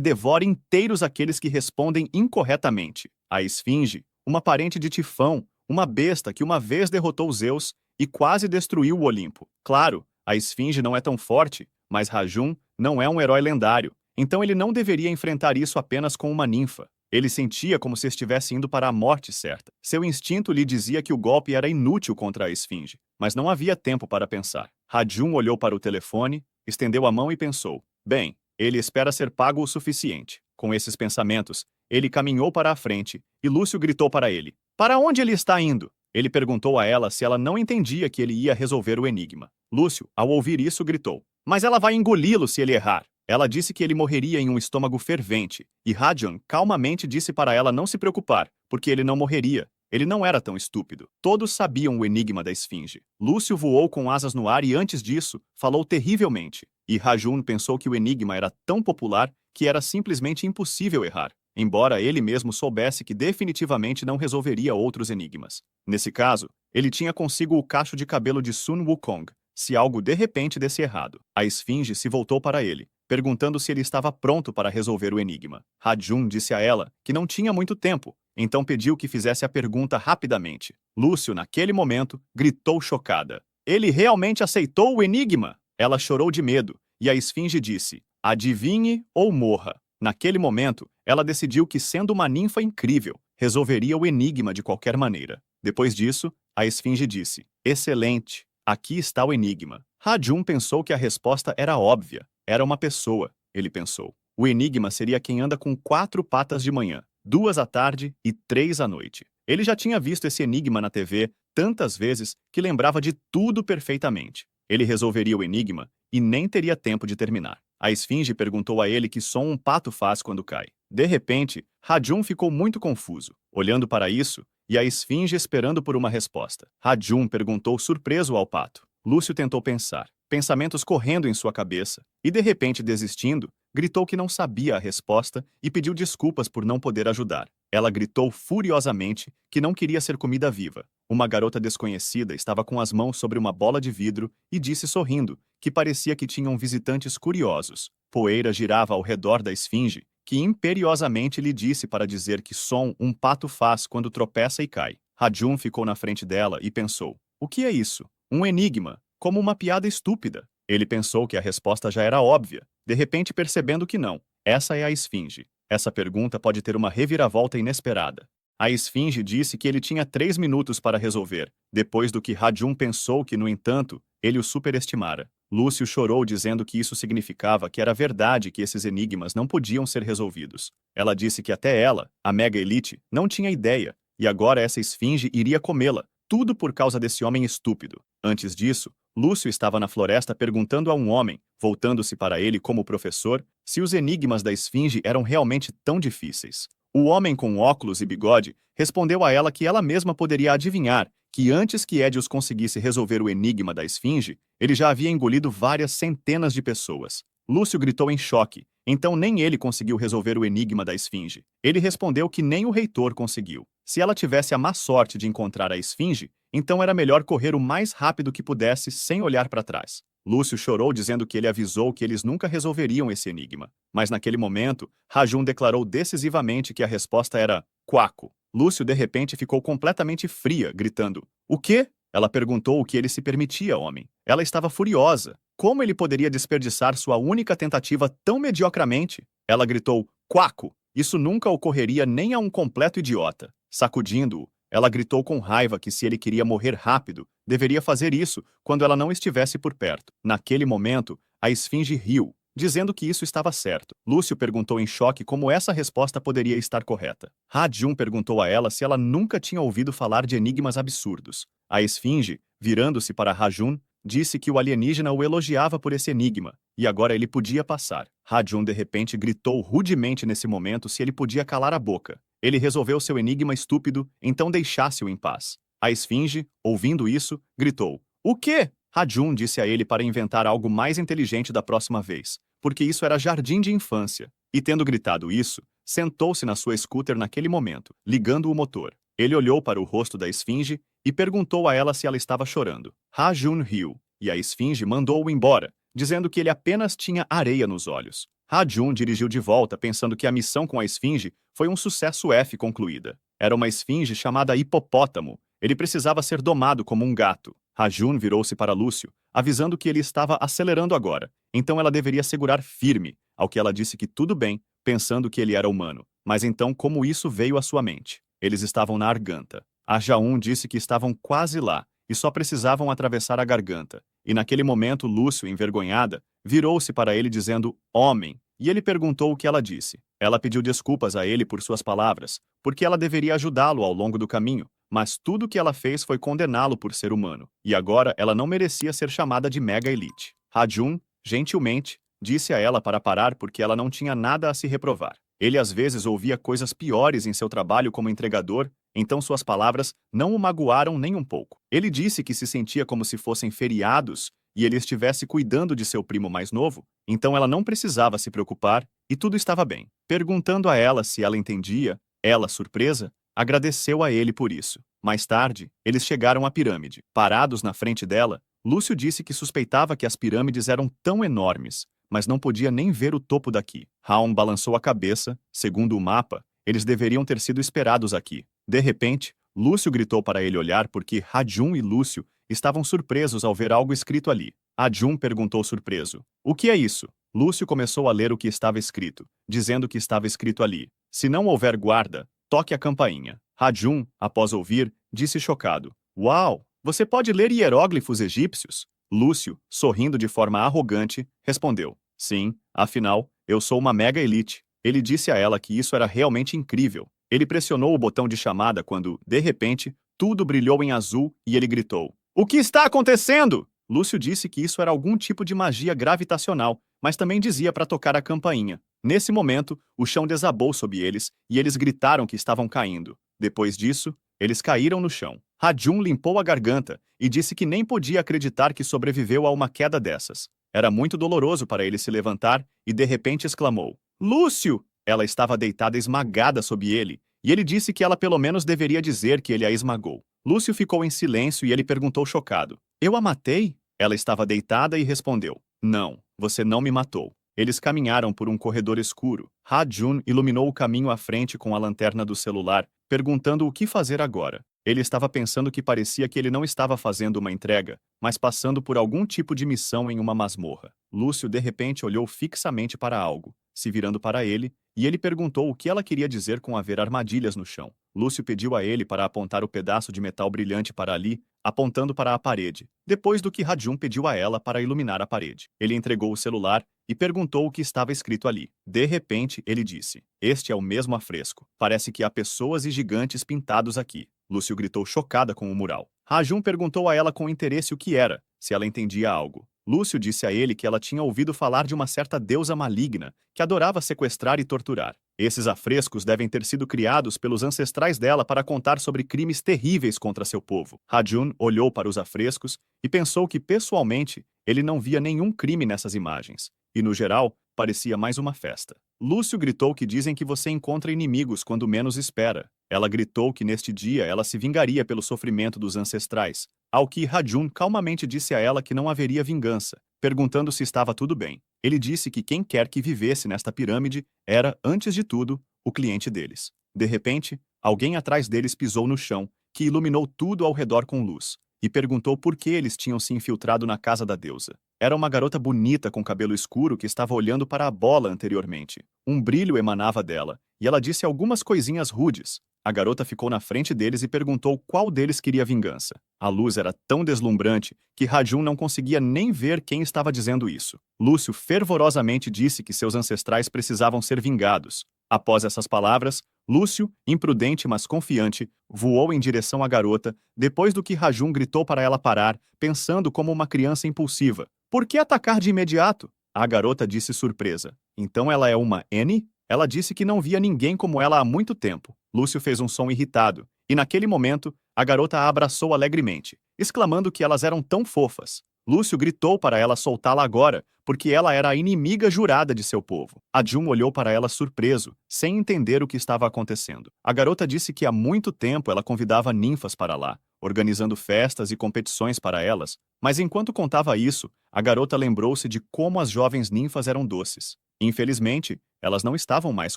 devora inteiros aqueles que respondem incorretamente. A esfinge, uma parente de Tifão, uma besta que uma vez derrotou Zeus e quase destruiu o Olimpo. Claro, a esfinge não é tão forte, mas Rajun não é um herói lendário, então ele não deveria enfrentar isso apenas com uma ninfa. Ele sentia como se estivesse indo para a morte certa. Seu instinto lhe dizia que o golpe era inútil contra a esfinge, mas não havia tempo para pensar. Rajun olhou para o telefone, estendeu a mão e pensou: bem, ele espera ser pago o suficiente. Com esses pensamentos, ele caminhou para a frente e Lúcio gritou para ele: Para onde ele está indo? Ele perguntou a ela se ela não entendia que ele ia resolver o enigma. Lúcio, ao ouvir isso, gritou: Mas ela vai engoli-lo se ele errar. Ela disse que ele morreria em um estômago fervente, e Rajun calmamente disse para ela não se preocupar, porque ele não morreria. Ele não era tão estúpido. Todos sabiam o enigma da esfinge. Lúcio voou com asas no ar e antes disso, falou terrivelmente. E Rajun pensou que o enigma era tão popular que era simplesmente impossível errar, embora ele mesmo soubesse que definitivamente não resolveria outros enigmas. Nesse caso, ele tinha consigo o cacho de cabelo de Sun Wukong, se algo de repente desse errado. A esfinge se voltou para ele, perguntando se ele estava pronto para resolver o enigma. Rajun disse a ela que não tinha muito tempo, então pediu que fizesse a pergunta rapidamente. Lúcio, naquele momento, gritou chocada: Ele realmente aceitou o enigma! Ela chorou de medo, e a esfinge disse: Adivinhe ou morra. Naquele momento, ela decidiu que, sendo uma ninfa incrível, resolveria o enigma de qualquer maneira. Depois disso, a esfinge disse: Excelente! Aqui está o enigma. Rajun pensou que a resposta era óbvia. Era uma pessoa, ele pensou. O enigma seria quem anda com 4 patas de manhã, 2 à tarde e 3 à noite. Ele já tinha visto esse enigma na TV tantas vezes que lembrava de tudo perfeitamente. Ele resolveria o enigma e nem teria tempo de terminar. A esfinge perguntou a ele que som um pato faz quando cai. De repente, Rajun ficou muito confuso, olhando para isso, e a esfinge esperando por uma resposta. Rajun perguntou surpreso ao pato. Lúcio tentou pensar, pensamentos correndo em sua cabeça, e de repente desistindo, gritou que não sabia a resposta e pediu desculpas por não poder ajudar. Ela gritou furiosamente que não queria ser comida viva. Uma garota desconhecida estava com as mãos sobre uma bola de vidro e disse sorrindo que parecia que tinham visitantes curiosos. Poeira girava ao redor da esfinge, que imperiosamente lhe disse para dizer que som um pato faz quando tropeça e cai. Rajun ficou na frente dela e pensou: o que é isso? Um enigma, como uma piada estúpida. Ele pensou que a resposta já era óbvia, de repente percebendo que não. Essa é a esfinge. Essa pergunta pode ter uma reviravolta inesperada. A esfinge disse que ele tinha 3 minutos para resolver, depois do que Rajun pensou que, no entanto, ele o superestimara. Lúcio chorou dizendo que isso significava que era verdade que esses enigmas não podiam ser resolvidos. Ela disse que até ela, a Mega Elite, não tinha ideia, e agora essa esfinge iria comê-la, tudo por causa desse homem estúpido. Antes disso, Lúcio estava na floresta perguntando a um homem, voltando-se para ele como professor, se os enigmas da esfinge eram realmente tão difíceis. O homem com óculos e bigode respondeu a ela que ela mesma poderia adivinhar que antes que Edius conseguisse resolver o enigma da esfinge, ele já havia engolido várias centenas de pessoas. Lúcio gritou em choque, então nem ele conseguiu resolver o enigma da esfinge. Ele respondeu que nem o reitor conseguiu. Se ela tivesse a má sorte de encontrar a esfinge, então era melhor correr o mais rápido que pudesse sem olhar para trás. Lúcio chorou dizendo que ele avisou que eles nunca resolveriam esse enigma. Mas naquele momento, Rajun declarou decisivamente que a resposta era Quaco. Lúcio de repente ficou completamente fria, gritando: O quê? Ela perguntou o que ele se permitia, homem. Ela estava furiosa. Como ele poderia desperdiçar sua única tentativa tão mediocramente? Ela gritou: Quaco! Isso nunca ocorreria nem a um completo idiota. Sacudindo-o, ela gritou com raiva que se ele queria morrer rápido, deveria fazer isso quando ela não estivesse por perto. Naquele momento, a esfinge riu, dizendo que isso estava certo. Lúcio perguntou em choque como essa resposta poderia estar correta. Rajun perguntou a ela se ela nunca tinha ouvido falar de enigmas absurdos. A esfinge, virando-se para Rajun, disse que o alienígena o elogiava por esse enigma, e agora ele podia passar. Ha-Jun de repente gritou rudemente nesse momento se ele podia calar a boca. Ele resolveu seu enigma estúpido, então deixasse-o em paz. A esfinge, ouvindo isso, gritou: "O quê?" Ha-Jun disse a ele para inventar algo mais inteligente da próxima vez, porque isso era jardim de infância. E tendo gritado isso, sentou-se na sua scooter naquele momento, ligando o motor. Ele olhou para o rosto da esfinge e perguntou a ela se ela estava chorando. Ha-Jun riu, e a esfinge mandou-o embora, dizendo que ele apenas tinha areia nos olhos. Ha-Jun dirigiu de volta pensando que a missão com a esfinge foi um sucesso F concluída. Era uma esfinge chamada Hipopótamo. Ele precisava ser domado como um gato. Ha-Jun virou-se para Lúcio, avisando que ele estava acelerando agora, então ela deveria segurar firme, ao que ela disse que tudo bem, pensando que ele era humano. Mas então como isso veio à sua mente? Eles estavam na Arganta. A Jaun disse que estavam quase lá, e só precisavam atravessar a garganta. E naquele momento Lúcio, envergonhada, virou-se para ele dizendo "homem", e ele perguntou o que ela disse. Ela pediu desculpas a ele por suas palavras, porque ela deveria ajudá-lo ao longo do caminho, mas tudo o que ela fez foi condená-lo por ser humano, e agora ela não merecia ser chamada de Mega Elite. Ha-Jun, gentilmente, disse a ela para parar porque ela não tinha nada a se reprovar. Ele às vezes ouvia coisas piores em seu trabalho como entregador, então suas palavras não o magoaram nem um pouco. Ele disse que se sentia como se fossem feriados e ele estivesse cuidando de seu primo mais novo, então ela não precisava se preocupar e tudo estava bem. Perguntando a ela se ela entendia, ela, surpresa, agradeceu a ele por isso. Mais tarde, eles chegaram à pirâmide. Parados na frente dela, Lúcio disse que suspeitava que as pirâmides eram tão enormes, mas não podia nem ver o topo daqui. Raon balançou a cabeça. Segundo o mapa, eles deveriam ter sido esperados aqui. De repente, Lúcio gritou para ele olhar porque Ha-Jun e Lúcio estavam surpresos ao ver algo escrito ali. Ha-Jun perguntou surpreso: "O que é isso?" Lúcio começou a ler o que estava escrito, dizendo que estava escrito ali: "Se não houver guarda, toque a campainha." Ha-Jun, após ouvir, disse chocado: "Uau! Você pode ler hieróglifos egípcios?" Lúcio, sorrindo de forma arrogante, respondeu: "Sim, afinal, eu sou uma Mega Elite." Ele disse a ela que isso era realmente incrível. Ele pressionou o botão de chamada quando, de repente, tudo brilhou em azul e ele gritou: "O que está acontecendo?" Lúcio disse que isso era algum tipo de magia gravitacional, mas também dizia para tocar a campainha. Nesse momento, o chão desabou sob eles e eles gritaram que estavam caindo. Depois disso, eles caíram no chão. Ha-Jun limpou a garganta e disse que nem podia acreditar que sobreviveu a uma queda dessas. Era muito doloroso para ele se levantar e de repente exclamou: "Lúcio!" Ela estava deitada esmagada sob ele, e ele disse que ela pelo menos deveria dizer que ele a esmagou. Lúcio ficou em silêncio e ele perguntou chocado: "Eu a matei?" Ela estava deitada e respondeu: "Não, você não me matou." Eles caminharam por um corredor escuro. Ha-Jun iluminou o caminho à frente com a lanterna do celular, perguntando o que fazer agora. Ele estava pensando que parecia que ele não estava fazendo uma entrega, mas passando por algum tipo de missão em uma masmorra. Lúcio de repente olhou fixamente para algo, se virando para ele, e ele perguntou o que ela queria dizer com haver armadilhas no chão. Lúcio pediu a ele para apontar o pedaço de metal brilhante para ali, apontando para a parede, depois do que Ha-Jun pediu a ela para iluminar a parede. Ele entregou o celular e perguntou o que estava escrito ali. De repente, ele disse: "Este é o mesmo afresco. Parece que há pessoas e gigantes pintados aqui." Lúcio gritou chocada com o mural. Ha-Jun perguntou a ela com interesse o que era, se ela entendia algo. Lúcio disse a ele que ela tinha ouvido falar de uma certa deusa maligna que adorava sequestrar e torturar. Esses afrescos devem ter sido criados pelos ancestrais dela para contar sobre crimes terríveis contra seu povo. Ha-Jun olhou para os afrescos e pensou que, pessoalmente, ele não via nenhum crime nessas imagens. E, no geral, parecia mais uma festa. Lúcio gritou que dizem que você encontra inimigos quando menos espera. Ela gritou que neste dia ela se vingaria pelo sofrimento dos ancestrais, ao que Ha-Jun calmamente disse a ela que não haveria vingança, perguntando se estava tudo bem. Ele disse que quem quer que vivesse nesta pirâmide era, antes de tudo, o cliente deles. De repente, alguém atrás deles pisou no chão, que iluminou tudo ao redor com luz, e perguntou por que eles tinham se infiltrado na casa da deusa. Era uma garota bonita com cabelo escuro que estava olhando para a bola anteriormente. Um brilho emanava dela, e ela disse algumas coisinhas rudes. A garota ficou na frente deles e perguntou qual deles queria vingança. A luz era tão deslumbrante que Ha-Jun não conseguia nem ver quem estava dizendo isso. Lúcio fervorosamente disse que seus ancestrais precisavam ser vingados. Após essas palavras, Lúcio, imprudente mas confiante, voou em direção à garota, depois do que Rajum gritou para ela parar, pensando como uma criança impulsiva. Por que atacar de imediato? A garota disse surpresa. Então ela é uma N? Ela disse que não via ninguém como ela há muito tempo. Lúcio fez um som irritado, e naquele momento, a garota a abraçou alegremente, exclamando que elas eram tão fofas. Lúcio gritou para ela soltá-la agora, porque ela era a inimiga jurada de seu povo. Adjum olhou para ela surpreso, sem entender o que estava acontecendo. A garota disse que há muito tempo ela convidava ninfas para lá, organizando festas e competições para elas, mas enquanto contava isso, a garota lembrou-se de como as jovens ninfas eram doces. Infelizmente, elas não estavam mais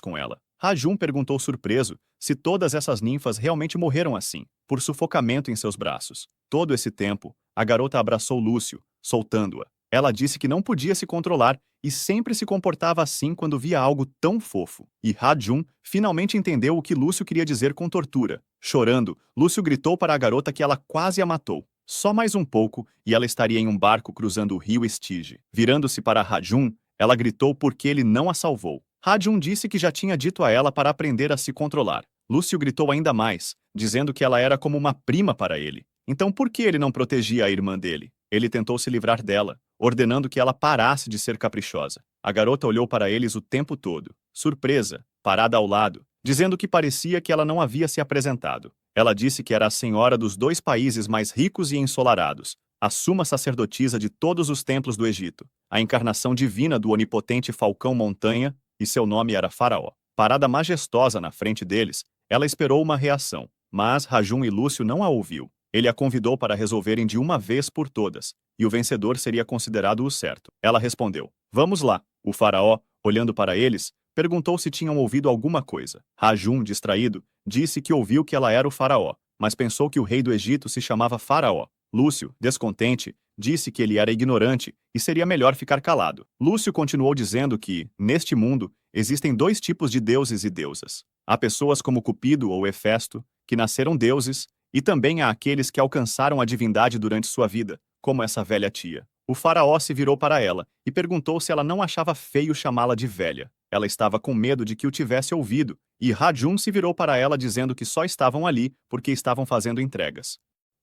com ela. Rajum perguntou surpreso se todas essas ninfas realmente morreram assim, por sufocamento em seus braços. Todo esse tempo, a garota abraçou Lúcio, soltando-a. Ela disse que não podia se controlar e sempre se comportava assim quando via algo tão fofo. E Rajum finalmente entendeu o que Lúcio queria dizer com tortura. Chorando, Lúcio gritou para a garota que ela quase a matou. Só mais um pouco e ela estaria em um barco cruzando o rio Estige. Virando-se para Rajum, ela gritou porque ele não a salvou. Rajum disse que já tinha dito a ela para aprender a se controlar. Lúcio gritou ainda mais, dizendo que ela era como uma prima para ele. Então por que ele não protegia a irmã dele? Ele tentou se livrar dela, ordenando que ela parasse de ser caprichosa. A garota olhou para eles o tempo todo, surpresa, parada ao lado, dizendo que parecia que ela não havia se apresentado. Ela disse que era a senhora dos 2 países mais ricos e ensolarados, a suma sacerdotisa de todos os templos do Egito, a encarnação divina do onipotente Falcão Montanha, e seu nome era Faraó. Parada majestosa na frente deles, ela esperou uma reação, mas Rajum e Lúcio não a ouviu. Ele a convidou para resolverem de uma vez por todas, e o vencedor seria considerado o certo. Ela respondeu: "Vamos lá." O faraó, olhando para eles, perguntou se tinham ouvido alguma coisa. Rajum, distraído, disse que ouviu que ela era o faraó, mas pensou que o rei do Egito se chamava Faraó. Lúcio, descontente, disse que ele era ignorante e seria melhor ficar calado. Lúcio continuou dizendo que, neste mundo, existem 2 tipos de deuses e deusas. Há pessoas como Cupido ou Hefesto, que nasceram deuses, e também há aqueles que alcançaram a divindade durante sua vida, como essa velha tia. O faraó se virou para ela e perguntou se ela não achava feio chamá-la de velha. Ela estava com medo de que o tivesse ouvido, e Rajum se virou para ela dizendo que só estavam ali porque estavam fazendo entregas.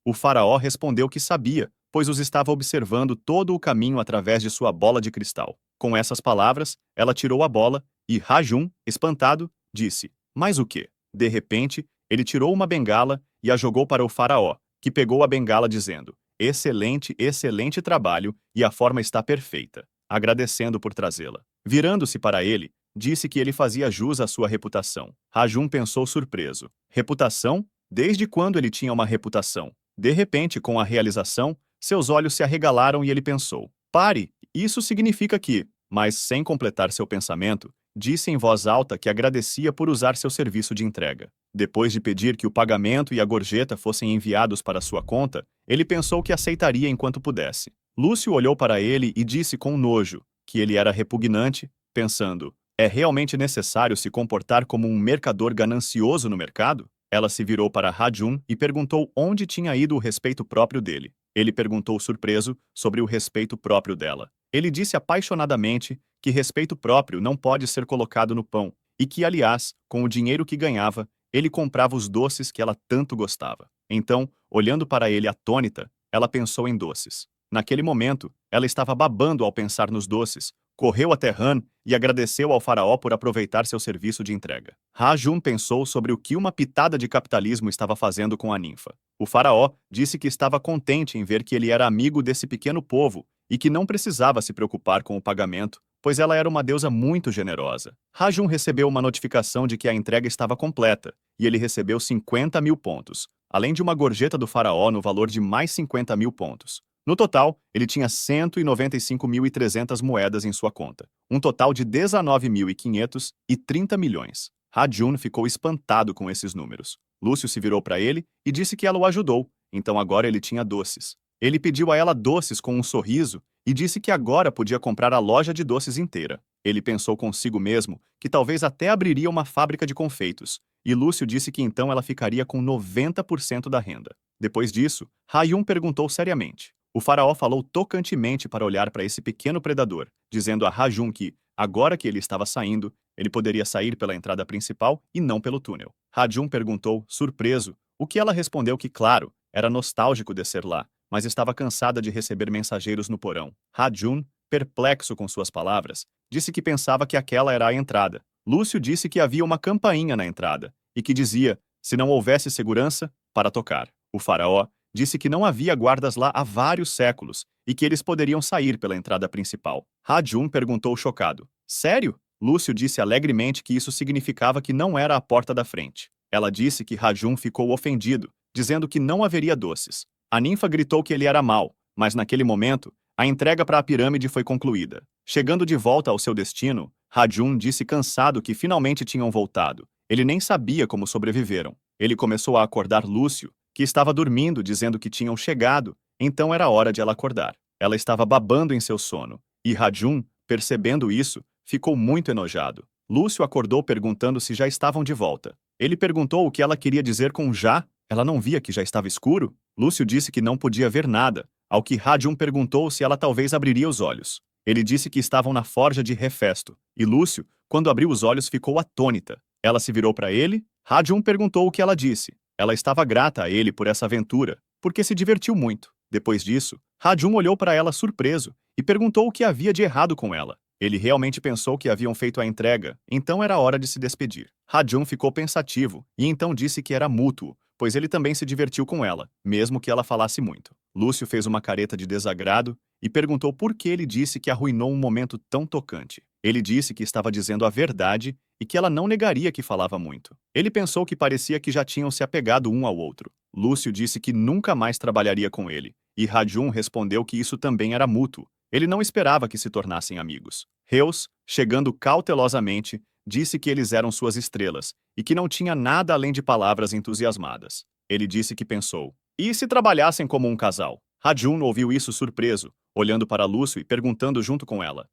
O faraó respondeu que sabia, pois os estava observando todo o caminho através de sua bola de cristal. Com essas palavras, ela tirou a bola e Rajum, espantado, disse: "Mas o quê?" De repente, ele tirou uma bengala e a jogou para o faraó, que pegou a bengala dizendo: "Excelente, excelente trabalho e a forma está perfeita." Agradecendo por trazê-la. Virando-se para ele, disse que ele fazia jus à sua reputação. Rajum pensou surpreso. Reputação? Desde quando ele tinha uma reputação? De repente, com a realização, seus olhos se arregalaram e ele pensou: "Pare, isso significa que..." Mas, sem completar seu pensamento, disse em voz alta que agradecia por usar seu serviço de entrega. Depois de pedir que o pagamento e a gorjeta fossem enviados para sua conta, ele pensou que aceitaria enquanto pudesse. Lúcio olhou para ele e disse com nojo que ele era repugnante, pensando: "É realmente necessário se comportar como um mercador ganancioso no mercado?" Ela se virou para Rajum e perguntou onde tinha ido o respeito próprio dele. Ele perguntou surpreso sobre o respeito próprio dela. Ele disse apaixonadamente que respeito próprio não pode ser colocado no pão, e que, aliás, com o dinheiro que ganhava, ele comprava os doces que ela tanto gostava. Então, olhando para ele atônita, ela pensou em doces. Naquele momento, ela estava babando ao pensar nos doces, correu até Han e agradeceu ao faraó por aproveitar seu serviço de entrega. Rajum pensou sobre o que uma pitada de capitalismo estava fazendo com a ninfa. O faraó disse que estava contente em ver que ele era amigo desse pequeno povo e que não precisava se preocupar com o pagamento, pois ela era uma deusa muito generosa. Rajum recebeu uma notificação de que a entrega estava completa, e ele recebeu 50.000 pontos, além de uma gorjeta do faraó no valor de mais 50.000 pontos. No total, ele tinha 195.300 moedas em sua conta, um total de 19.500 e 30 milhões. Rajum ficou espantado com esses números. Lúcio se virou para ele e disse que ela o ajudou, então agora ele tinha doces. Ele pediu a ela doces com um sorriso e disse que agora podia comprar a loja de doces inteira. Ele pensou consigo mesmo que talvez até abriria uma fábrica de confeitos, e Lúcio disse que então ela ficaria com 90% da renda. Depois disso, Rajum perguntou seriamente. O faraó falou tocantemente para olhar para esse pequeno predador, dizendo a Rajum que, agora que ele estava saindo, Ele poderia sair pela entrada principal e não pelo túnel. Ha-Jun perguntou, surpreso, o que ela respondeu que, claro, era nostálgico descer lá, mas estava cansada de receber mensageiros no porão. Ha-Jun, perplexo com suas palavras, disse que pensava que aquela era a entrada. Lúcio disse que havia uma campainha na entrada e que dizia, se não houvesse segurança, para tocar. O faraó disse que não havia guardas lá há vários séculos e que eles poderiam sair pela entrada principal. Ha-Jun perguntou chocado, sério? Lúcio disse alegremente que isso significava que não era a porta da frente. Ela disse que Ha-Jun ficou ofendido, dizendo que não haveria doces. A ninfa gritou que ele era mau, mas naquele momento, a entrega para a pirâmide foi concluída. Chegando de volta ao seu destino, Ha-Jun disse cansado que finalmente tinham voltado. Ele nem sabia como sobreviveram. Ele começou a acordar Lúcio, que estava dormindo, dizendo que tinham chegado, então era hora de ela acordar. Ela estava babando em seu sono, e Ha-Jun, percebendo isso, ficou muito enojado. Lúcio acordou perguntando se já estavam de volta. Ele perguntou o que ela queria dizer com já. Ela não via que já estava escuro? Lúcio disse que não podia ver nada, ao que Ha-Jun perguntou se ela talvez abriria os olhos. Ele disse que estavam na forja de Hefesto, e Lúcio, quando abriu os olhos, ficou atônita. Ela se virou para ele. Ha-Jun perguntou o que ela disse. Ela estava grata a ele por essa aventura, porque se divertiu muito. Depois disso, Ha-Jun olhou para ela surpreso e perguntou o que havia de errado com ela. Ele realmente pensou que haviam feito a entrega, então era hora de se despedir. Ha-Jun ficou pensativo e então disse que era mútuo, pois ele também se divertiu com ela, mesmo que ela falasse muito. Lúcio fez uma careta de desagrado e perguntou por que ele disse que arruinou um momento tão tocante. Ele disse que estava dizendo a verdade e que ela não negaria que falava muito. Ele pensou que parecia que já tinham se apegado um ao outro. Lúcio disse que nunca mais trabalharia com ele, e Ha-Jun respondeu que isso também era mútuo. Ele não esperava que se tornassem amigos. Heus, chegando cautelosamente, disse que eles eram suas estrelas e que não tinha nada além de palavras entusiasmadas. Ele disse que pensou, e se trabalhassem como um casal? Ha-Jun ouviu isso surpreso, olhando para Lúcio e perguntando junto com ela,